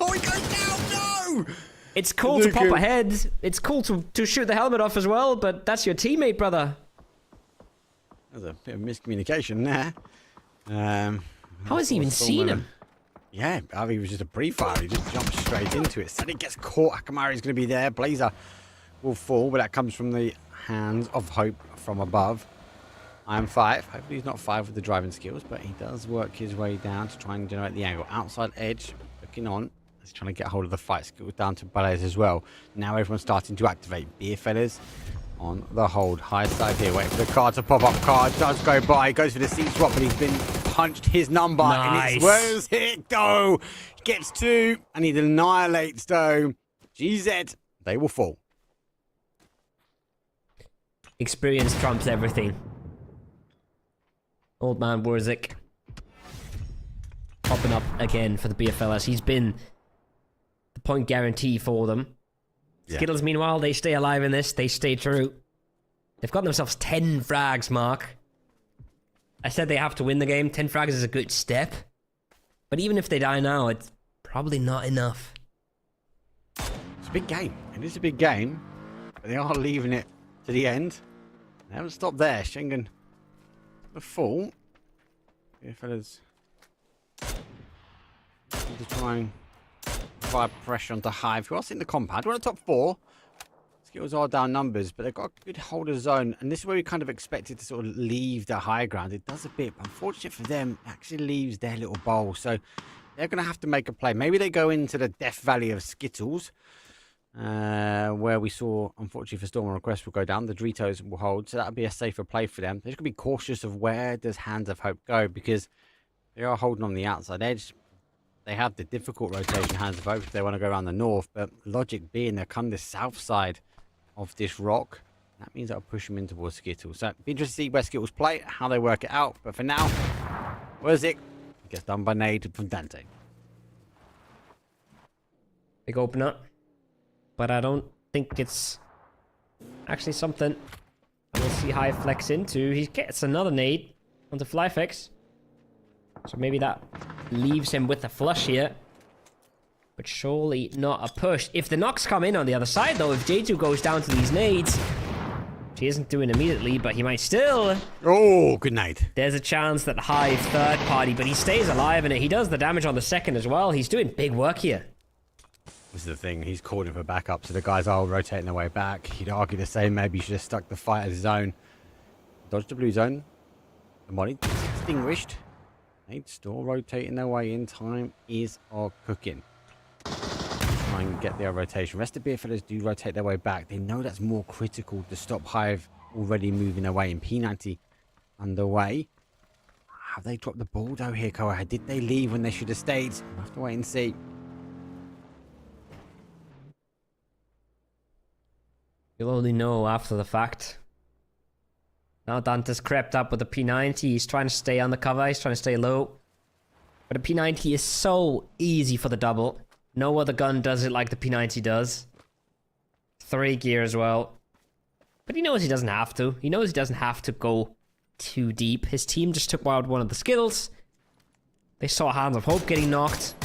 Speaker 4: Oh, he goes down, no!
Speaker 5: It's cool to pop a head. It's cool to shoot the helmet off as well, but that's your teammate, brother.
Speaker 4: There's a bit of miscommunication there.
Speaker 5: How has he even seen him?
Speaker 4: Yeah, I think it was just a pre-fire. He just jumped straight into it. Said it gets caught. Akamari's going to be there. Blazer will fall, but that comes from the hands of Hope from above. I'm 5. Hopefully he's not 5 with the driving skills, but he does work his way down to try and generate the angle. Outside edge, looking on. He's trying to get hold of the fight skills down to Balez as well. Now everyone's starting to activate. Beer fellas on the hold. High side here, waiting for the card to pop up. Card does go by. Goes for the seat swap, but he's been punched his number.
Speaker 5: Nice.
Speaker 4: And it's where's it go? Gets 2, and he annihilates though. GZ, they will fall.
Speaker 5: Experience trumps everything. Old man Wurzik popping up again for the BFLs. He's been the point guarantee for them.
Speaker 4: Yeah.
Speaker 5: Skittles, meanwhile, they stay alive in this. They stay true. They've got themselves 10 frags, Mark. I said they have to win the game. 10 frags is a good step. But even if they die now, it's probably not enough.
Speaker 4: It's a big game. It is a big game. But they are leaving it to the end. They haven't stopped there. Schengen the fall. Yeah, fellas. Need to try and provide pressure onto Hive, who are in the compound. We're on the top 4. Skittles are down numbers, but they've got a good hold of zone. And this is where we kind of expected to sort of leave the high ground. It does a bit, but unfortunate for them, it actually leaves their little bowl. So they're going to have to make a play. Maybe they go into the Death Valley of Skittles. Where we saw, unfortunately for Storm on request, will go down. The Doritos will hold, so that'll be a safer play for them. They're just going to be cautious of where does Hands of Hope go, because they are holding on the outside edge. They have the difficult rotation, Hands of Hope, if they want to go around the north, but logic being they'll come the south side of this rock. That means that'll push them in towards Skittles. So be interested to see where Skittles play, how they work it out. But for now, where's it? It gets done by Nade from Dante.
Speaker 5: Big opener. But I don't think it's actually something we'll see Hive flex into. He gets another nade onto Flyfix. So maybe that leaves him with a flush here. But surely not a push. If the knocks come in on the other side, though, if J2 goes down to these nades, which he isn't doing immediately, but he might still.
Speaker 4: Oh, good nade.
Speaker 5: There's a chance that Hive third party, but he stays alive, and he does the damage on the second as well. He's doing big work here.
Speaker 4: This is the thing, he's calling for backup, so the guys are rotating their way back. He'd argue the same, maybe he should have stuck the fight at his zone. Dodged the blue zone. The money extinguished. They'd still rotating their way in. Time is our cooking. Try and get their rotation. Rest of the BFLers do rotate their way back. They know that's more critical to stop Hive already moving away. And P90 underway. Have they dropped the ball though here, Koa? Did they leave when they should have stayed? We'll have to wait and see.
Speaker 5: You'll only know after the fact. Now Dante's crept up with the P90. He's trying to stay on the cover. He's trying to stay low. But the P90 is so easy for the double. No other gun does it like the P90 does. 3 gear as well. But he knows he doesn't have to. He knows he doesn't have to go too deep. His team just took out one of the Skittles. They saw Hands of Hope getting knocked.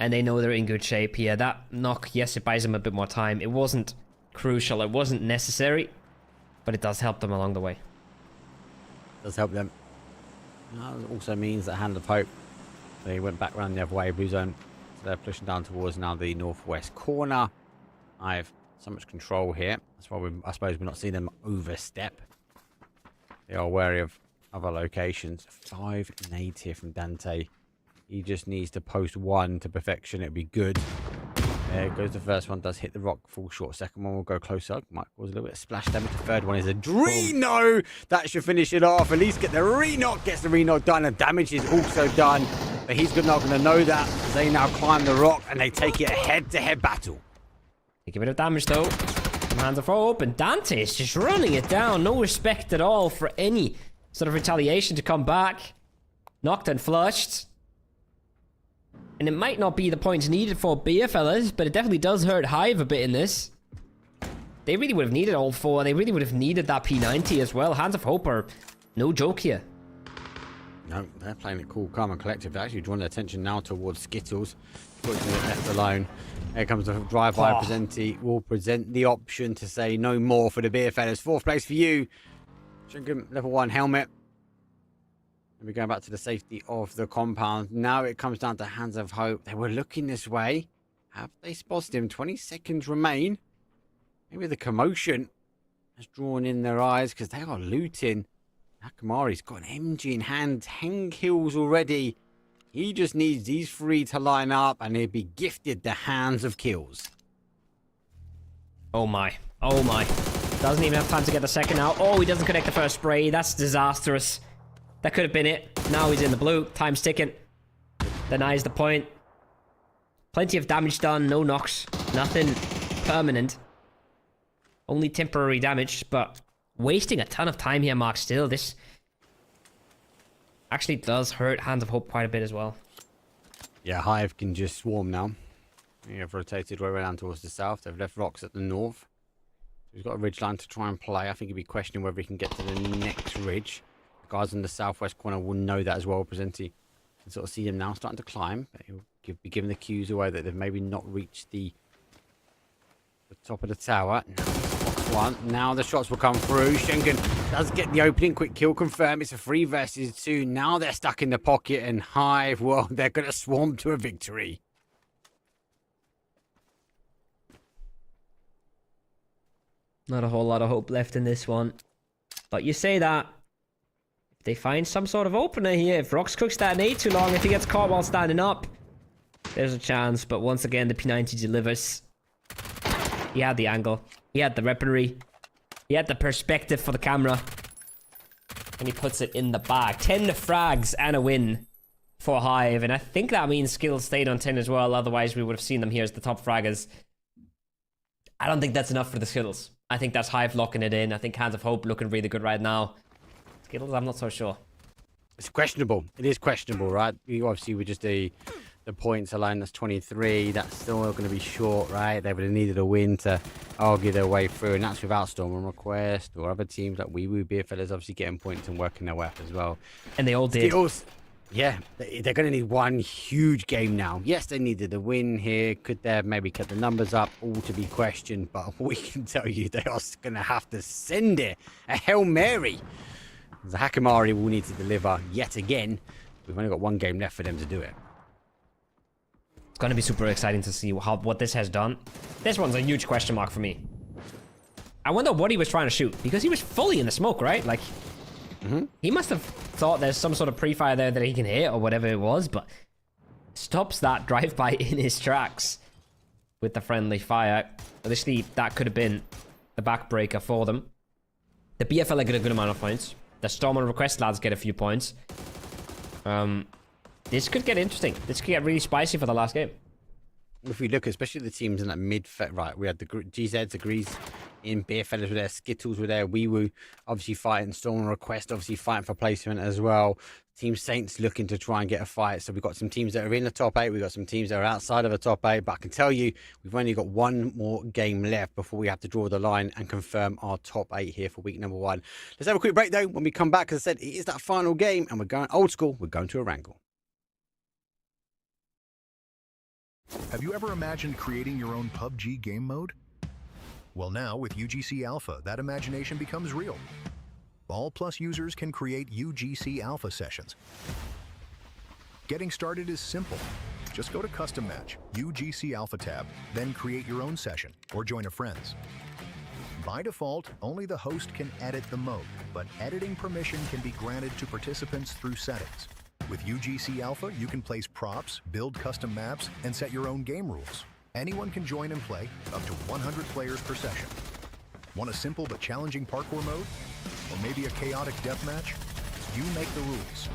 Speaker 5: and they know they're in good shape here. That knock, yes, it buys them a bit more time. It wasn't crucial, it wasn't necessary, but it does help them along the way.
Speaker 4: Does help them. That also means that Hand of Hope, they went back around the other way, blue zone. So they're pushing down towards now the northwest corner. I have so much control here. That's why I suppose we're not seeing them overstep. They are wary of other locations. 5 nades here from Dante. He just needs to post 1 to perfection. It'd be good. There goes the first one. Does hit the rock. Fall short. Second one will go closer. Might cause a little bit of splash damage. The third one is a Dreno. That should finish it off. At least get the re-knock. Gets the re-knock done. And damage is also done. But he's not going to know that. As they now climb the rock and they take it a head-to-head battle.
Speaker 5: Take a bit of damage though. Some Hands of Hope. And Dante is just running it down. No respect at all for any sort of retaliation to come back. Knocked and flushed. And it might not be the points needed for beer, fellas, but it definitely does hurt Hive a bit in this. They really would have needed all 4. They really would have needed that P90 as well. Hands of Hope are no joke here.
Speaker 4: No, they're playing it cool, calm, and collective. They're actually drawing their attention now towards Skittles. Fortunately, left alone. Here comes the drive-by presentee. Will present the option to say no more for the beer, fellas. 4th place for you. Shrinkum, level 1 helmet. And we're going back to the safety of the compound. Now it comes down to Hands of Hope. They were looking this way. Have they spotted him? 20 seconds remain. Maybe the commotion has drawn in their eyes because they are looting. Nakamari's got an MG in hand. 10 kills already. He just needs these 3 to line up and he'll be gifted the hands of kills.
Speaker 5: Oh my. Oh my. Doesn't even have time to get the second out. Oh, he doesn't connect the first spray. That's disastrous. That could have been it. Now he's in the blue. Time's ticking. Denies the point. Plenty of damage done. No knocks. Nothing permanent. Only temporary damage, but wasting a ton of time here, Mark. Still, this actually does hurt Hands of Hope quite a bit as well.
Speaker 4: Yeah, Hive can just swarm now. They have rotated way around towards the south. They've left rocks at the north. He's got a ridge line to try and play. I think he'll be questioning whether he can get to the next ridge. Guys in the southwest corner will know that as well. Presentee can sort of see them now starting to climb. He'll be giving the cues away that they've maybe not reached the top of the tower. Now box 1. Now the shots will come through. Schengen does get the opening. Quick kill confirmed. It's a 3 versus 2. Now they're stuck in the pocket and Hive, well, they're going to swarm to a victory.
Speaker 5: Not a whole lot of hope left in this one. But you say that. They find some sort of opener here. If Rox cooks that nade too long, if he gets caught while standing up, there's a chance. But once again, the P90 delivers. He had the angle. He had the weaponry. He had the perspective for the camera. And he puts it in the bag. 10 frags and a win for Hive. And I think that means skills stayed on 10 as well. Otherwise, we would have seen them here as the top fraggers. I don't think that's enough for the skills. I think that's Hive locking it in. I think Hands of Hope looking really good right now. Skittles, I'm not so sure.
Speaker 4: It's questionable. It is questionable, right? You obviously with just the points alone, that's 23. That's still going to be short, right? They would have needed a win to argue their way through, and that's without Storm and Request or other teams like Wee Beerfellas obviously getting points and working their way up as well.
Speaker 5: And they all did.
Speaker 4: Skittles, yeah, they're going to need one huge game now. Yes, they needed a win here. Could they have maybe cut the numbers up? All to be questioned, but we can tell you they are going to have to send it a Hail Mary. The Hakamari will need to deliver yet again. We've only got 1 game left for them to do it.
Speaker 5: It's going to be super exciting to see what this has done. This one's a huge question mark for me. I wonder what he was trying to shoot, because he was fully in the smoke, right? Like, he must have thought there's some sort of pre-fire there that he can hit or whatever it was, but stops that drive-by in his tracks with the friendly fire. Obviously, that could have been the backbreaker for them. The BFL get a good amount of points. The Storm and Request lads get a few points. This could get interesting. This could get really spicy for the last game.
Speaker 4: If we look, especially the teams in that mid, right, we had the GZs, Agrees in, Beerfellas were there, Skittles were there, Wee obviously fighting, Storm and Request obviously fighting for placement as well. Team Saints looking to try and get a fight. So we've got some teams that are in the top 8, we've got some teams that are outside of the top 8, but I can tell you, we've only got 1 more game left before we have to draw the line and confirm our top 8 here for week number 1. Let's have a quick break though. When we come back, as I said, it is that final game and we're going old school, we're going to a wrangle.
Speaker 1: Have you ever imagined creating your own PUBG game mode? Well, now with UGC Alpha, that imagination becomes real. All Plus users can create UGC Alpha sessions. Getting started is simple. Just go to Custom Match, UGC Alpha tab, then create your own session or join a friend's. By default, only the host can edit the mode, but editing permission can be granted to participants through settings. With UGC Alpha, you can place props, build custom maps, and set your own game rules. Anyone can join and play, up to 100 players per session. Want a simple but challenging parkour mode? Or maybe a chaotic deathmatch? You make the rules.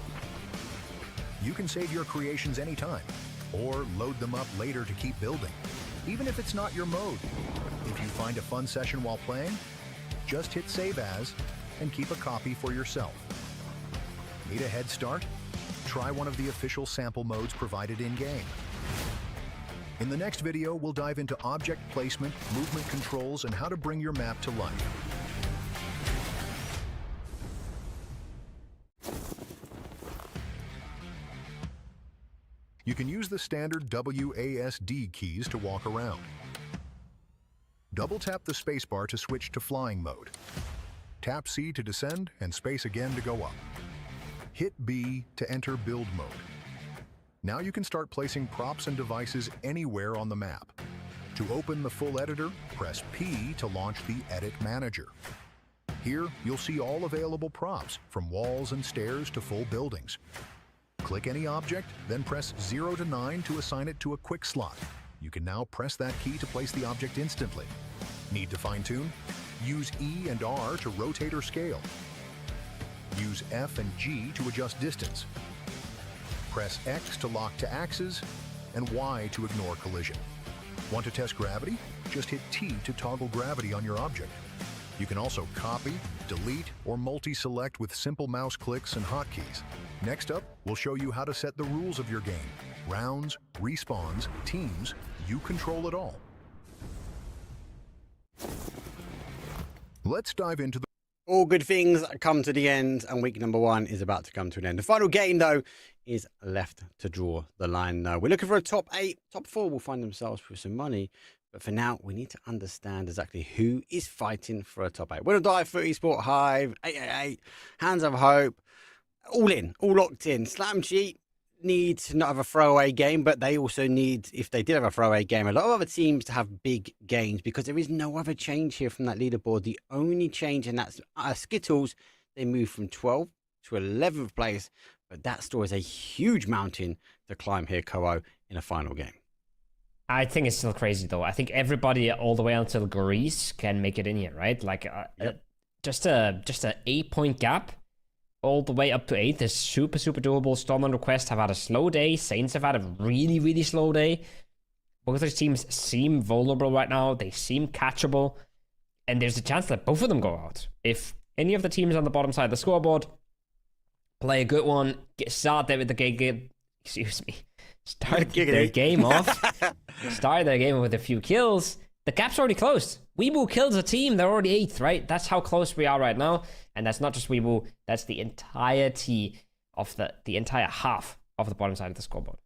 Speaker 1: You can save your creations anytime, or load them up later to keep building, even if it's not your mode. If you find a fun session while playing, just hit Save As and keep a copy for yourself. Need a head start? Try one of the official sample modes provided in-game. In the next video, we'll dive into object placement, movement controls, and how to bring your map to life. You can use the standard WASD keys to walk around. Double-tap the spacebar to switch to flying mode. Tap C to descend and space again to go up. Hit B to enter build mode. Now you can start placing props and devices anywhere on the map. To open the full editor, press P to launch the Edit Manager. Here, you'll see all available props, from walls and stairs to full buildings. Click any object, then press 0 to 9 to assign it to a quick slot. You can now press that key to place the object instantly. Need to fine-tune? Use E and R to rotate or scale. Use F and G to adjust distance. Press X to lock to axes, and Y to ignore collision. Want to test gravity? Just hit T to toggle gravity on your object. You can also copy, delete, or multi-select with simple mouse clicks and hotkeys. Next up, we'll show you how to set the rules of your game. Rounds, respawns, teams, you control it all. Let's dive into the...
Speaker 4: All good things come to the end, and week number 1 is about to come to an end. The final game, though, is left to draw the line. We're looking for a top 8. Top 4 will find themselves with some money. But for now, we need to understand exactly who is fighting for a top 8. Win or Die for Esports, Hive, 888, Hands of Hope, all in, all locked in. Slam Cheat need to not have a throwaway game, but they also need, if they did have a throwaway game, a lot of other teams to have big games, because there is no other change here from that leaderboard. The only change, and that's Skittles, they moved from 12th to 11th place, but that still is a huge mountain to climb here, Koa, in a final game.
Speaker 5: I think it's still crazy, though. I think everybody all the way until Greece can make it in here, right? Like, just a 8-point gap all the way up to 8 is super, super doable. Storm and Request have had a slow day. Saints have had a really, really slow day. Both those teams seem vulnerable right now. They seem catchable. And there's a chance that both of them go out. If any of the teams on the bottom side of the scoreboard play a good one, start their game off, start their game with a few kills, the gap's already closed. Weebu kills a team, they're already 8th, right? That's how close we are right now. And that's not just Weebu, that's the entirety of the entire half of the bottom side of the scoreboard.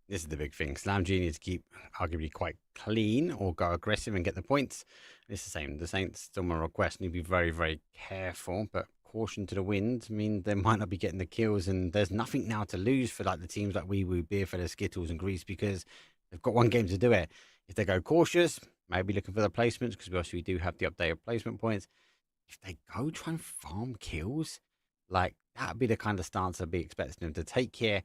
Speaker 4: This is the big thing. Slam G needs to keep arguably quite clean or go aggressive and get the points. It's the same. The Saints still on Request need to be very, very careful, but caution to the wind mean they might not be getting the kills, and there's nothing now to lose for like the teams like Weebu, Beerfeather, Skittles and Greece, because they've got one game to do it. If they go cautious, maybe looking for the placements, because we also do have the updated placement points. If they go try and farm kills, like that'd be the kind of stance I'd be expecting them to take here.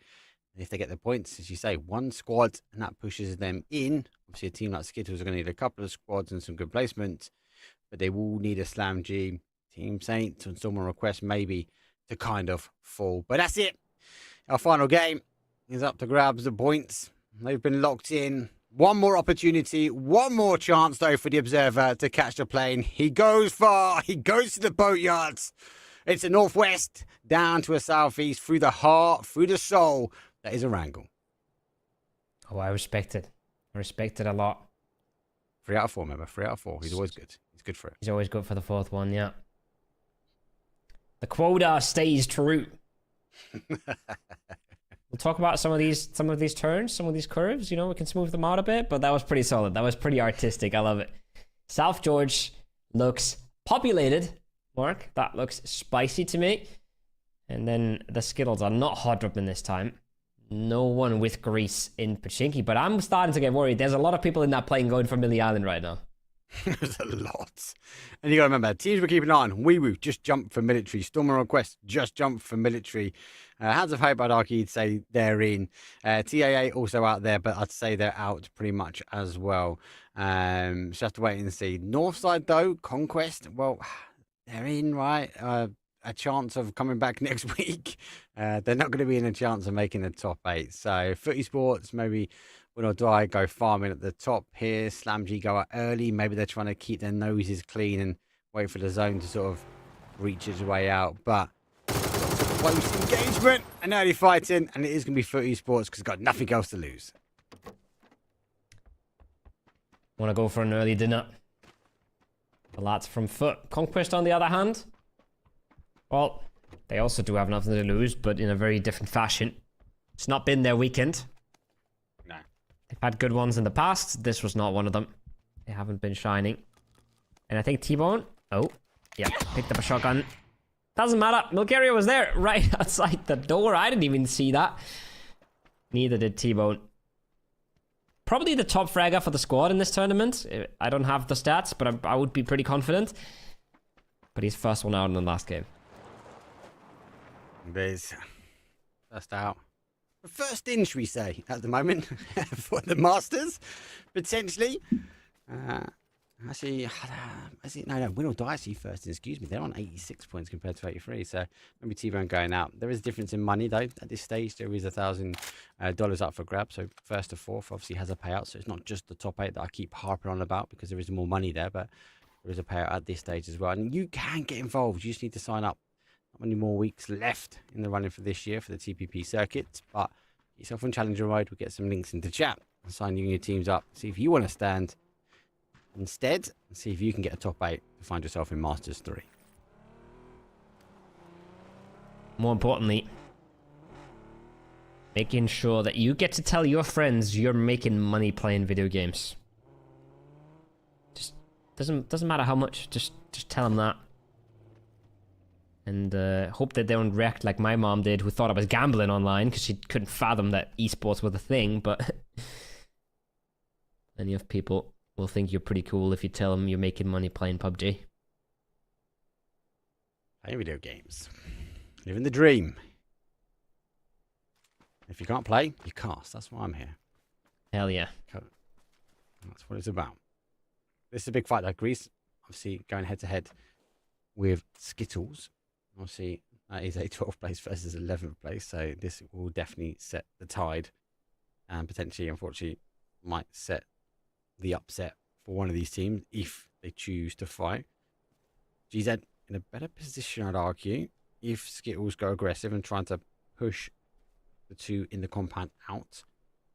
Speaker 4: And if they get the points, as you say, one squad, and that pushes them in. Obviously, a team like Skittles are going to need a couple of squads and some good placements, but they will need a Slam G, Team Saints, and Storm Request maybe to kind of fall. But that's it. Our final game is up to grabs the points. They've been locked in. One more opportunity, one more chance, though, for the Observer to catch the plane. He goes far. He goes to the boatyards. It's a northwest, down to a southeast, through the heart, through the soul. That is a wrangle.
Speaker 5: Oh, I respect it. I respect it a lot.
Speaker 4: 3 out of 4, remember? 3 out of 4. He's always good. He's good for it.
Speaker 5: He's always good for the 4th one, yeah. The quota stays true. We'll talk about some of these turns, some of these curves. You know, we can smooth them out a bit, but that was pretty solid. That was pretty artistic. I love it. South George looks populated, Mark. That looks spicy to me. And then the Skittles are not hot dropping this time. No one with grease in Pachinki, but I'm starting to get worried. There's a lot of people in that plane going for Millie Island right now.
Speaker 4: There's a lot. And you got to remember, teams we're keeping an eye on. Wee just jumped for military. Storm and Request just jumped for military. Hands of Hope, I'd say they're in. TAA also out there, but I'd say they're out pretty much as well. So have to wait and see. Northside, though, Conquest, well, they're in, right? A chance of coming back next week. They're not going to be in a chance of making the top 8. So Footy Sports, maybe Win or Die go farming at the top here. SlamG go out early. Maybe they're trying to keep their noses clean and wait for the zone to sort of reach its way out. But close engagement and early fighting, and it is going to be Footy Sports because it's got nothing else to lose.
Speaker 5: Want to go for an early dinner? The lads from Foot. Conquest, on the other hand, well, they also do have nothing to lose, but in a very different fashion. It's not been their weekend.
Speaker 4: No.
Speaker 5: They've had good ones in the past. This was not one of them. They haven't been shining. And I think T-Bone, oh, yeah, picked up a shotgun. Doesn't matter. Milgaria was there right outside the door. I didn't even see that. Neither did T-Bone. Probably the top fragger for the squad in this tournament. I don't have the stats, but I would be pretty confident. But he's first one out in the last game.
Speaker 4: There's first out. First in, should we say, at the moment, for the Masters, potentially. Actually, no, Win or Die actually first in, excuse me. They're on 86 points compared to 83, so maybe T-Bone going out. There is a difference in money, though. At this stage, there is $1,000 up for grabs, so first to fourth obviously has a payout, so it's not just the top 8 that I keep harping on about because there is more money there, but there is a payout at this stage as well. And you can get involved. You just need to sign up. Not many more weeks left in the running for this year for the TPP circuit, but get yourself on Challenger Ride. We'll get some links into chat and sign you and your teams up. See if you want to stand instead and see if you can get a top 8 to find yourself in Masters 3.
Speaker 5: More importantly, making sure that you get to tell your friends you're making money playing video games. Just doesn't matter how much, just tell them that. And hope that they don't react like my mom did, who thought I was gambling online because she couldn't fathom that esports was a thing, but plenty of people will think you're pretty cool if you tell them you're making money playing PUBG.
Speaker 4: Playing video games. Living the dream. If you can't play, you cast. That's why I'm here.
Speaker 5: Hell yeah.
Speaker 4: That's what it's about. This is a big fight though. Greece, obviously, going head to head with Skittles. Obviously, that is a 12th place versus 11th place, so this will definitely set the tide and potentially, unfortunately, might set the upset for one of these teams if they choose to fight. GZ in a better position, I'd argue, if Skittles go aggressive and trying to push the two in the compound out.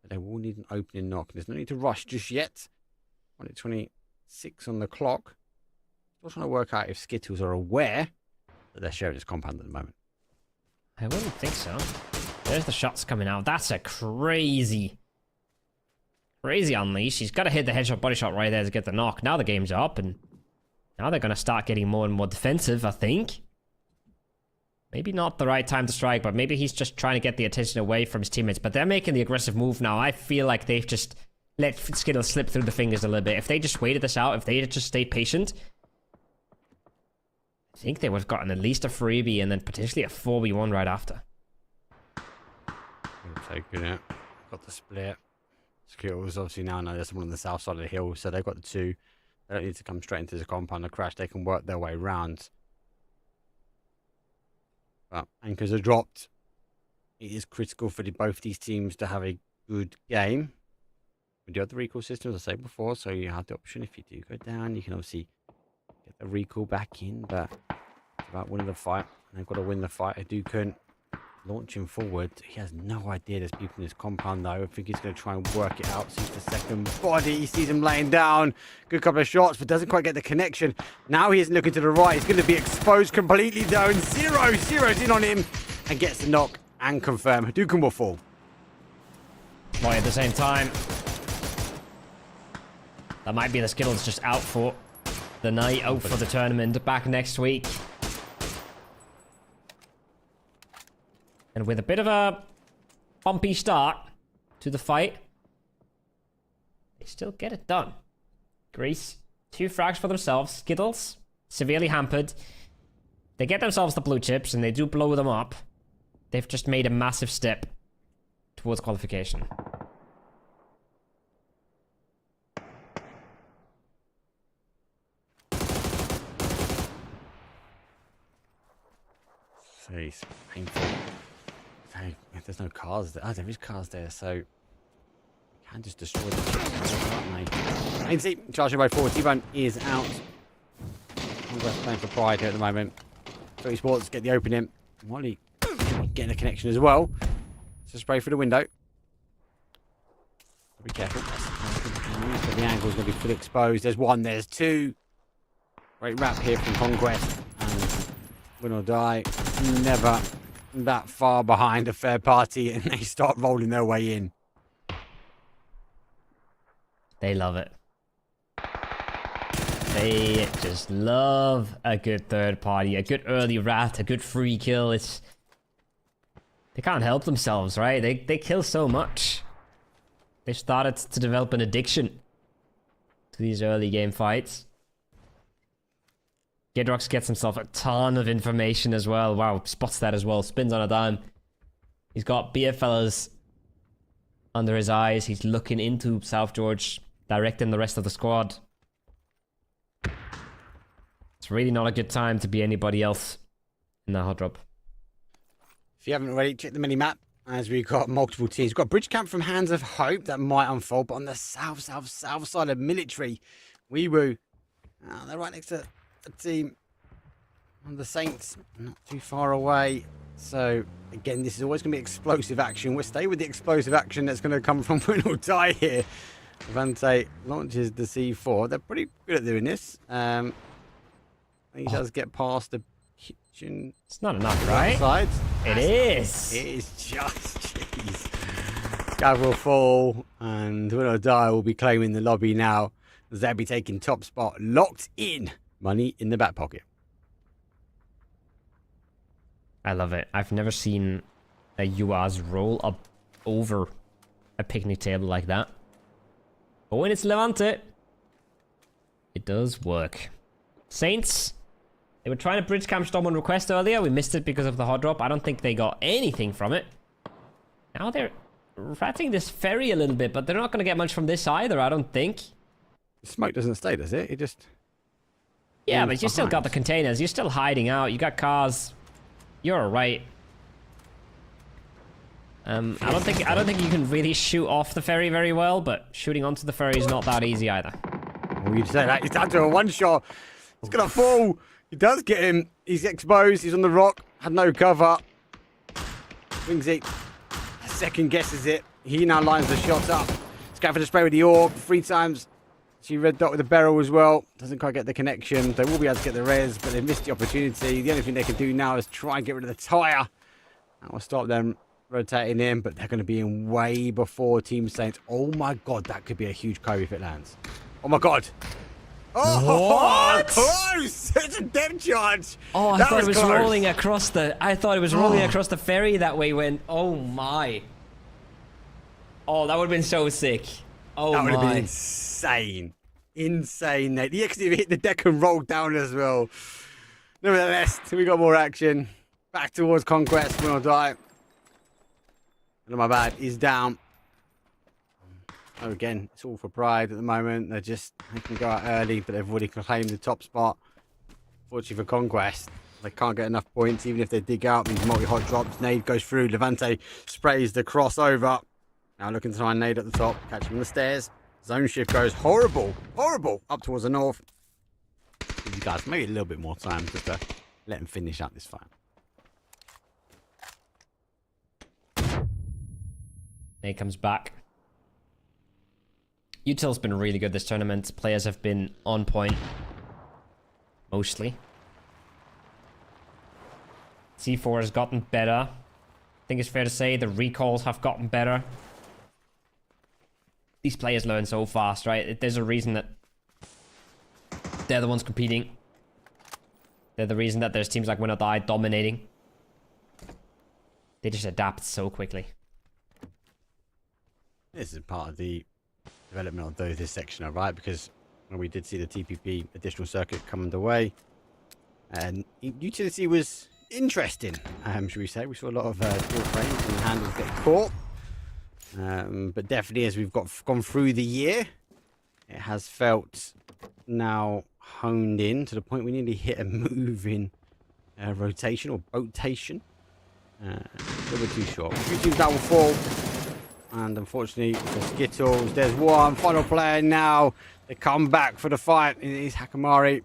Speaker 4: But they will need an opening knock. There's no need to rush just yet. 1:26 on the clock. Still trying to work out if Skittles are aware that they're sharing this compound at the moment.
Speaker 5: I wouldn't think so. There's the shots coming out. That's a crazy unleash. He's got to hit the headshot body shot right there to get the knock. Now the game's up, and now they're going to start getting more and more defensive, I think. Maybe not the right time to strike, but maybe he's just trying to get the attention away from his teammates. But they're making the aggressive move now. I feel like they've just let Skittles slip through the fingers a little bit. If they just waited this out, if they had just stayed patient, I think they would have gotten at least a freebie and then potentially a 4v1 right after.
Speaker 4: Taking it. Got the split. Skittles obviously now know there's someone on the south side of the hill, so they've got the two. They don't need to come straight into the compound and crash. They can work their way around. But anchors are dropped. It is critical for both these teams to have a good game. We do have the recall system, as I said before, so you have the option if you do go down. You can obviously get the recall back in, but it's about winning the fight. And they've got to win the fight. Hadouken launching forward. He has no idea there's people in his compound, though. I think he's going to try and work it out. Sees the second body. He sees him laying down. Good couple of shots, but doesn't quite get the connection. Now he is looking to the right. He's going to be exposed completely, though. And zeroes in on him and gets the knock and confirm. Hadouken will fall.
Speaker 5: exploit at the same time. That might be the Skittles just out for the night, out for the tournament, back next week. And with a bit of a bumpy start to the fight, they still get it done. Greece, 2 frags for themselves. Skittles, severely hampered. They get themselves the blue chips and they do blow them up. They've just made a massive step towards qualification.
Speaker 4: Jeez, painful. Hey, there's no cars there. Oh, there is cars there, so you can just destroy the chips, can't they? And see, charging by 4. T-Bone is out. Congress playing for pride here at the moment. Esports get the opening. Wally getting a connection as well. So spray through the window. Be careful. The angle's going to be fully exposed. There's 1, there's 2. Great wrap here from Conquest. And win or die. Never that far behind a fair party, and they start rolling their way in.
Speaker 5: They love it. They just love a good third party, a good early rat, a good free kill. They can't help themselves, right? They kill so much. They've started to develop an addiction to these early game fights. Gedrox gets himself a ton of information as well. Wow, spots that as well. Spins on a dime. He's got beer fellas under his eyes. He's looking into South George, directing the rest of the squad. It's really not a good time to be anybody else in that hot drop.
Speaker 4: If you haven't already, check the mini-map, as we've got multiple teams. We've got Bridge Camp from Hands of Hope that might unfold, but on the south side of Military, Weewoo, they're right next to a team on the Saints, not too far away. So, again, this is always going to be explosive action. We'll stay with the explosive action that's going to come from Win or Die here. Levante launches the C4. They're pretty good at doing this. He does get past the kitchen.
Speaker 5: It's not enough, right?
Speaker 4: Side.
Speaker 5: It is.
Speaker 4: It is just, jeez. Gav will fall, and Win or Die will be claiming the lobby now. They'll be taking top spot, locked in. Money in the back pocket.
Speaker 5: I love it. I've never seen a UAS roll up over a picnic table like that. But when it's Levante, it does work. Saints, they were trying to bridge camp Storm on request earlier. We missed it because of the hot drop. I don't think they got anything from it. Now they're ratting this ferry a little bit, but they're not going to get much from this either, I don't think.
Speaker 4: The smoke doesn't stay, does it? It just...
Speaker 5: Yeah, but you still got the containers. You're still hiding out. You got cars. You're alright. I don't think you can really shoot off the ferry very well, but shooting onto the ferry is not that easy either.
Speaker 4: Well, you'd say that. He's down to a one shot. He's gonna fall. He does get him. He's exposed. He's on the rock. Had no cover. Wings it. Second guesses it. He now lines the shots up. He's going for the spray with the AUG 3 times. She red dot with the barrel as well. Doesn't quite get the connection. They will be able to get the res, but they've missed the opportunity. The only thing they can do now is try and get rid of the tyre. That will stop them rotating in, but they're going to be in way before Team Saints. Oh my god, that could be a huge Kobe if it lands. Oh my god. Oh, what? Close! It's a depth charge.
Speaker 5: Oh, I thought it was rolling across the. I thought it was rolling across the ferry that way. When oh my. Oh, that would have been so sick. Oh my.
Speaker 4: That would have been insane. Insane, Nate. He actually hit the deck and rolled down as well. Nevertheless, we got more action. Back towards Conquest. Win or Die. And my bad. He's down. Oh, again, it's all for pride at the moment. They can go out early, but they've already claimed the top spot. Fortunately for Conquest, they can't get enough points, even if they dig out these multi-hot drops. Nade goes through. Levante sprays the crossover. Now looking to try and nade at the top. Catch him on the stairs. Zone shift goes horrible. Horrible. Up towards the north. Give you guys maybe a little bit more time just to let him finish up this fight.
Speaker 5: Nade comes back. Util's been really good this tournament. Players have been on point. Mostly. C4 has gotten better. I think it's fair to say the recalls have gotten better. these players learn so fast, right? There's a reason that they're the ones competing. They're the reason that there's teams like Win or Die dominating. They just adapt so quickly.
Speaker 4: This is part of the development of this section, right? Because when we did see the TPP additional circuit come underway, and utility was interesting, should we say? We saw a lot of dual frames and handles get caught. But definitely as we've gone through the year, it has felt now honed in to the point we nearly hit a moving rotation or botation. A little bit too short. Few teams that will fall. And unfortunately for Skittles, there's one final player now. They come back for the fight. It is Hakamari,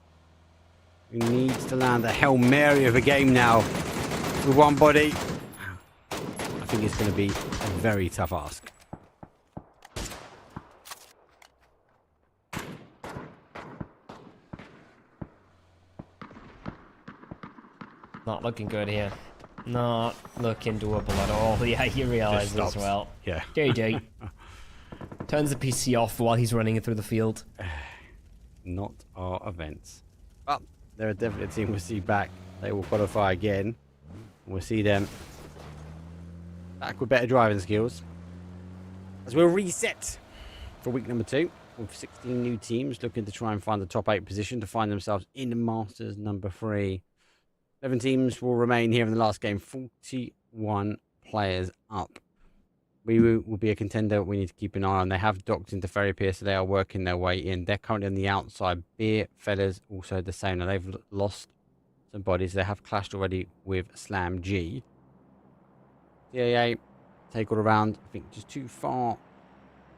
Speaker 4: who needs to land a Hail Mary of a game now with one body. I think it's going to be a very tough ask.
Speaker 5: Not looking good here. Not looking doable at all. Yeah, he realizes as well.
Speaker 4: Yeah.
Speaker 5: JJ turns the PC off while he's running it through the field.
Speaker 4: Not our events. But they're definitely a team we'll see back. They will qualify again. We'll see them back with better driving skills. As we'll reset for week number 2 with 16 new teams looking to try and find the top 8 position to find themselves in the Masters number 3. 11 teams will remain here in the last game. 41 players up. We will be a contender we need to keep an eye on. They have docked into Ferry Pier, so they are working their way in. They're currently on the outside. Beer Fellas also the same. Now they've lost some bodies. They have clashed already with Slam G. CAA take all around. I think just too far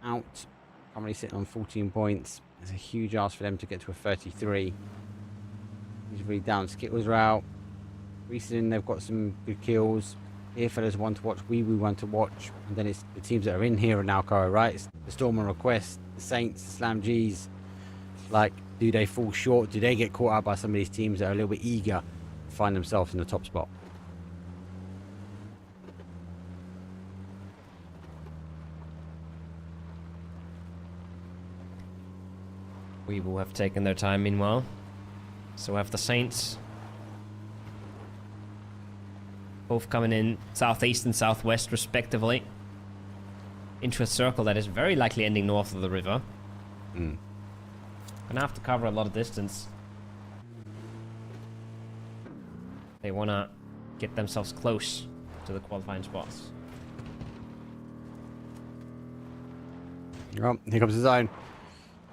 Speaker 4: out. Currently sitting on 14 points. It's a huge ask for them to get to a 33. He's really down. Skittles are out. Recently, they've got some good kills. Here, fellas, one to watch. We one to watch. And then it's the teams that are in here and now, right? It's the Storm and Request, the Saints, the Slam Gs. Like, do they fall short? Do they get caught out by some of these teams that are a little bit eager to find themselves in the top spot?
Speaker 5: We will have taken their time meanwhile. So we have the Saints. Both coming in southeast and southwest respectively. Into a circle that is very likely ending north of the river. Gonna have to cover a lot of distance. They wanna get themselves close to the qualifying spots.
Speaker 4: Oh, here comes the zone.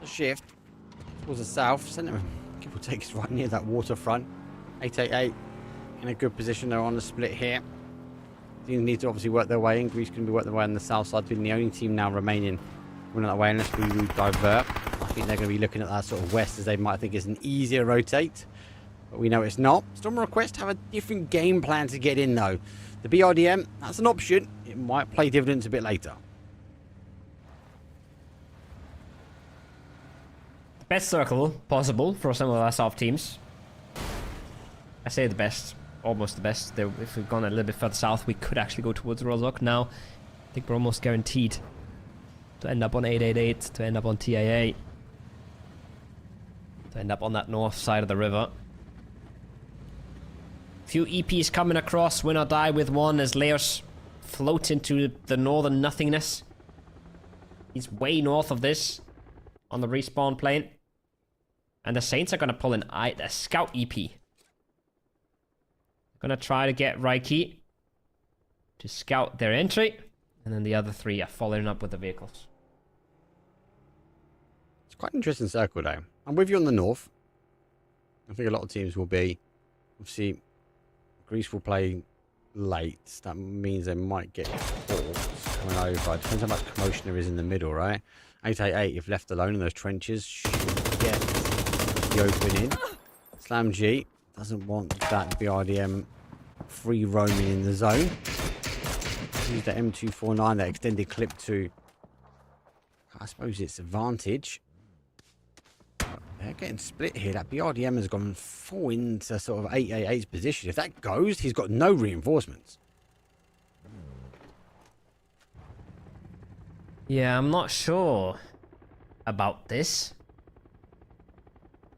Speaker 4: A shift towards the south. Centre, give or take, is right near that waterfront. 888 in a good position. They're on the split here. Teams need to obviously work their way in. Greece can be worked their way on the south side, being the only team now remaining running that way unless we divert. I think they're going to be looking at that sort of west as they might think it's an easier rotate. But we know it's not. Storm Request have a different game plan to get in though. The BRDM, that's an option. It might play dividends a bit later.
Speaker 5: Best circle possible for some of our south teams. I say the best. Almost the best. If we've gone a little bit further south, we could actually go towards Rozhok. Now, I think we're almost guaranteed to end up on 888, to end up on TAA, to end up on that north side of the river. Few EPs coming across. Win or Die with one as Leos floats into the northern nothingness. He's way north of this on the respawn plane. And the Saints are going to pull in a scout EP. Gonna try to get Raiki to scout their entry, and then the other 3 are following up with the vehicles.
Speaker 4: It's quite an interesting circle though. I'm with you on the north. I think a lot of teams will be. Obviously, Greece will play late. That means they might get force coming over. It depends how much commotion there is in the middle, right? 888, if left alone in those trenches, should get the opening. Slam G doesn't want that BRDM free roaming in the zone. Use the M249, that extended clip to, I suppose it's advantage. They're getting split here. That BRDM has gone full into sort of 888's position. If that goes, he's got no reinforcements.
Speaker 5: Yeah, I'm not sure about this.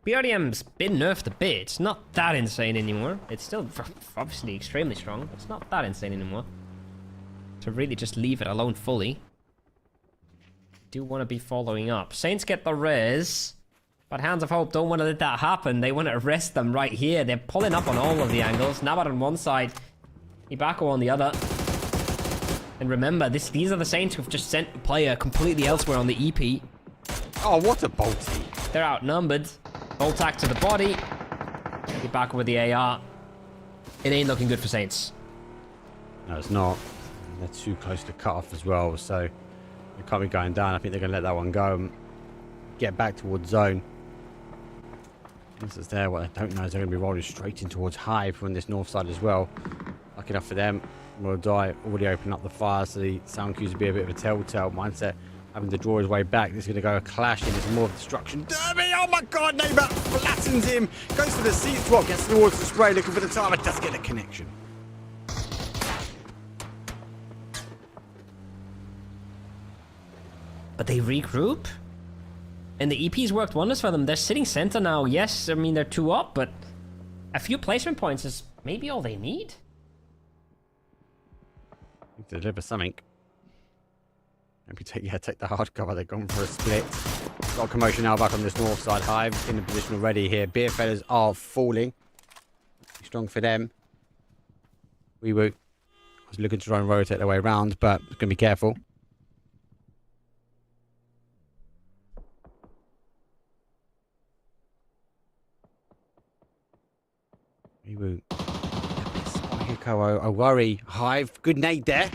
Speaker 5: BRDM's been nerfed a bit. It's not that insane anymore. It's still obviously extremely strong. It's not that insane anymore. To really just leave it alone fully. Do want to be following up. Saints get the res. But Hands of Hope don't want to let that happen. They want to arrest them right here. They're pulling up on all of the angles. Nabat on one side. Ibako on the other. And remember, these are the Saints who've just sent a player completely elsewhere on the EP.
Speaker 4: Oh, what a bolty.
Speaker 5: They're outnumbered. Bolt tack to the body. Ibako with the AR. It ain't looking good for Saints.
Speaker 4: No, it's not. They're too close to cut off as well, so they can't be going down. I think they're going to let that one go and get back towards zone. This is there. What I don't know is they're going to be rolling straight in towards Hive from this north side as well. Lucky enough for them. Will die already opening up the fire, so the sound cues will be a bit of a telltale mindset. Having to draw his way back. This is going to go a clash and it's more of destruction. Derby! Oh my god, neighbour flattens him. Goes for the seat swap, gets towards the spray, looking for the timer. Does get a connection.
Speaker 5: But they regroup? And the EP's worked wonders for them. They're sitting center now. Yes, I mean, they're 2 up, but a few placement points is maybe all they need.
Speaker 4: Deliver something. Maybe take the hard cover. They've gone for a split. Got a commotion now back on this north side. Hive in the position already here. Beer fellas are falling. Strong for them. We were was looking to try and rotate their way around, but going to be careful. I worry. Hive, good nade there.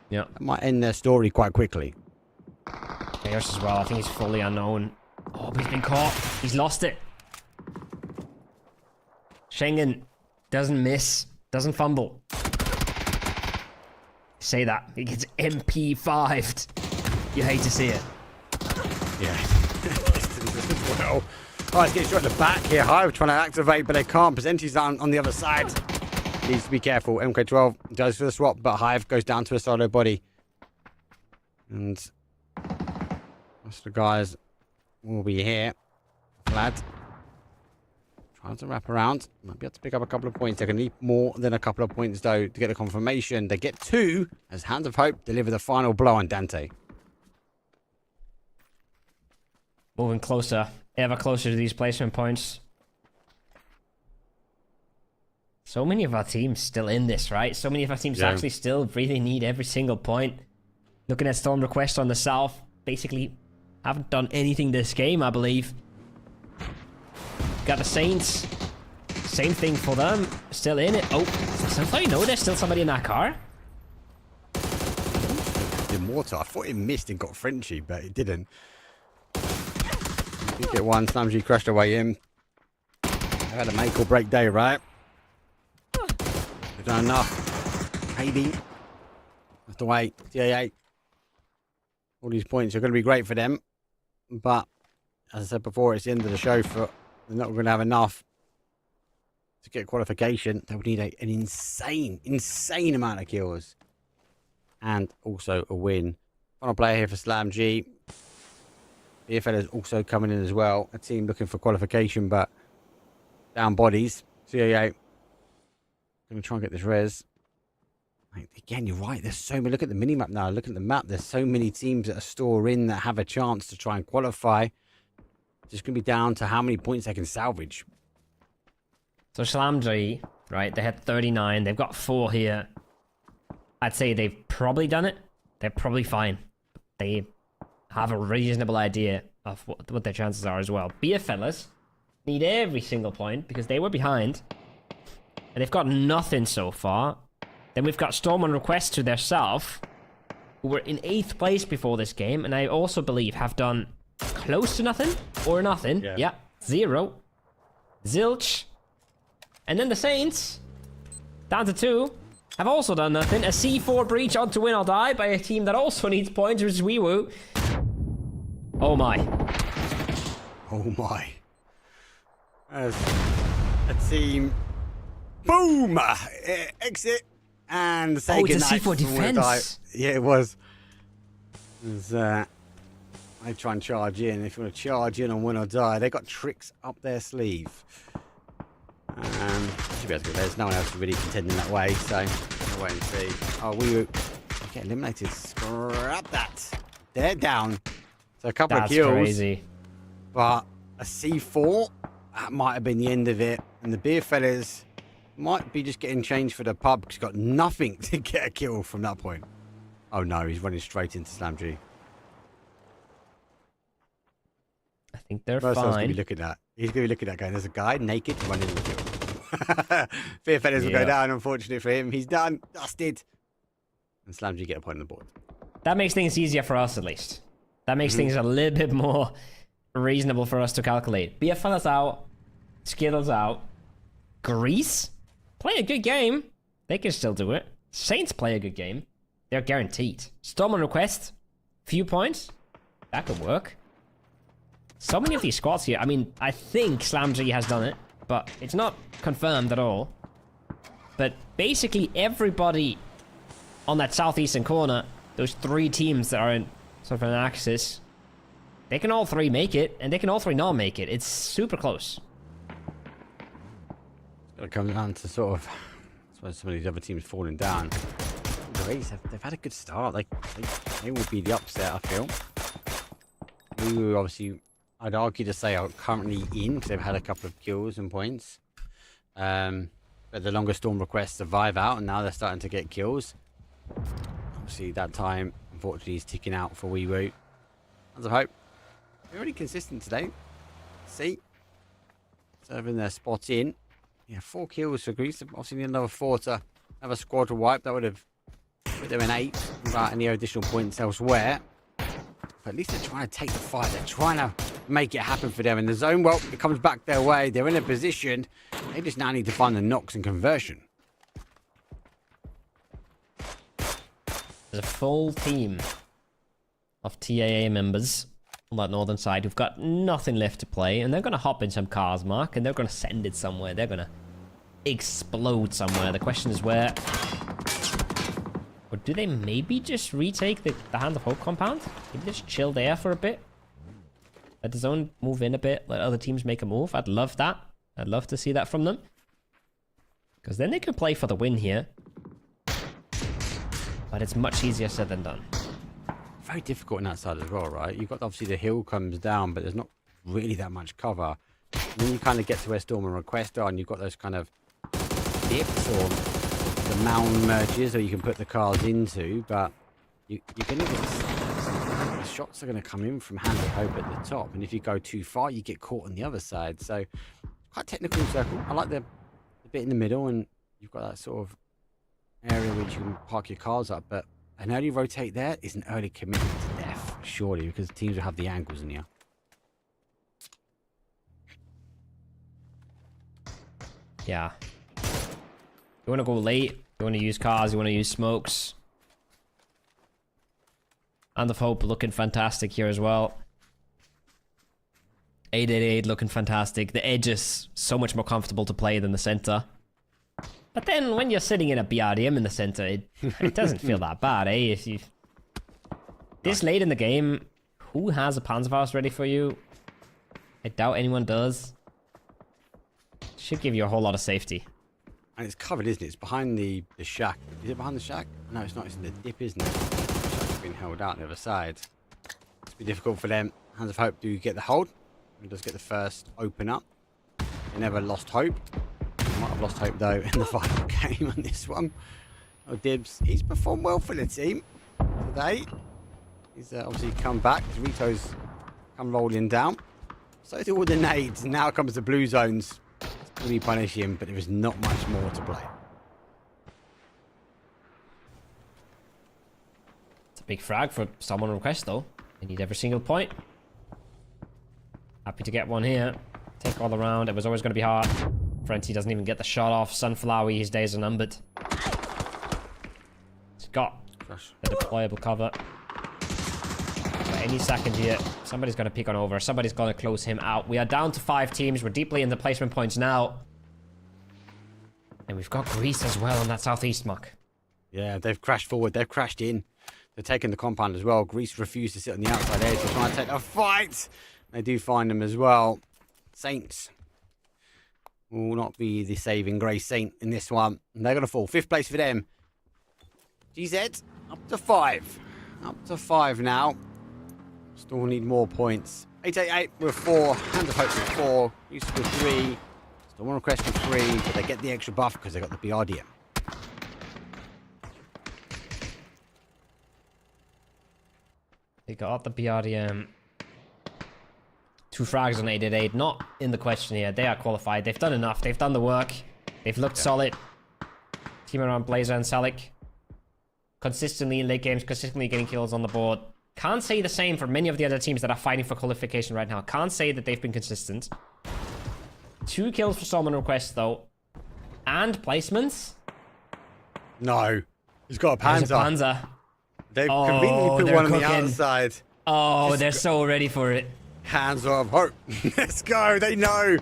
Speaker 5: Yeah.
Speaker 4: That might end their story quite quickly.
Speaker 5: Chaos as well. I think he's fully unknown. Oh, but he's been caught. He's lost it. Schengen doesn't miss. Doesn't fumble. Say that. He gets MP5'd. You hate to see it.
Speaker 4: Yeah. Well. Oh, it's getting shot in the back here. Hive trying to activate, but they can't. Presenti's on the other side. Needs to be careful. MK12 does for the swap, but Hive goes down to a solo body. And most of the guys will be here. Vlad trying to wrap around. Might be able to pick up a couple of points. They're going to need more than a couple of points, though, to get the confirmation. They get 2 as Hands of Hope deliver the final blow on Dante.
Speaker 5: Moving closer. Ever closer to these placement points. So many of our teams still in this, right? So many of our teams actually still really need every single point. Looking at Storm Request on the south, basically haven't done anything this game, I believe. Got the Saints. Same thing for them. Still in it. Oh, somehow you know there's still somebody in that car?
Speaker 4: The mortar. I thought it missed and got Frenchy, but it didn't. You get one. Slamgy crashed away in. They had a make or break day, right? They've done enough. Maybe. Have to wait. TAA. All these points are going to be great for them. But, as I said before, it's the end of the show. They're not going to have enough to get qualification. They would need an insane amount of kills. And also a win. Final player here for Slam G. EFL is also coming in as well. A team looking for qualification, but down bodies. CAA going to try and get this res. Again, you're right. There's so many. Look at the mini map now. Look at the map. There's so many teams that are still in that have a chance to try and qualify. It's just going to be down to how many points they can salvage.
Speaker 5: So Slamji, right? They had 39. They've got 4 here. I'd say they've probably done it. They're probably fine. They have a reasonable idea of what their chances are as well. BFLers need every single point because they were behind. And they've got nothing so far. Then we've got Storm on Request to their south, who were in 8th place before this game, and I also believe have done close to nothing or nothing. Yeah, 0. Zilch. And then the Saints, down to 2, have also done nothing. A C4 breach onto Win or Die by a team that also needs points, which is Weewoo. Oh my.
Speaker 4: Oh my. As a team. Boom! Exit. And say
Speaker 5: it's a
Speaker 4: goodnight
Speaker 5: C4 defense.
Speaker 4: Yeah, it was. They try and charge in. If you want to charge in on win or die, they got tricks up their sleeve. Should be able to get there. There's no one else really contending that way, so we'll wait and see. Oh, we get eliminated. Scrap that. They're down. So a couple of kills.
Speaker 5: That's crazy.
Speaker 4: But a C4, that might have been the end of it. And the beer fellas might be just getting changed for the pub because he's got nothing to get a kill from that point. Oh no, he's running straight into Slamgy.
Speaker 5: I think they're
Speaker 4: Most
Speaker 5: fine.
Speaker 4: Gonna be looking at. He's going to be looking at going, there's a guy naked running in the kill. Beer fellas will go down, unfortunately for him. He's done. Dusted. And Slamgy get a point on the board.
Speaker 5: That makes things easier for us, at least. That makes things a little bit more reasonable for us to calculate. Beer fellas out. Skittles out. Greece play a good game. They can still do it. Saints play a good game. They're guaranteed. Storm on request. Few points. That could work. So many of these squads here. I mean, I think Slamgy has done it, but it's not confirmed at all. But basically everybody on that southeastern corner, those 3 teams that are in sort of an axis, they can all 3 make it, and they can all 3 not make it. It's super close.
Speaker 4: It comes down to sort of, I suppose some of these other teams falling down. Greece, they've had a good start. They will be the upset, I feel. We were obviously, I'd argue to say, are currently in because they've had a couple of kills and points. But the longer storm requests survive out, and now they're starting to get kills. Obviously, that time, unfortunately, is ticking out for WeWoo. As I hope, they're really consistent today. See, serving their spots in. Yeah, 4 kills for Greece. Obviously, need another 4 to have a squad to wipe. That would have put them in 8 without any additional points elsewhere. But at least they're trying to take the fight. They're trying to make it happen for them in the zone. Well, it comes back their way. They're in a position. They just now need to find the knocks and conversion.
Speaker 5: There's a full team of TAA members on that northern side who've got nothing left to play, and they're going to hop in some cars, Mark, and they're going to send it somewhere. They're going to explode somewhere. The question is where. Or do they maybe just retake the Hand of Hope compound? Maybe just chill there for a bit? Let the zone move in a bit, let other teams make a move. I'd love that. I'd love to see that from them. Because then they can play for the win here. But it's much easier said than done.
Speaker 4: Very difficult on that side as well, right? You've got, obviously, the hill comes down, but there's not really that much cover. And then you kind of get to where Storm and Request are, and you've got those kind of dips or the mound merges that you can put the cars into, but you're going to get the shots are going to come in from Hand of Hope at the top, and if you go too far, you get caught on the other side. So quite technical circle. I like the bit in the middle, and you've got that sort of area where you can park your cars up, but an early rotate there is an early commitment to death, surely, because teams will have the angles in here.
Speaker 5: Yeah. You want to go late, you want to use cars, you want to use smokes. Hand of Hope looking fantastic here as well. 888 looking fantastic. The edge is so much more comfortable to play than the center. But then when you're sitting in a BRDM in the center, it doesn't feel that bad, eh? If you this late in the game, who has a Panzerfaust ready for you? I doubt anyone does. Should give you a whole lot of safety.
Speaker 4: And it's covered, isn't it? It's behind the shack. Is it behind the shack? No, it's not. It's in the dip, isn't it? The shack's been held out on the other side. It's been difficult for them. Hands of Hope do get the hold. He does get the first open up. They never lost hope. Might have lost hope though in the final game on this one. Oh, Dibs, he's performed well for the team today. He's obviously come back. Rito's come rolling down. So do all the nades. Now comes the blue zones. It's going to be punishing him, but there is not much more to play.
Speaker 5: It's a big frag for someone on request though. They need every single point. Happy to get one here. Take all around. It was always going to be hard. Frenzy doesn't even get the shot off. Sunflower, his days are numbered. He's got the deployable cover. So any second here, somebody's going to pick on over. Somebody's going to close him out. We are down to 5 teams. We're deeply in the placement points now. And we've got Greece as well on that southeast, Mark.
Speaker 4: Yeah, they've crashed forward. They've crashed in. They're taking the compound as well. Greece refused to sit on the outside edge. They're trying to take a fight. They do find them as well. Saints will not be the saving grace Saint in this one. They're going to fall. 5th place for them. GZ up to 5. Up to 5 now. Still need more points. 888 with 4. Hand of Hope with 4. Used with 3. Still want request with 3. But they get the extra buff because they got the BRDM.
Speaker 5: They got the BRDM. 2 frags on 888. Not in the question here. They are qualified. They've done enough. They've done the work. They've looked solid. Team around Blazer and Salik. Consistently in late games. Consistently getting kills on the board. Can't say the same for many of the other teams that are fighting for qualification right now. Can't say that they've been consistent. 2 kills for Storm on request, though. And placements.
Speaker 4: No. He's got a Panzer.
Speaker 5: There's a Panzer.
Speaker 4: They've conveniently put one on the outside.
Speaker 5: Oh, they're so ready for it.
Speaker 4: Hands of hope. Let's go. They know.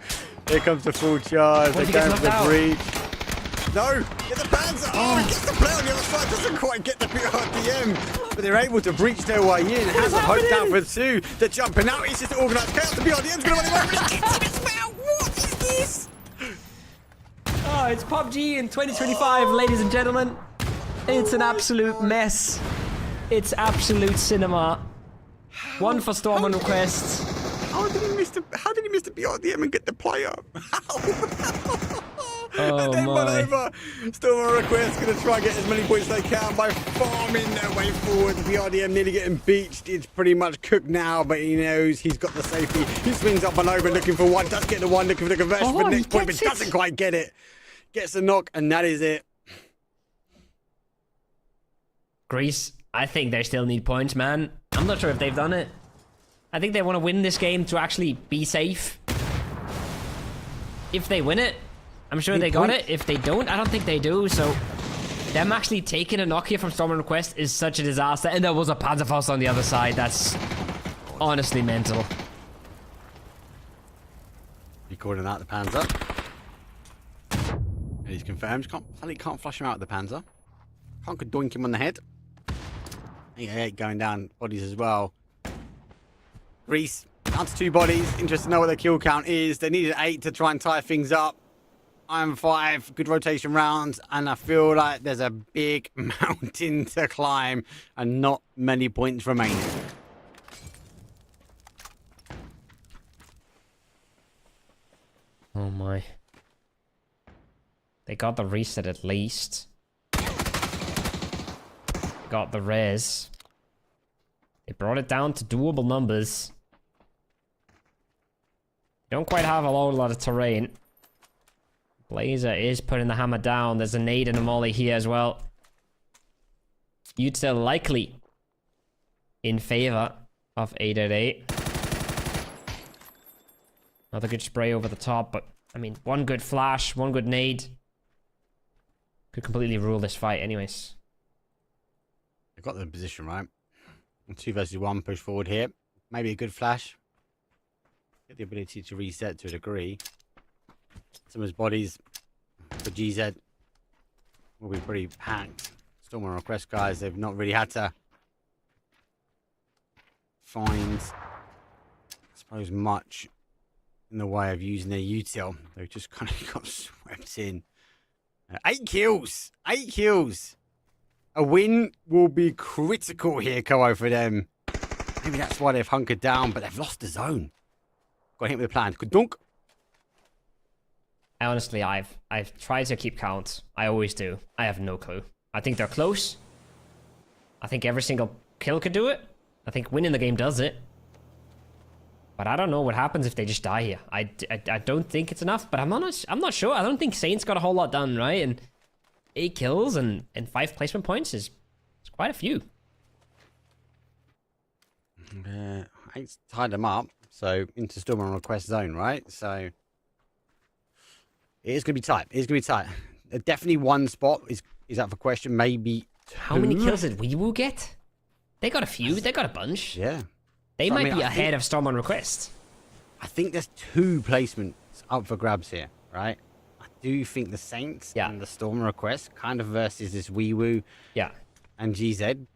Speaker 4: Here comes the full charge. They're going for the breach. No. Get the Panzer. Oh, he gets the play on the other side. Doesn't quite get the BRDM. But they're able to breach their way in. Hands of hope down for 2. They're jumping out. It's just organised chaos. The BRDM's going to run away. He gets it as well. What is this?
Speaker 5: Oh, it's PUBG in 2025, ladies and gentlemen. It's an absolute mess. It's absolute cinema. 1 for Storm on request.
Speaker 4: How did he miss the BRDM and get the player?
Speaker 5: Oh,
Speaker 4: and then
Speaker 5: my.
Speaker 4: run over. Storm on request, going to try and get as many points as they can by farming their way forward. The BRDM nearly getting beached. It's pretty much cooked now, but he knows he's got the safety. He swings up and over looking for 1. Does get the 1, looking for the conversion for the next point, but doesn't quite get it. Gets the knock, and that is it.
Speaker 5: Greece, I think they still need points, man. I'm not sure if they've done it. I think they want to win this game to actually be safe. If they win it, I'm sure they got it. If they don't, I don't think they do. So them actually taking a knock here from Storm on request is such a disaster. And there was a Panzerfaust on the other side. That's honestly mental.
Speaker 4: Recording out the Panzer. And he's confirmed. Can't flush him out of the Panzer. Can't doink him on the head. 888 going down bodies as well. Greece down to 2 bodies. Interested to know what their kill count is. They needed 8 to try and tie things up. I'm 5. Good rotation rounds. And I feel like there's a big mountain to climb and not many points remaining.
Speaker 5: Oh my. They got the reset at least. Got the res. They brought it down to doable numbers. Don't quite have a whole lot of terrain. Blazer is putting the hammer down. There's a nade and a molly here as well. Util likely in favor of 888. Another good spray over the top, but I mean, 1 good flash, 1 good nade. Could completely rule this fight anyways.
Speaker 4: They've got the position right. 2 versus 1 push forward here. Maybe a good flash. Get the ability to reset to a degree. Some of his bodies for GZ will be pretty packed. Storm on request, guys. They've not really had to find, I suppose, much in the way of using their util. They've just kind of got swept in. 8 kills! 8 kills! A win will be critical here, Koa, for them. Maybe that's why they've hunkered down, but they've lost the zone. Got hit with a plan. Good dunk.
Speaker 5: Honestly, I've tried to keep count. I always do. I have no clue. I think they're close. I think every single kill could do it. I think winning the game does it. But I don't know what happens if they just die here. I don't think it's enough, but I'm not sure. I don't think Saints got a whole lot done, right? And 8 kills and 5 placement points is quite a few.
Speaker 4: Eight's tied them up, so into Storm on request zone, right? So it is going to be tight. It is going to be tight. Definitely 1 spot is up for question. Maybe 2.
Speaker 5: How many kills did Weewoo get? They got a few. They got a bunch.
Speaker 4: Yeah.
Speaker 5: They
Speaker 4: So,
Speaker 5: might be ahead of Storm on request.
Speaker 4: I think there's 2 placements up for grabs here, right? I do think the Saints and the Storm request kind of versus this Weewoo
Speaker 5: Yeah.
Speaker 4: and GZ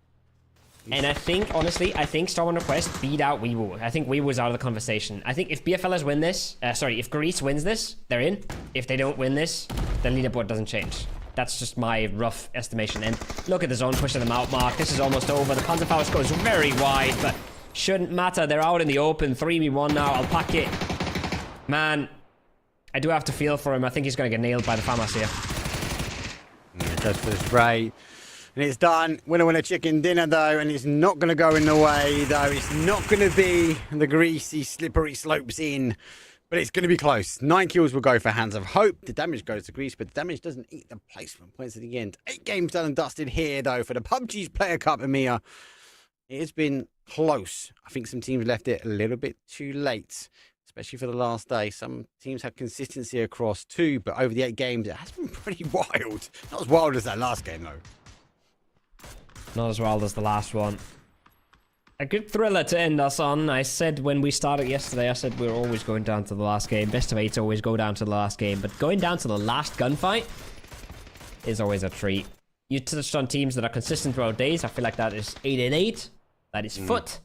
Speaker 5: And I think, honestly, Storm and Request beat out Weibo. I think Weibo was out of the conversation. I think if BFLers win this, if Greece wins this, they're in. If they don't win this, the leaderboard doesn't change. That's just my rough estimation. And look at the zone pushing them out, Mark. This is almost over. The Panzerfaust goes very wide, but shouldn't matter. They're out in the open. 3v1 now. I'll pack it. Man, I do have to feel for him. I think he's going to get nailed by the FAMAS here.
Speaker 4: Yeah, just for the spray. And it's done. Winner chicken dinner, though, and it's not going to go in the way, though. It's not going to be the greasy, slippery slopes in, but it's going to be close. 9 kills will go for Hands of Hope. The damage goes to Greece, but the damage doesn't eat the placement points at the end. 8 games done and dusted here, though, for the PUBG's Player Cup EMEA. It has been close. I think some teams left it a little bit too late, especially for the last day. Some teams had consistency across 2, but over the 8 games, it has been pretty wild. Not as wild as that last game, though.
Speaker 5: Not as wild as the last one. A good thriller to end us on. I said when we started yesterday, I said we're always going down to the last game. Best of 8s always go down to the last game. But going down to the last gunfight is always a treat. You touched on teams that are consistent throughout days. I feel like that is 8 and 8. That is Foot.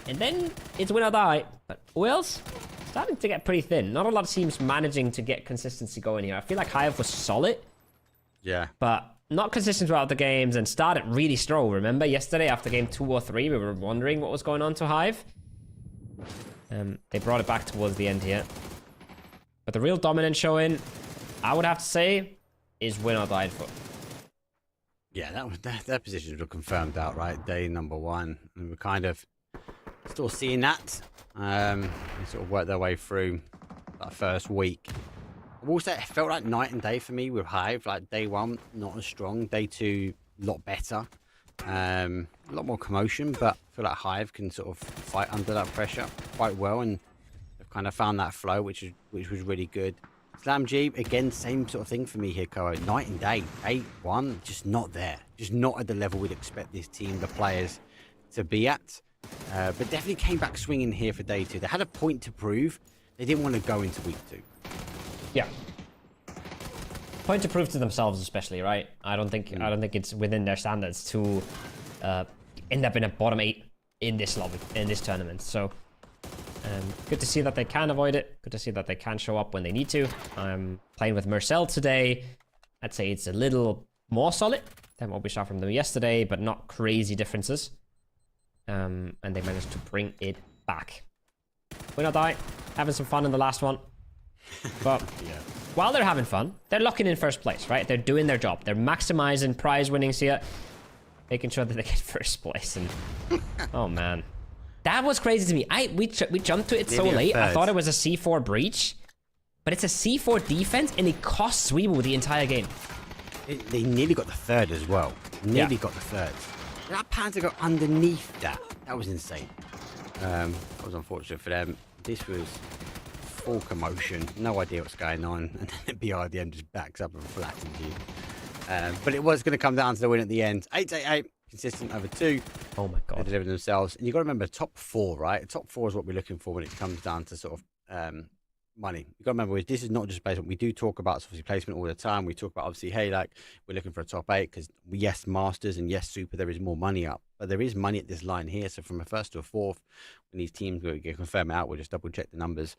Speaker 5: And then it's win or die. But who else? Starting to get pretty thin. Not a lot of teams managing to get consistency going here. I feel like Hive was solid.
Speaker 4: Yeah.
Speaker 5: But not consistent throughout the games and started really slow. Remember yesterday after game 2 or 3, we were wondering what was going on to Hive. They brought it back towards the end here. But the real dominant showing, I would have to say, is win or die Foot.
Speaker 4: Yeah, that positions were confirmed out, right? Day number 1. And we're kind of still seeing that. They sort of worked their way through that first week. I will say it felt like night and day for me with Hive. Like day 1, not as strong. Day 2, a lot better. A lot more commotion, but I feel like Hive can sort of fight under that pressure quite well, and they've kind of found that flow, which was really good. SlamG, again, same sort of thing for me here, Koa. Night and day. Day 1, just not there. Just not at the level we'd expect this team, the players, to be at. But definitely came back swinging here for day 2. They had a point to prove. They didn't want to go into week 2.
Speaker 5: Yeah. Point to prove to themselves, especially, right? I don't think it's within their standards to end up in a bottom 8 in this lobby, in this tournament. So good to see that they can avoid it. Good to see that they can show up when they need to. I'm playing with Marcel today. I'd say it's a little more solid than what we saw from them yesterday, but not crazy differences. And they managed to bring it back. Win or die. Having some fun in the last one. But
Speaker 4: Yeah.
Speaker 5: while they're having fun, they're locking in first place, right? They're doing their job. They're maximizing prize winnings here, making sure that they get first place. And oh man, that was crazy to me. We jumped to it so late. I thought it was a C4 breach, but it's a C4 defense, and it costs Weibo the entire game.
Speaker 4: They nearly got the 3rd as well. Nearly got the 3rd. That Panther got underneath that. That was insane. That was unfortunate for them. This was full commotion, no idea what's going on, and then the BRDM just backs up and flattens you. But it was going to come down to the win at the end. 8-8-8, consistent over 2.
Speaker 5: Oh my god.
Speaker 4: They delivered themselves. And you've got to remember, top 4, right? Top 4 is what we're looking for when it comes down to sort of money. You've got to remember, this is not just placement. We do talk about obviously placement all the time. We talk about obviously, hey, like we're looking for a top 8 because yes, Masters and yes, Super, there is more money up. But there is money at this line here. So from a 1st to a 4th, when these teams will get confirmed out, we'll just double check the numbers.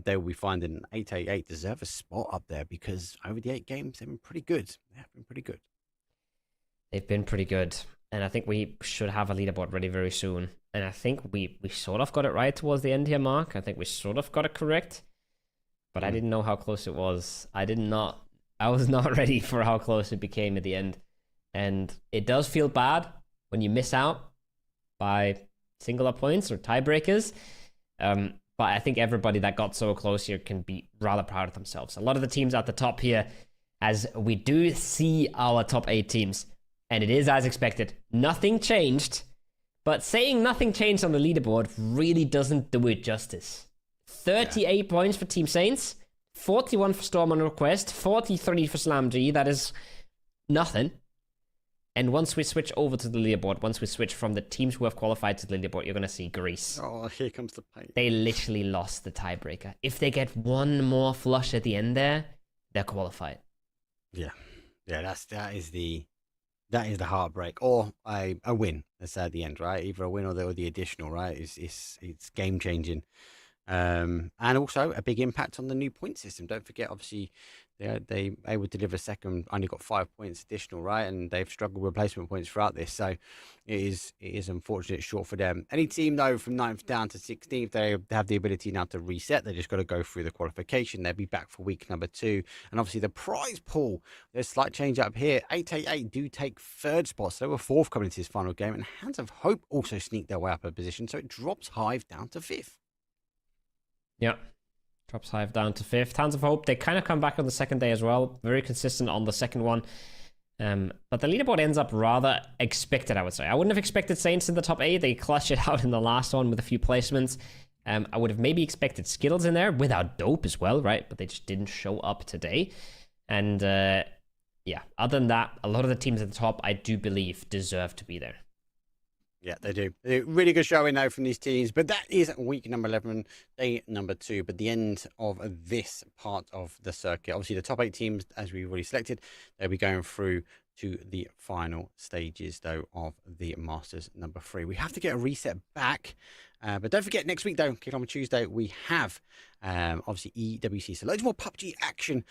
Speaker 4: They will be finding 8-8-8 deserve a spot up there because over the 8 games, they've been pretty good. They have been pretty good.
Speaker 5: They've been pretty good. And I think we should have a leaderboard ready very soon. And I think we sort of got it right towards the end here, Mark. I think we sort of got it correct. But I didn't know how close it was. I was not ready for how close it became at the end. And it does feel bad when you miss out by singular points or tiebreakers. But I think everybody that got so close here can be rather proud of themselves. A lot of the teams at the top here, as we do see our top 8 teams, and it is as expected. Nothing changed, but saying nothing changed on the leaderboard really doesn't do it justice. 38 points for Team Saints, 41 for Storm on Request, 43 for SlamG. That is nothing. And once we switch over to the leaderboard, once we switch from the teams who have qualified to the leaderboard, you're going to see Greece.
Speaker 4: Oh, here comes the pain.
Speaker 5: They literally lost the tiebreaker. If they get one more flush at the end there, they're qualified.
Speaker 4: Yeah. Yeah, that is the That is the heartbreak, or a win. Let's say at the end, right? Either a win or the additional, right? It's game changing, and also a big impact on the new point system. Don't forget, obviously, they able to deliver second, only got 5 points additional, right? And they've struggled with replacement points throughout this, so it is unfortunate short for them. Any team though from 9th down to 16th, they have the ability now to reset. They just got to go through the qualification. They'll be back for week number 2, and obviously the prize pool. There's a slight change up here. 888 do take 3rd spot, so they were 4th coming into this final game, and Hands of Hope also sneaked their way up a position, so it drops Hive down to 5th.
Speaker 5: Yeah. Drops Hive down to 5th. Hands of Hope, they kind of come back on the second day as well. Very consistent on the second one. But the leaderboard ends up rather expected, I would say. I wouldn't have expected Saints in the top 8. They clutched it out in the last one with a few placements. I would have maybe expected Skittles in there without Dope as well, right? But they just didn't show up today. And yeah, other than that, a lot of the teams at the top, I do believe, deserve to be there.
Speaker 4: Yeah, they do. Really good showing now from these teams. But that is week number 11, day number 2. But the end of this part of the circuit. Obviously, the top 8 teams, as we've already selected, they'll be going through to the final stages, though, of the Masters number 3. We have to get a reset back. But don't forget, next week, though, kick on Tuesday, we have obviously EWC. So loads more PUBG action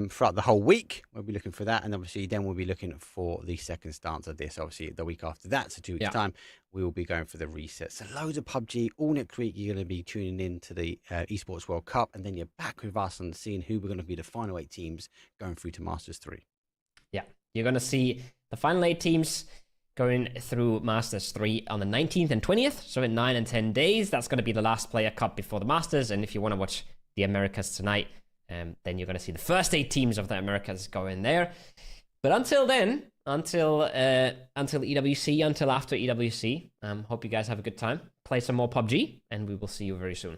Speaker 4: throughout the whole week. We'll be looking for that. And obviously, then we'll be looking for the second stance of this. Obviously, the week after that, so 2 weeks' time, we will be going for the reset. So loads of PUBG. All next week, you're going to be tuning in to the Esports World Cup. And then you're back with us and seeing who we're going to be the final 8 teams going through to Masters 3.
Speaker 5: Yeah, you're going to see the final 8 teams going through Masters 3 on the 19th and 20th. So in 9 and 10 days, that's going to be the last Player Cup before the Masters. And if you want to watch the Americas tonight, then you're going to see the first 8 teams of the Americas go in there. But until then, until EWC, until after EWC, hope you guys have a good time. Play some more PUBG, and we will see you very soon.